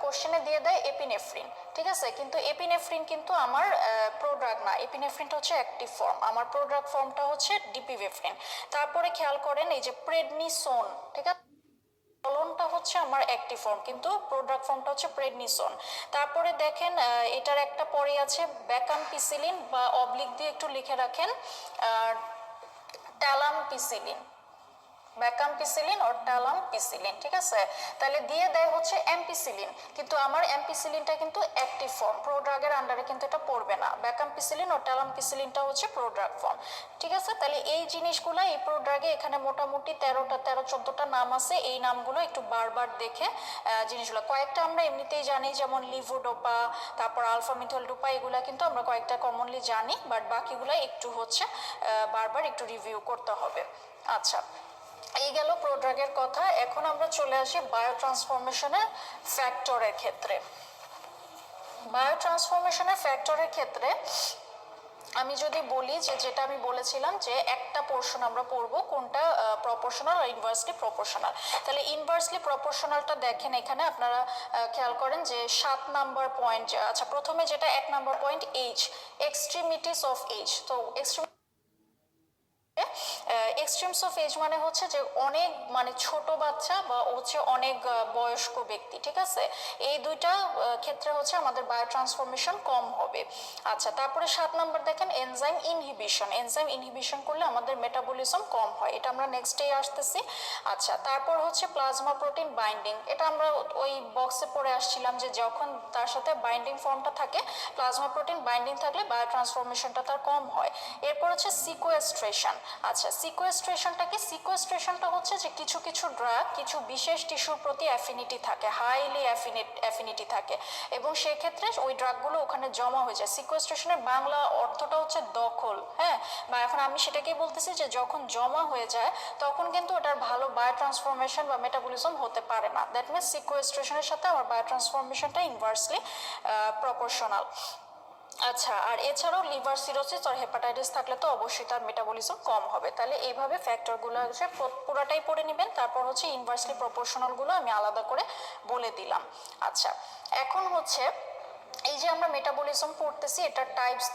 কোশ্চেনে দিয়ে দেয় এপিনেফ্রিন, ঠিক আছে, কিন্তু এপিনেফ্রিন কিন্তু আমার প্রোড্রাগ না, এপিনেফ্রিনটা হচ্ছে অ্যাক্টিভ ফর্ম, আমার প্রোড্রাগ ফর্মটা হচ্ছে ডিপিভেফ্রিন। তারপরে খেয়াল করেন এই যে প্রেডনিসোন, ঠিক আছে, ফলনটা হচ্ছে আমার অ্যাক্টিভ ফর্ম, কিন্তু প্রোডাক্ট ফর্মটা হচ্ছে প্রেডনিসন। তারপরে দেখেন এটার একটা পরে আছে ব্যাকামপিসিলিন, বা অবলিক দিয়ে একটু লিখে রাখেন ট্যালামপিসিলিন, ব্যাকাম্পিসিলিন অর টালামপিসিলিন, ঠিক আছে। তাহলে দিয়ে দেয় হচ্ছে অ্যাম্পিসিলিন, কিন্তু আমার অ্যাম্পিসিলিনটা কিন্তু অ্যাক্টিভ ফর্ম, প্রোড্রাগের আন্ডারে কিন্তু এটা পড়বে না। ব্যাকাম্পিসিলিন ও টালামপিসিলিনটা হচ্ছে প্রোড্রাগ ফর্ম, ঠিক আছে। তাহলে এই জিনিসগুলো এই প্রোড্রাগে এখানে মোটামুটি 13-14টা নাম আছে। এই নামগুলো একটু বারবার দেখে জিনিসগুলো, কয়েকটা আমরা এমনিতেই জানি, যেমন লিভোডোপা, তারপর আলফা মিথল ডোপা, এগুলা কিন্তু আমরা কয়েকটা কমনলি জানি, বাট বাকিগুলো একটু হচ্ছে বারবার একটু রিভিউ করতে হবে। আচ্ছা, এই গেল প্রোড্রাগের কথা। এখন আমরা চলে আসি বায়োট্রান্সফরমেশনের ফ্যাক্টরের ক্ষেত্রে। বায়োট্রান্সফরমেশনের ফ্যাক্টরের ক্ষেত্রে আমি যদি বলি যে, যেটা আমি বলেছিলাম যে একটা পোর্শন আমরা পড়বো কোনটা প্রপোর্শনাল আর ইনভার্সলি প্রপোর্শনাল। তাহলে ইনভার্সলি প্রপোর্শনালটা দেখেন এখানে আপনারা খেয়াল করেন যে 7 নাম্বার পয়েন্ট। আচ্ছা, প্রথমে যেটা 1 number point, age, extremities of age. তো এক্সট্রিমস অফ এজ মানে হচ্ছে যে অনেক, মানে ছোট বাচ্চা বা হচ্ছে অনেক বয়স্ক ব্যক্তি, ঠিক আছে। এই দুইটা ক্ষেত্রে হচ্ছে আমাদের বায়োট্রান্সফরমেশন কম হবে। আচ্ছা, তারপরে 7 নাম্বার দেখেন এনজাইম ইনহিবিশন। এনজাইম ইনহিবিশন করলে আমাদের মেটাবলিজম কম হয়, এটা আমরা নেক্সট ডে আসতেছি। আচ্ছা, তারপর হচ্ছে প্লাজমা প্রোটিন বাইন্ডিং। এটা আমরা ওই বক্সে পড়ে আসছিলাম যে যখন তার সাথে বাইন্ডিং ফর্মটা থাকে, প্লাজমা প্রোটিন বাইন্ডিং থাকলে বায়োট্রান্সফরমেশনটা তার কম হয়। এরপর হচ্ছে সিকোয়েস্ট্রেশন। আচ্ছা, সিকোয়েস্ট্রেশনটা কি? সিকোয়েস্ট্রেশনটা হচ্ছে যে কিছু কিছু ড্রাগ কিছু বিশেষ টিস্যুর প্রতি অ্যাফিনিটি থাকে, হাইলি অ্যাফিনিটি থাকে, এবং সেক্ষেত্রে ওই ড্রাগগুলো ওখানে জমা হয়ে যায়। সিকোয়েস্ট্রেশনের বাংলা অর্থটা হচ্ছে দখল, হ্যাঁ, বা এখন আমি সেটাকেই বলতেছি যে যখন জমা হয়ে যায় তখন কিন্তু ওটার ভালো বায়োট্রান্সফরমেশন বা মেটাবলিজম হতে পারে না। দ্যাট মিনস সিকোয়েস্ট্রেশনের সাথে আমার বায়োট্রান্সফরমেশনটা ইনভার্সলি প্রপোর্শনাল। আচ্ছা, আর এছাড়াও লিভার সিরোসিস আর হেপাটাইটিস থাকলে তো অবশ্যই তার মেটাবলিজম কম হবে। তাহলে এইভাবে ফ্যাক্টরগুলো হচ্ছে পুরাটাই পড়ে নেবেন, তারপর হচ্ছে ইনভার্সলি প্রপোর্শনালগুলো আমি আলাদা করে বলে দিলাম। আচ্ছা, এখন হচ্ছে এই যে আমরা মেটাবলিজম পড়তেছি, এটা টাইপস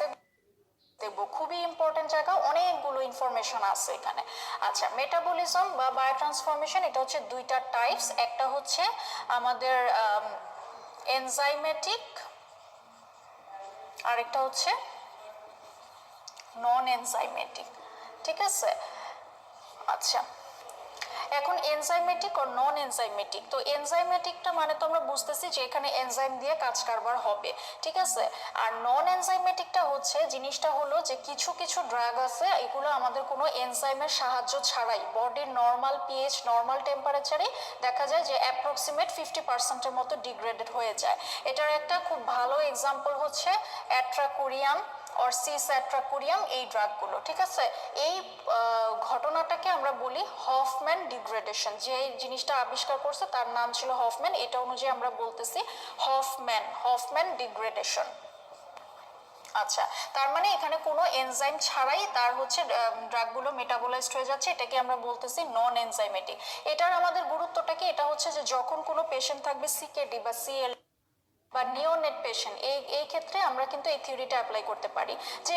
দেখবো, খুবই ইম্পর্টেন্ট জায়গা, অনেকগুলো ইনফরমেশন আছে এখানে। আচ্ছা, মেটাবলিজম বা বায়োট্রান্সফরমেশন এটা হচ্ছে দুইটা টাইপস। একটা হচ্ছে আমাদের এনজাইমেটিক, আরেকটা হচ্ছে নন এনজাইমেটিক, ঠিক আছে। আচ্ছা, এখন এনজাইমেটিক ও নন এনজাইমেটিক। তো এনজাইমেটিকটা মানে তো আমরা বুঝতেছি যে এখানে এনজাইম দিয়ে কাজ কারবার হবে, ঠিক আছে। আর নন এনজাইমেটিকটা হচ্ছে জিনিসটা হলো যে কিছু কিছু ড্রাগ আছে, এগুলো আমাদের কোনো এনজাইমের সাহায্য ছাড়াই বডির নর্মাল পিএইচ, নর্মাল টেম্পারেচারে দেখা যায় যে অ্যাপ্রক্সিমেট 50%-এর মতো ডিগ্রেডেড হয়ে যায়। এটার একটা খুব ভালো এক্সাম্পল হচ্ছে অ্যাট্রাকুরিয়াম অর সিস্যাট্রাকুরিয়াম, এই ড্রাগগুলো, ঠিক আছে। এই ঘটনাটাকে আমরা বলি হফম্যান ডিগ্রেডেশন। যে জিনিসটা আবিষ্কার করছে তার নাম ছিল হফম্যান, এটা অনুযায়ী আমরা বলতেছি হফম্যান ডিগ্রেডেশন। আচ্ছা, তার মানে এখানে কোনো এনজাইম ছাড়াই তার হচ্ছে ড্রাগগুলো মেটাবোলাইজড হয়ে যাচ্ছে, এটাকে আমরা বলতেছি নন এনজাইমেটিক। এটার আমাদের গুরুত্বটা কি? এটা হচ্ছে যে যখন কোনো পেশেন্ট থাকবে সিকেডি বা সিএল বা নিওনেট পেশেন্ট, এই ক্ষেত্রে আমরা কিন্তু এই থিওরিটা অ্যাপ্লাই করতে পারি যে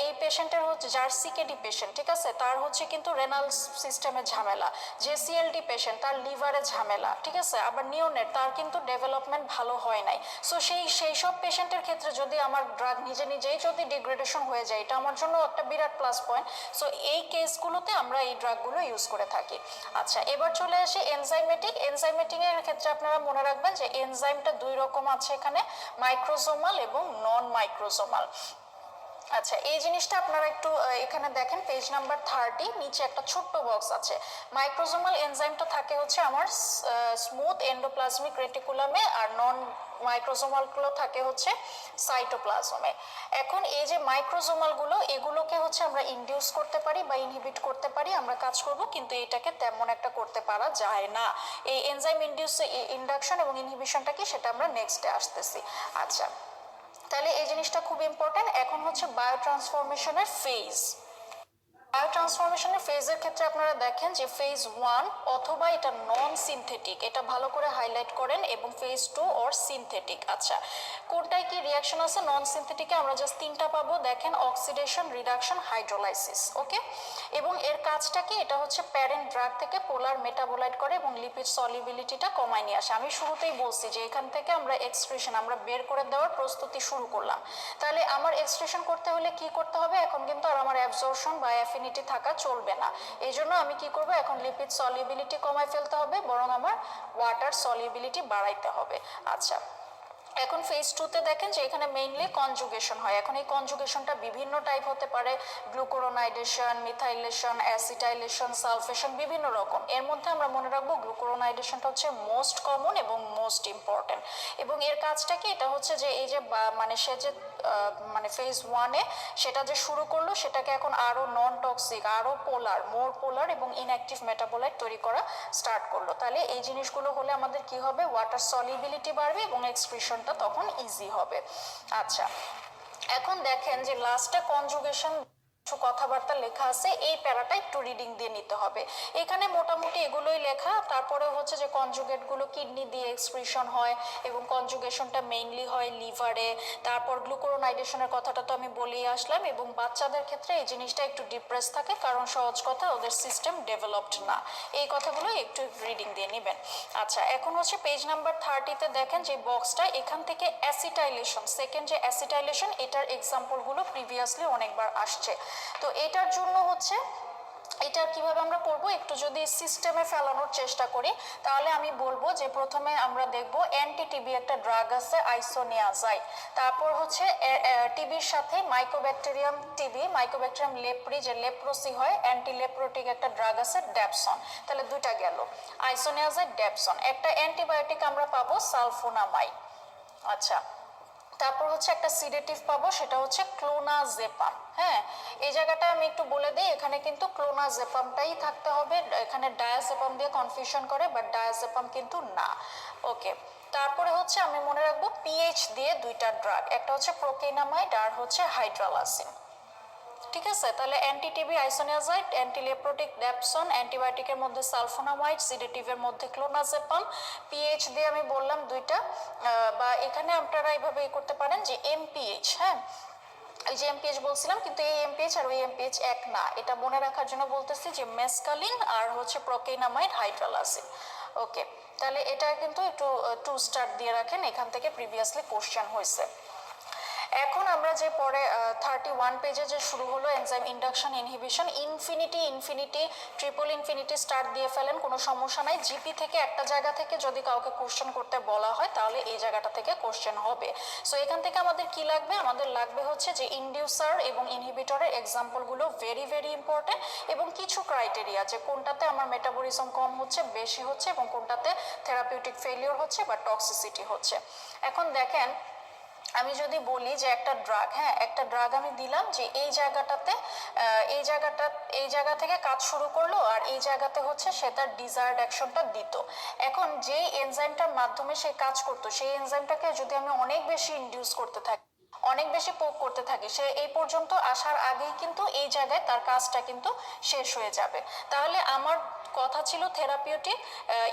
এই পেশেন্টের হচ্ছে, যার সিকেডি পেশেন্ট, ঠিক আছে, তার হচ্ছে কিন্তু রেনাল সিস্টেমের ঝামেলা, যে সিএলডি পেশেন্ট তার লিভারে ঝামেলা, ঠিক আছে, আবার নিওনেট তার কিন্তু ডেভেলপমেন্ট ভালো হয় নাই। সো সেই সব পেশেন্টের ক্ষেত্রে যদি আমার ড্রাগ নিজে নিজেই যদি ডিগ্রেডেশন হয়ে যায়, এটা আমার জন্য একটা বিরাট প্লাস পয়েন্ট। সো এই কেসগুলোতে আমরা এই ড্রাগগুলো ইউজ করে থাকি। আচ্ছা, এবার চলে আসি এনজাইমেটিক। এর ক্ষেত্রে আপনারা মনে রাখবেন যে এনজাইমটা দুই রকম আছে এখানে, মাইক্রোজোমাল এবং নন মাইক্রোজোমাল। আচ্ছা, এই জিনিসটা আপনারা একটু এখানে দেখেন পেজ নাম্বার 30, নিচে একটা ছোট্ট বক্স আছে। মাইক্রোজোমাল এনজাইমটা থাকে হচ্ছে আমার স্মুথ এন্ডোপ্লাজমিক রেটিকুলামে, আর নন মাইক্রোজোমালগুলো থাকে হচ্ছে সাইটোপ্লাজমে। এখন এই যে মাইক্রোজোমালগুলো, এগুলোকে হচ্ছে আমরা ইনডিউস করতে পারি বা ইনহিবিট করতে পারি, আমরা কাজ করব, কিন্তু এটাকে তেমন একটা করতে পারা যায় না। এই এনজাইম ইন্ডাকশন এবং ইনহিবিশনটা কি, সেটা আমরা নেক্সটে আসতেছি। আচ্ছা, তাহলে এই জিনিসটা খুব ইম্পর্টেন্ট। এখন হচ্ছে বায়োট্রান্সফরমেশনের ফেজ। বায়োট্রান্সফরমেশনের ফেজের ক্ষেত্রে আপনারা দেখেন যে ফেজ 1 অথবা এটা নন সিনথেটিক, এটা ভালো করে হাইলাইট করেন, এবং ফেজ 2 অর সিনথেটিক। আচ্ছা, কোনটায় কি রিয়াকশন আছে? নন সিনথেটিকে আমরা জাস্ট 3টা পাবো, দেখেন অক্সিডেশন, রিডাকশন, হাইড্রোলাইসিস, ওকে। এবং এর কাজটা কি? এটা হচ্ছে প্যারেন্ট ড্রাগ থেকে পোলার মেটাবোলাইট করে এবং লিপিড সলিবিলিটিটা কমায় নিয়ে আসে। আমি শুরুতেই বলছি যে এখান থেকে আমরা এক্সক্রিশন, আমরা বের করে দেওয়ার প্রস্তুতি শুরু করলাম। তাহলে আমার এক্সক্রিশন করতে হলে কি করতে হবে? এখন কিন্তু আর আমার অ্যাবজর্পশন বা অ্যাফিনিটি থাকা চলবে না। এই জন্য আমি কি করব, এখন লিপিড সলিবিলিটি কমায় ফেলতে হবে, বরং আমার ওয়াটার সলিবিলিটি বাড়াইতে হবে। আচ্ছা, এখন ফেজ 2-তে দেখেন যে এখানে মেইনলি কনজুগেশন হয়। এখন এই কনজুগেশনটা বিভিন্ন টাইপ হতে পারে, গ্লুকুরোনাইডেশন, মিথাইলেশন, অ্যাসিটাইলেশন, সালফেশন, বিভিন্ন রকম। এর মধ্যে আমরা মনে রাখবো গ্লুকুরোনাইডেশনটা হচ্ছে মোস্ট কমন এবং মোস্ট ইম্পর্টেন্ট। এবং এর কাজটা কি, এটা হচ্ছে যে এই যে মানে সে যে মানে ফেজ 1-এ সেটা যে শুরু করলো, সেটাকে এখন আরো নন টক্সিক, আরো পোলার, মোর পোলার এবং ইনঅ্যাক্টিভ মেটাবোলাইট তৈরি করা স্টার্ট করলো। তাহলে এই জিনিসগুলো হলে আমাদের কি হবে, ওয়াটার সলিবিলিটি বাড়বে এবং এক্সক্রিশনটা তখন ইজি হবে। আচ্ছা, এখন দেখেন যে লাস্টে কনজুগেশন কিছু কথাবার্তা লেখা আছে, এই প্যারাটা একটু রিডিং দিয়ে নিতে হবে। এখানে মোটামুটি এগুলোই লেখা। তারপরে হচ্ছে যে কনজুগেটগুলো কিডনি দিয়ে এক্সক্রিশন হয় এবং কনজুগেশনটা মেইনলি হয় লিভারে। তারপর গ্লুকুরোনাইডেশনের কথাটা তো আমি বলেই আসলাম। এবং বাচ্চাদের ক্ষেত্রে এই জিনিসটা একটু ডিপ্রেস থাকে, কারণ সহজ কথা ওদের সিস্টেম ডেভেলপড না। এই কথাগুলো একটু রিডিং দিয়ে নেবেন। আচ্ছা, এখন হচ্ছে পেজ নাম্বার 30-তে দেখেন যে বক্সটা, এখান থেকে অ্যাসিটাইলেশন, সেকেন্ড যে অ্যাসিটাইলেশন, এটার এক্সাম্পলগুলো প্রিভিয়াসলি অনেকবার আসছে। তো এটার জন্য হচ্ছে এটা কিভাবে আমরা পড়বো, একটু যদি সিস্টেমে ফেলানোর চেষ্টা করি, তাহলে আমি বলবো যে প্রথমে আমরা দেখব অ্যান্টি টিবি একটা ড্রাগ আছে আইসোনিয়াজাইড। তারপর হচ্ছে টিবির সাথে মাইকোব্যাকটেরিয়াম টিবি, মাইকোব্যাকটেরিয়াম লেপ্রি, যে লেপ্রোসি হয়, অ্যান্টি লেপ্রোটিক একটা ড্রাগ আছে ড্যাপসন। তাহলে দুইটা গেল, আইসোনিয়াজাইড, ড্যাপসন। একটা অ্যান্টিবায়োটিক আমরা পাবো সালফোনামাইড। আচ্ছা, তারপর হচ্ছে একটা সিডেটিভ পাবো, সেটা হচ্ছে ক্লোনাজেপাম। হ্যাঁ, এই জায়গাটা আমি একটু বলে দিই, এখানে কিন্তু ক্লোনাজেপামটাই থাকতে হবে। এখানে ডায়াজেপাম দিয়ে কনফিউশন করে, বাট ডায়াজেপাম কিন্তু না। ওকে, তারপরে হচ্ছে আমি মনে রাখবো পিএইচ দিয়ে দুইটা ড্রাগ, একটা হচ্ছে প্রোকেনামাইড আর হচ্ছে হাইড্রালাসিন। ঠিক আছে, তাহলে অ্যান্টি টিবি আইসোনিয়াজাইড, অ্যান্টি লেপ্রোটিক ড্যাপসন, অ্যান্টিবায়োটিকের মধ্যে সালফোনামাইড, সিডেটিভের মধ্যে ক্লোনাজেপাম। পিএইচ দিয়ে আমি বললাম দুইটা, বা এখানে আপনারা এইভাবে করতে পারেন যে এমপিএইচ। হ্যাঁ, এই যে এমপিএইচ বলছিলাম, কিন্তু এই এমপিএইচ আর ওই এমপিএইচ এক না, এটা মনে রাখার জন্য বলতেছি যে মেসকালিন আর হচ্ছে প্রোকেনামাইড, হাইড্রালাসিন। ওকে, তাহলে এটা কিন্তু একটু 2 স্টার দিয়ে রাখেন, এখান থেকে প্রিভিয়াসলি কোশ্চেন হয়েছে। এখন আমরা যে পরে 31 পেজে যে শুরু হলো enzyme induction inhibition, infinity triple infinity star দিয়ে ফেলেন, কোনো সমস্যা নাই। জিপি থেকে একটা জায়গা থেকে যদি কাউকে কোশ্চেন করতে বলা হয়, তাহলে এই জায়গাটা থেকে কোশ্চেন হবে। সো এখান থেকে আমাদের কি লাগবে, আমাদের লাগবে হচ্ছে যে ইনডিউসার এবং ইনহিবিটরের এক্সাম্পলগুলো ভেরি ভেরি ইম্পর্টেন্ট, এবং কিছু ক্রাইটেরিয়া যে কোনটাতে আমার মেটাবলিজম কম হচ্ছে, বেশি হচ্ছে, এবং কোনটাতে থেরাপিউটিক ফেলিওর হচ্ছে বা টক্সিসিটি হচ্ছে। এখন দেখেন, আমি যদি বলি যে একটা ড্রাগ, হ্যাঁ, একটা ড্রাগ আমি দিলাম যে এই জায়গাটাতে, এই জায়গা থেকে কাজ শুরু করলো, আর এই জায়গাতে হচ্ছে সে তার ডিজায়ার্ড অ্যাকশনটা দিত। এখন যেই এনজাইমটার মাধ্যমে সে কাজ করতো, সেই এনজাইমটাকে যদি আমি অনেক বেশি ইনডিউস করতে থাকি, অনেক বেশি পোক করতে থাকি, সে এই পর্যন্ত আসার আগেই কিন্তু এই জায়গায় তার কাজটা কিন্তু শেষ হয়ে যাবে। তাহলে আমার কথা ছিল থেরাপিউটিক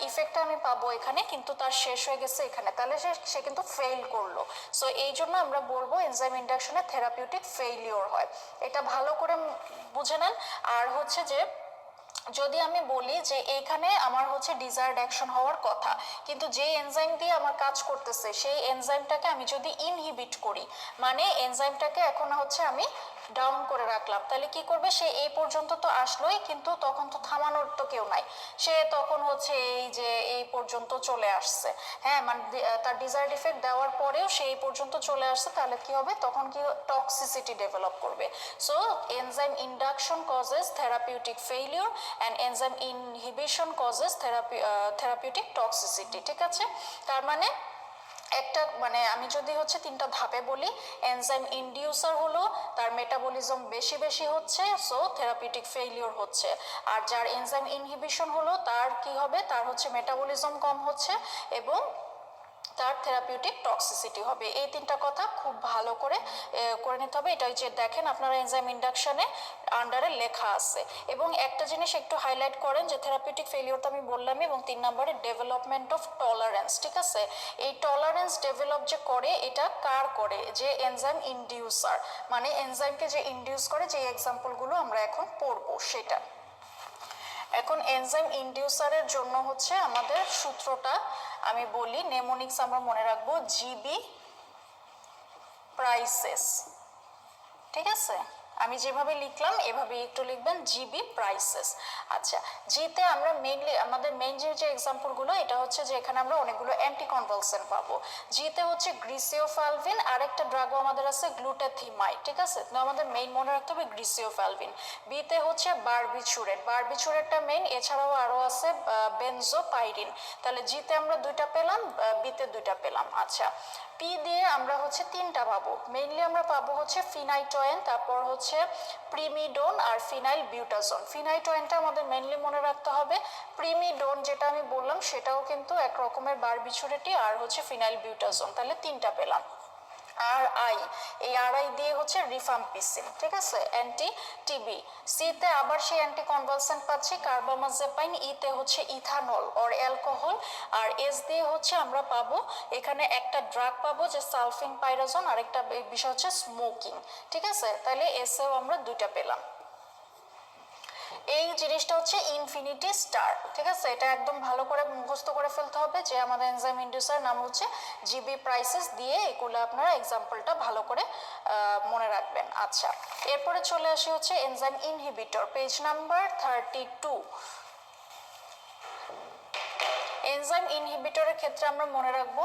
ইফেক্টটা আমি পাবো এখানে, কিন্তু তার শেষ হয়ে গেছে এখানে, তাহলে সে কিন্তু ফেল করলো। সো এই জন্য আমরা বলবো এনজাইম ইন্ডাকশনে থেরাপিউটিক ফেইলিওর হয়, এটা ভালো করে বুঝে নেন। আর হচ্ছে যে যদি আমি বলি যে এইখানে আমার হচ্ছে ডিজায়ার্ড অ্যাকশন হওয়ার কথা, কিন্তু যে এনজাইম দিয়ে আমার কাজ করতেছে সেই এনজাইমটাকে আমি যদি ইনহিবিট করি, মানে এনজাইমটাকে এখন হচ্ছে আমি ডাউন করে রাখলাম, তাহলে কি করবে, সে এই পর্যন্ত তো আসলোই, কিন্তু তখন তো থামানোর তো কেউ নাই, সে তখন হচ্ছে এই যে এই পর্যন্ত চলে আসছে। হ্যাঁ, মানে তার ডিজায়ার্ড ইফেক্ট দেওয়ার পরেও সে এই পর্যন্ত চলে আসছে, তাহলে কি হবে, তখন কি টক্সিসিটি ডেভেলপ করবে। So enzyme induction causes therapeutic failure and enzyme inhibition causes therapeutic toxicity. ঠিক আছে, তার মানে একটা, মানে আমি যদি হচ্ছে 3টা ধাপে বলি, এনজাইম ইনডিউসার হলো তার মেটাবলিজম বেশি বেশি হচ্ছে, সো থেরাপিউটিক ফেইলিওর হচ্ছে। আর যার এনজাইম ইনহিবিশন হলো তার কি হবে, তার হচ্ছে মেটাবলিজম কম হচ্ছে এবং তার থেরাপিউটিক টক্সিসিটি হবে। এই 3টা কথা খুব ভালো করে নিতে হবে। এটা যে দেখেন আপনারা এনজাইম ইন্ডাকশনে আন্ডারে লেখা আছে। এবং একটা জিনিস একটু হাইলাইট করেন যে থেরাপিউটিক ফেলিওর তো আমি বললামই, এবং 3 নম্বরে ডেভেলপমেন্ট অফ টলারেন্স। ঠিক আছে, এই টলারেন্স ডেভেলপ যে করে, এটা কার করে, যে এনজাইম ইনডিউসার, মানে এনজাইমকে যে ইনডিউস করে, যে এক্সাম্পলগুলো আমরা এখন পড়বো সেটা। এখন এনজাইম ইনডিউসারের জন্য হচ্ছে আমাদের সূত্রটা আমি বলি, নেমোনিক্স আমরা মনে রাখবো জিবি প্রাইসেস। ঠিক আছে, আমি যেভাবে লিখলাম এভাবে একটু লিখবেন জিবি প্রাইসেস। আচ্ছা, জিতে আমরা মেইনলি আমাদের মেইন যে এক্সাম্পলগুলো এটা হচ্ছে যে এখানে আমরা অনেকগুলো অ্যান্টিকনভালসেন্ট পাবো। জিতে হচ্ছে গ্রিসিওফ্যালভিন, আরেকটা ড্রাগও আমাদের আছে গ্লুটাথিমাইড, ঠিক আছে? তো আমাদের মেইন মনে রাখতে হবে গ্রিসিওফ্যালভিন। বিতে হচ্ছে বারবিচুরেট, বারবিচুরেটটা মেইন, এছাড়াও আরও আছে বেনজোপাইরিন। তাহলে জিতে আমরা দুইটা পেলাম, বিতে দুইটা পেলাম। আচ্ছা, পি দিয়ে আমরা হচ্ছে তিনটা পাবো। মেইনলি আমরা পাবো হচ্ছে ফিনাইটোয়েন, তারপর হচ্ছে প্রিমিডোন আর ফিনাইল বিউটাজোন। ফিনাইটোয়েনটা আমাদের মেইনলি মনে রাখতে হবে। প্রিমিডোন যেটা আমি বললাম সেটাও কিন্তু এক রকমের বারবিচুরেটই, আর হচ্ছে ফিনাইল বিউটাজোন, তাহলে তিনটা পেলাম। আর আই, এই আর আই দিয়ে হচ্ছে রিফাম্পিসিন, ঠিক আছে, অ্যান্টি টিবি। সিতে আবার সেই অ্যান্টি কনভালসেন্ট পাচ্ছি কার্বামাজেপাইন। ইতে হচ্ছে ইথানল অর অ্যালকোহল। আর এস দিয়ে হচ্ছে আমরা পাবো এখানে একটা ড্রাগ পাবো যে সালফিন পাইরাজন, আর একটা বিষয় হচ্ছে স্মোকিং, ঠিক আছে? তাহলে এসেও আমরা দুইটা পেলাম। এই জিনিসটা হচ্ছে ইনফিনিটি স্টার, ঠিক আছে? এটা একদম ভালো করে মুখস্থ করে ফেলতে হবে যে আমাদের এনজাইম ইন্ডিউসার নাম হচ্ছে জিবি প্রাইসেস দিয়ে, এগুলো আপনারা এক্সাম্পলটা ভালো করে মনে রাখবেন। আচ্ছা, এরপরে চলে আসি হচ্ছে enzyme inhibitor, page number 32। Enzyme ইনহিবিটরের ক্ষেত্রে আমরা মনে রাখবো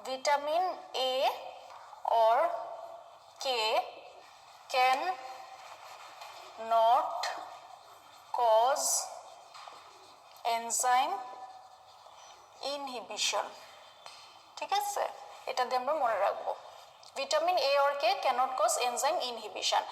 vitamin A or K can not cause enzyme inhibition, ঠিক আছে? এটা দিয়ে আমরা মনে রাখবো vitamin A or K can't cause enzyme inhibition.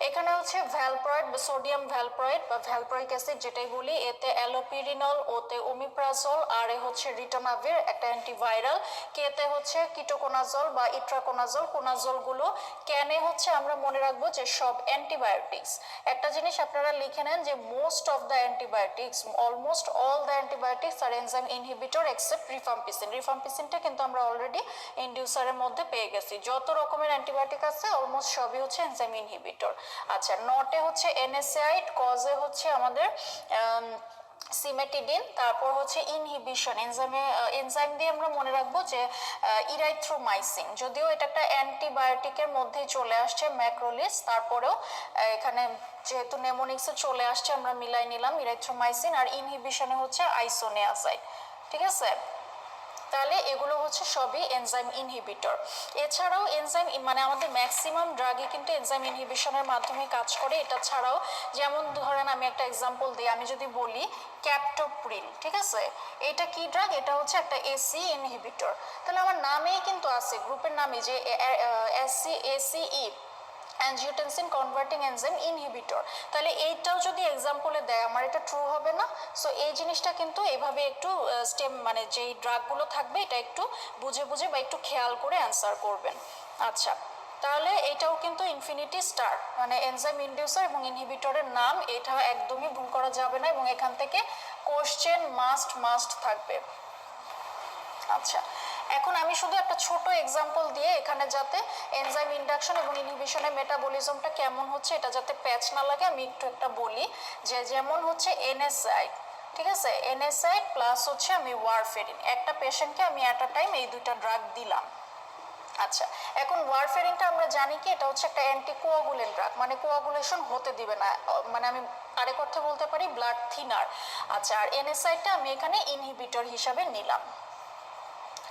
এখানে হচ্ছে ভ্যালপ্রয়েড বা সোডিয়াম ভ্যালপ্রয়েড বা ভ্যালপ্রয়িক অ্যাসিড যেটাই বলি, এতে অ্যালোপিরিনল, ওতে ওমিপ্রাজল, আর এ হচ্ছে রিটোনাভির একটা অ্যান্টিভাইরাল, কেতে হচ্ছে কিটোকোনাজল বা ইট্রাকোনাজল। কোনাজলগুলো ক্যানে হচ্ছে আমরা মনে রাখবো যে সব অ্যান্টিবায়োটিক্স। একটা জিনিস আপনারা লিখে নেন যে most of the antibiotics, almost all the antibiotics আর এনজাইম ইনহিবিটর এক্সেপ্ট রিফাম্পিসিন। রিফাম্পিসিনটা কিন্তু আমরা অলরেডি ইন্ডিউসারের মধ্যে পেয়ে গেছি। যত রকমের অ্যান্টিবায়োটিক আছে অলমোস্ট সবই হচ্ছে এনজাইম ইনহিবিটর। আচ্ছা, নটে হচ্ছে এনএসআইড, কজে হচ্ছে আমাদের সিমেটিডিন, তারপর হচ্ছে ইনহিবিশন এনজাইম দিয়ে আমরা মনে রাখবো যে ইরাইথ্রোমাইসিন, যদিও এটা একটা অ্যান্টিবায়োটিকের মধ্যেই চলে আসছে ম্যাক্রোলিস, তারপরেও এখানে যেহেতু নেমোনিক্সে চলে আসছে আমরা মিলাই নিলাম ইরাইথ্রোমাইসিন। আর ইনহিবিশনে হচ্ছে আইসোনিয়াজাইড, ঠিক আছে? তাহলে এগুলো হচ্ছে সবই এনজাইম ইনহিবিটর। এছাড়াও এনজাইম মানে আমাদের ম্যাক্সিমাম ড্রাগই কিন্তু এনজাইম ইনহিবিশনের মাধ্যমে কাজ করে। এটা ছাড়াও যেমন ধরেন আমি একটা এক্সাম্পল দিই, আমি যদি বলি ক্যাপটোপ্রিল, ঠিক আছে? এটা কি ড্রাগ? এটা হচ্ছে একটা এসি ইনহিবিটর। তাহলে আমার নামেই কিন্তু আছে, গ্রুপের নামে যে এসিই, অ্যানজিওটেনসিন কনভার্টিং এনজাইম ইনহিবিটর। তাহলে এইটাও যদি এক্সাম্পলে দেয় আমার এটা ট্রু হবে না? সো এই জিনিসটা কিন্তু এভাবে একটু স্টেম মানে যেই ড্রাগগুলো থাকবে এটা একটু বুঝে বুঝে বা একটু খেয়াল করে অ্যান্সার করবেন। আচ্ছা, তাহলে এটাও কিন্তু ইনফিনিটি স্টার মানে এনজাইম ইনডিউসার এবং ইনহিবিটরের নাম, এটা একদমই ভুল করা যাবে না এবং এখান থেকে কোশ্চেন মাস্ট থাকবে। আচ্ছা, এখন আমি শুধু একটা ছোট এক্সাম্পল দিয়ে এখানে যাতে এনজাইম ইন্ডাকশন এবং ইনহিবিশনের মেটাবলিজমটা কেমন হচ্ছে এটা যাতে প্যাচ না লাগে আমি একটু একটা বলি যে যেমন হচ্ছে এনএসআইড, ঠিক আছে? এনএসআইড প্লাস হচ্ছে আমি ওয়ারফেরিন, একটা পেশেন্টকে আমি অ্যাট আ টাইম এই দুইটা ড্রাগ দিলাম। আচ্ছা, এখন ওয়ারফেরিনটা আমরা জানি কি এটা হচ্ছে একটা অ্যান্টিকোয়াগুলেন্ট ড্রাগ, মানে কোয়াগুলেশন হতে দিবে না, মানে আমি আরেক অর্থে বলতে পারি ব্লাড থিনার। আচ্ছা, আর এনএসআইডটা আমি এখানে ইনহিবিটর হিসাবে নিলাম।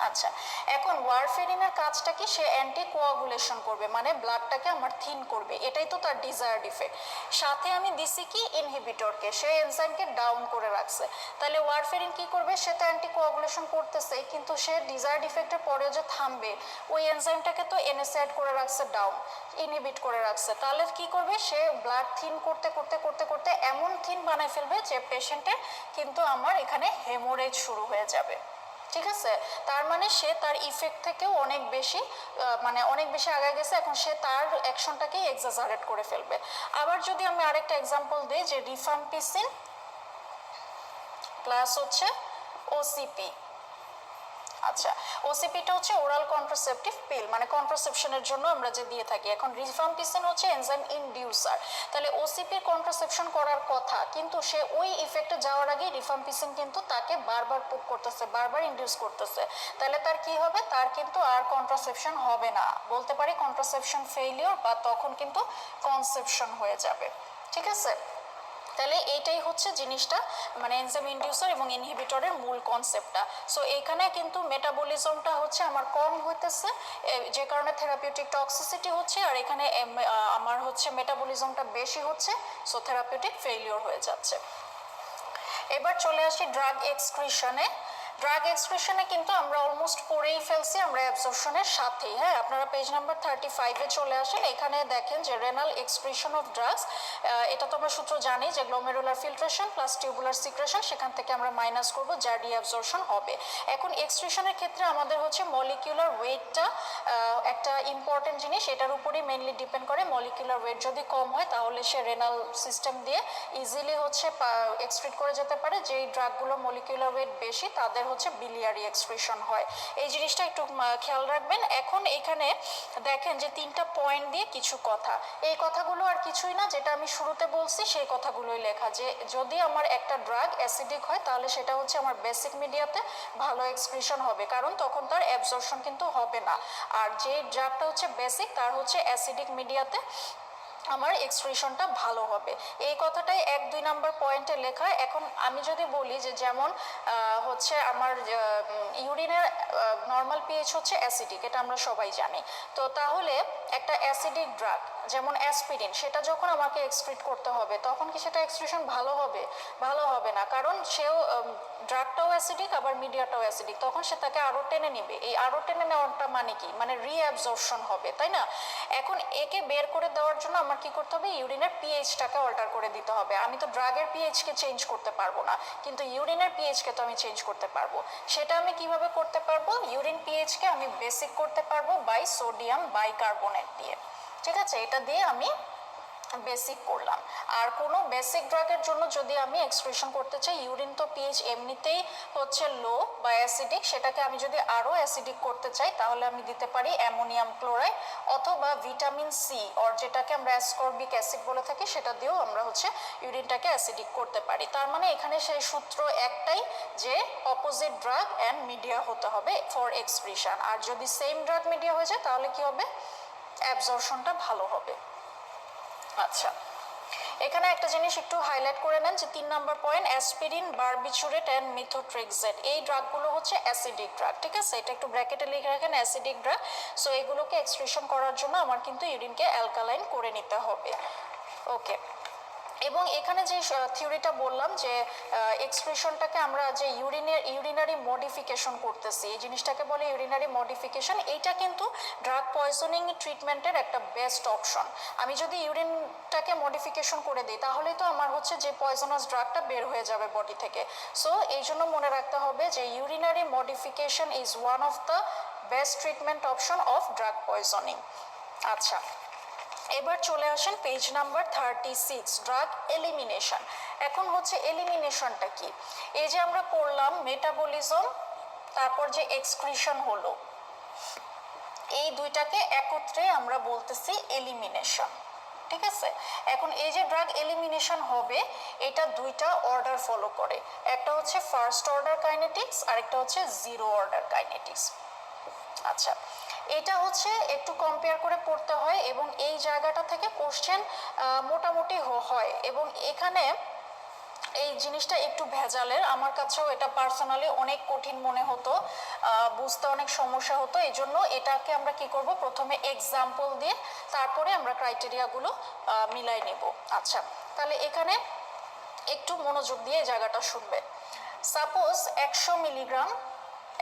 আচ্ছা, এখন ওয়ারফেরিনের কাজটা কি? সে অ্যান্টি কোয়াগুলেশন করবে, মানে ব্লাডটাকে আমার থিন করবে, এটাই তো তার ডিজায়ার্ড ইফেক্ট। সাথে আমি দিছি কি ইনহিবিটরকে, সে এনজাইমকে ডাউন করে রাখছে। তাহলে ওয়ারফেরিন কি করবে? সে তো অ্যান্টি কোয়াগুলেশন করতেছে, কিন্তু সে ডিজায়ার্ড ইফেক্টের পরেও যে থামবে, ওই এনজাইমটাকে তো এনএসআইড করে রাখছে, ডাউন ইনহিবিট করে রাখছে। তাহলে কি করবে? সে ব্লাড থিন করতে করতে করতে করতে এমন থিন বানায় ফেলবে যে পেশেন্টের কিন্তু আমার এখানে হেমোরেজ শুরু হয়ে যাবে, ঠিক আছে? তার মানে সে তার ইফেক্ট থেকেও অনেক বেশি মানে অনেক বেশি আগায় গেছে, এখন সে তার অ্যাকশনটাকেই এক্সাজারেট করে ফেলবে। আবার যদি আমি আরেকটা এক্সাম্পল দিই যে রিফাম্পিসিন প্লাস হচ্ছে ওসিপি, আচ্ছা, ওসিপিটা হচ্ছে ওরাল কন্ট্রাসেপটিভ পিল, মানে কন্ট্রাসেপশনের জন্য আমরা যে দিয়ে থাকি। এখন রিফাম্পিসিন হচ্ছে এনজাইম ইনডিউসার। তাহলে ওসিপির কন্ট্রাসেপশন করার কথা, কিন্তু সে ওই ইফেক্টে যাওয়ার আগে রিফাম্পিসিন কিন্তু তাকে বারবার পুক করতেছে, বারবার ইনডিউস করতেছে। তাহলে তার কি হবে? তার কিন্তু আর কন্ট্রাসেপশন হবে না, বলতে পারি কন্ট্রাসেপশন ফেইলিওর, বা তখন কিন্তু কনসেপশন হয়ে যাবে। ঠিক আছে, তাহলে এইটাই হচ্ছে জিনিসটা, মানে এনজাইম ইনডিউসার এবং ইনহিবিটরের মূল কনসেপ্টটা। সো এইখানে কিন্তু মেটাবলিজমটা হচ্ছে আমার কম হইতেছে, যে কারণে থেরাপিউটিক টক্সিসিটি হচ্ছে, আর এখানে আমার হচ্ছে মেটাবলিজমটা বেশি হচ্ছে, সো থেরাপিউটিক ফেইলিওর হয়ে যাচ্ছে। এবার চলে আসি ড্রাগ এক্সক্রিশনে। ড্রাগ এক্সক্রিশনে কিন্তু আমরা অলমোস্ট পড়েই ফেলছি আমরা অ্যাবজর্পশনের সাথেই। হ্যাঁ, আপনারা পেজ নাম্বার 35-এ চলে আসেন। এখানে দেখেন যে রেনাল এক্সক্রিশন অফ ড্রাগস, এটা তো আমরা সূত্র জানি যে glomerular filtration plus tubular secretion, সেখান থেকে আমরা মাইনাস করব, যার রিঅ্যাবজর্পশন হবে। এখন এক্সক্রিশনের ক্ষেত্রে আমাদের হচ্ছে মলিকিউলার ওয়েটটা একটা ইম্পর্টেন্ট জিনিস, এটার উপরেই মেইনলি ডিপেন্ড করে। মলিকিউলার ওয়েট যদি কম হয় তাহলে সে রেনাল সিস্টেম দিয়ে ইজিলি হচ্ছে এক্সক্রিট করে যেতে পারে। যেই ড্রাগগুলো মলিকিউলার ওয়েট বেশি তাদের হচ্ছে বিলিয়ারি এক্সক্রিশন হয়। এই জিনিসটা একটু খেয়াল রাখবেন। এখন এখানে দেখেন যে 3টা পয়েন্ট দিয়ে কিছু কথা, এই কথাগুলো আর কিছুই না, যেটা আমি শুরুতে বলছি সেই কথাগুলোই লেখা, যে যদি আমার একটা ড্রাগ অ্যাসিডিক হয় তাহলে সেটা হচ্ছে আমার বেসিক মিডিয়াতে ভালো এক্সক্রিশন হবে, কারণ তখন তার অ্যাবজর্পশন কিন্তু হবে না। আর যে ড্রাগটা হচ্ছে বেসিক, তার হচ্ছে অ্যাসিডিক মিডিয়াতে আমার এক্সপ্রেশনটা ভালো হবে। এই কথাটাই 1-2 নাম্বার পয়েন্টে লেখা। এখন আমি যদি বলি যে যেমন হচ্ছে আমার ইউরিনের নর্মাল পিএইচ হচ্ছে অ্যাসিডিক, এটা আমরা সবাই জানি। তো তাহলে একটা অ্যাসিডিক ড্রাগ যেমন অ্যাসপিরিন, সেটা যখন আমাকে এক্সক্রিট করতে হবে তখন কি সেটা এক্সক্রিশন ভালো হবে? ভালো হবে না, কারণ সেও ড্রাগটাও অ্যাসিডিক আবার মিডিয়াটাও অ্যাসিডিক, তখন সে তাকে আরও টেনে নেবে। এই আরও টেনে নেওয়াটা মানে কি? মানে রিঅ্যাবজর্পশন হবে, তাই না? এখন একে বের করে দেওয়ার জন্য আমার কি করতে হবে? ইউরিনের পিএইচটাকে অল্টার করে দিতে হবে। আমি তো ড্রাগের পিএইচকে চেঞ্জ করতে পারবো না, কিন্তু ইউরিনের পিএইচকে তো আমি চেঞ্জ করতে পারবো। সেটা আমি কিভাবে করতে পারবো? ইউরিন পিএইচকে আমি বেসিক করতে পারবো বাই সোডিয়াম বাইকার্বনেট দিয়ে। ঠিক আছে, এটা দিয়ে আমি বেসিক করলাম। আর কোনো বেসিক ড্রাগের জন্য যদি আমি এক্সপ্রেশন করতে চাই, ইউরিন তো পিএইচ এমনিতেই হচ্ছে লো বা অ্যাসিডিক, সেটাকে আমি যদি আরও অ্যাসিডিক করতে চাই তাহলে আমি দিতে পারি অ্যামোনিয়াম ক্লোরাইড অথবা ভিটামিন সি, অর যেটাকে আমরা অ্যাসকর্বিক অ্যাসিড বলে থাকি, সেটা দিয়েও আমরা হচ্ছে ইউরিনটাকে অ্যাসিডিক করতে পারি। তার মানে এখানে সেই সূত্র একটাই, যে অপোজিট ড্রাগ অ্যান্ড মিডিয়া হতে হবে ফর এক্সপ্রেশন। আর যদি সেম ড্রাগ মিডিয়া হয়ে যায় তাহলে কি হবে? অ্যাবজর্পশনটা ভালো হবে। আচ্ছা, এখানে একটা জিনিস একটু হাইলাইট করে নেন যে 3 number point, aspirin, barbiturate and methotrexate, এই ড্রাগগুলো হচ্ছে অ্যাসিডিক ড্রাগ। ঠিক আছে, এটা একটু ব্র্যাকেটে লিখে রাখেন, অ্যাসিডিক ড্রাগ। সো এগুলোকে এক্সক্রিশন করার জন্য আমার কিন্তু ইউরিনকে অ্যালকালাইন করে নিতে হবে। ওকে, এবং এখানে যে থিওরিটা বললাম যে এক্সপ্রেশনটাকে আমরা যে ইউরিনারি মডিফিকেশন করতেছি, এই জিনিসটাকে বলে ইউরিনারি মডিফিকেশন। এইটা কিন্তু ড্রাগ পয়জনিং ট্রিটমেন্টের একটা বেস্ট অপশন। আমি যদি ইউরিনটাকে মডিফিকেশন করে দিই তাহলে তো আমার হচ্ছে যে পয়জনাস ড্রাগটা বের হয়ে যাবে বডি থেকে। সো এই জন্য মনে রাখতে হবে যে urinary modification is one of the best treatment option of drug poisoning. আচ্ছা, এবার চলে আসেন পেজ নাম্বার 36, ড্রাগ এলিমিনেশন। এখন হচ্ছে এলিমিনেশনটা কি? এই যে আমরা পড়লাম মেটাবলিজম, তারপর যে এক্সক্রিশন হলো, এই দুইটাকে একত্রে আমরা বলতেছি এলিমিনেশন। ঠিক আছে, এখন এই যে ড্রাগ এলিমিনেশন হবে, এটা দুইটা অর্ডার ফলো করে। একটা হচ্ছে ফার্স্ট অর্ডার কাইনেটিক্স, আর একটা হচ্ছে জিরো অর্ডার কাইনেটিক্স। আচ্ছা, এটা হচ্ছে একটু কম্পেয়ার করে পড়তে হয়, এবং এই জায়গাটা থেকে কোশ্চেন মোটামুটি হয়। এবং এখানে এই জিনিসটা একটু ভেজালের, আমার কাছেও এটা পার্সোনালি অনেক কঠিন মনে হতো, বুঝতে অনেক সমস্যা হতো। এই জন্য এটাকে আমরা কি করব, প্রথমে এক্সাম্পল দিয়ে তারপরে আমরা ক্রাইটেরিয়াগুলো মিলাই নেব। আচ্ছা, তাহলে এখানে একটু মনোযোগ দিয়ে এই জায়গাটা শুনবে। সাপোজ 100 মিলিগ্রাম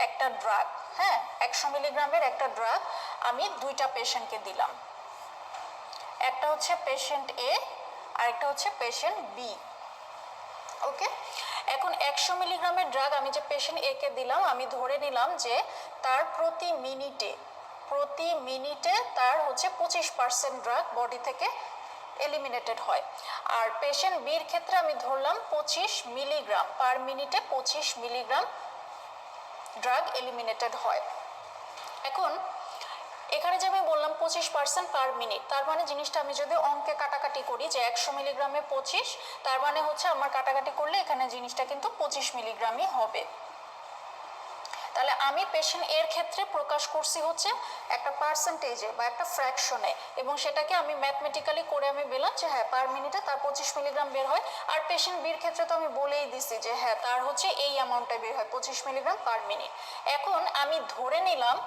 একটা ড্রাগ, হ্যাঁ 100 মিলিগ্রামের একটা ড্রাগ আমি দুইটা পেশেন্টকে দিলাম, একটা হচ্ছে পেশেন্ট এ আর একটা হচ্ছে পেশেন্ট বি। ওকে, এখন 100 মিলিগ্রামের ড্রাগ আমি যে পেশেন্ট এ কে দিলাম, আমি ধরে নিলাম যে তার প্রতি মিনিটে তার হচ্ছে 25% ড্রাগ বডি থেকে এলিমিনেটেড হয়। আর পেশেন্ট বির ক্ষেত্রে আমি ধরলাম 25 মিলিগ্রাম পার মিনিটে 25 মিলিগ্রাম ড্রাগ এলিমিনেটেড হয়। এখন এখানে যে আমি বললাম 25% পার মিনিট, তার মানে জিনিসটা আমি যদি অঙ্কে কাটাকাটি করি যে 100 মিলিগ্রামে 25, তার মানে হচ্ছে আমার কাটাকাটি করলে এখানে জিনিসটা কিন্তু 25 মিলিগ্রামই হবে। তাহলে আমি পেশেন্ট এর ক্ষেত্রে প্রকাশ করছি হচ্ছে একটা পার্সেন্টেজে বা একটা ফ্র্যাকশনে, এবং সেটাকে আমি ম্যাথমেটিক্যালি করে আমি বললাম যে হ্যাঁ পার মিনিটে তার 25 মিলিগ্রাম বের হয়। আর পেশেন্ট বির ক্ষেত্রে তো আমি বলেই দিছি যে হ্যাঁ তার হচ্ছে এই অ্যামাউন্টটা বের হয় 25 মিলিগ্রাম পার মিনিট। এখন আমি ধরে নিলাম,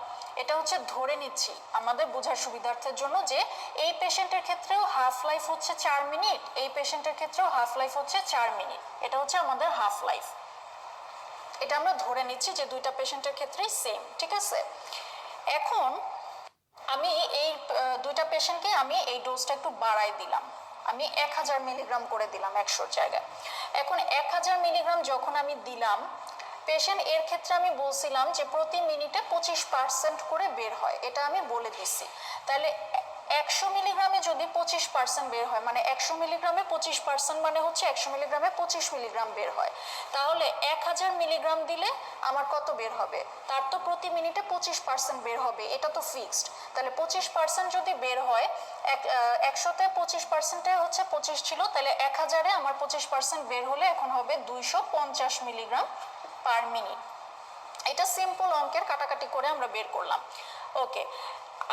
এটা হচ্ছে ধরে নিচ্ছি আমাদের বোঝার সুবিধার্থের জন্য, যে এই পেশেন্টের ক্ষেত্রেও হাফ লাইফ হচ্ছে 4 মিনিট, এই পেশেন্টের ক্ষেত্রেও হাফ লাইফ হচ্ছে 4 মিনিট, এটা হচ্ছে আমাদের হাফ লাইফ। এটা আমরা ধরে নিচ্ছি যে দুইটা পেশেন্টের ক্ষেত্রেই সেম, ঠিক আছে। এখন আমি এই দুইটা পেশেন্টকে আমি এই ডোজটা একটু বাড়াই দিলাম, আমি 1000 মিলিগ্রাম করে দিলাম 100 জায়গায়। এখন 1000 মিলিগ্রাম যখন আমি দিলাম, পেশেন্ট এর ক্ষেত্রে আমি বলছিলাম যে প্রতি মিনিটে 25% করে বের হয়, এটা আমি বলে দিছি। তাহলে 100 মিলিগ্রামে যদি 25% বের হয়, মানে 100 মিলিগ্রামে 25% মানে হচ্ছে 100 মিলিগ্রামে 25 মিলিগ্রাম বের হয়, তাহলে 1000 মিলিগ্রাম দিলে আমার কত বের হবে? তার তো প্রতি মিনিটে 25% বের হবে, এটা তো ফিক্সড। তাহলে 25% যদি বের হয়, 100তে 25%-এ হচ্ছে 25 ছিল, তাহলে 1000-এ আমার 25% বের হলে এখন হবে 250 মিলিগ্রাম পার মিনিট। এটা সিম্পল অঙ্কের কাটাকাটি করে আমরা বের করলাম, ওকে।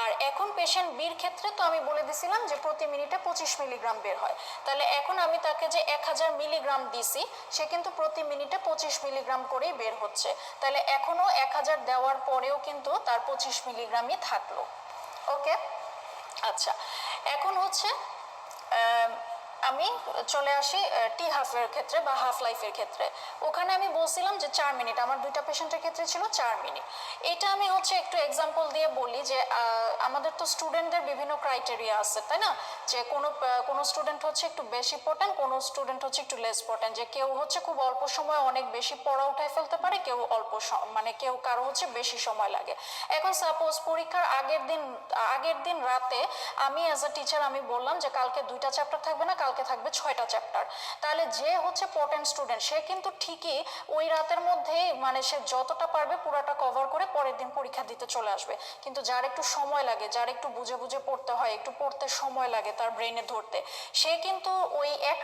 আর এখন পেশেন্ট বির ক্ষেত্রে তো আমি বলে দিছিলাম যে প্রতি মিনিটে 25 মিলিগ্রাম বের হয়, তাহলে এখন আমি তাকে যে 1000 মিলিগ্রাম দিছি, সে কিন্তু প্রতি মিনিটে 25 মিলিগ্রাম করেই বের হচ্ছে, তাহলে এখনো 1000 দেওয়ার পরেও কিন্তু তার 25 মিলিগ্রামই থাকলো, ওকে। আচ্ছা, এখন হচ্ছে আমি চলে আসি টি হাফের ক্ষেত্রে বা হাফ লাইফের ক্ষেত্রে। ওখানে আমি বলছিলাম যে 4 মিনিট, আমার দুইটা পেশেন্টের ক্ষেত্রে ছিল 4 মিনিট। এটা আমি হচ্ছে একটু এক্সাম্পল দিয়ে বলি যে আমাদের তো স্টুডেন্টদের বিভিন্ন ক্রাইটেরিয়া আছে, তাই না, যে কোনো স্টুডেন্ট হচ্ছে একটু বেশি পড়েন, কোনো স্টুডেন্ট হচ্ছে একটু লেস পড়েন, যে কেউ হচ্ছে খুব অল্প সময় অনেক বেশি পড়া উঠায় ফেলতে পারে, কেউ অল্প মানে কেউ কারো হচ্ছে বেশি সময় লাগে। এখন সাপোজ পরীক্ষার আগের দিন রাতে আমি অ্যাজ আ টিচার আমি বললাম যে কালকে 2টা চ্যাপ্টার থাকবে না, কালকে থাকবে 6টা চ্যাপ্টার, তাহলে যে হচ্ছে পটেন্ট স্টুডেন্ট সে কিন্তু ঠিকই ওই রাতের মধ্যেই মানে সে যতটা পারবে পুরাটা কভার করে পরের দিন পরীক্ষা দিতে চলে আসবে। কিন্তু যার একটু সময় লাগে, যার একটু বুঝে বুঝে পড়তে হয়, একটু পড়তে সময় লাগে তার ব্রেনে ধরতে, সে কিন্তু ওই এক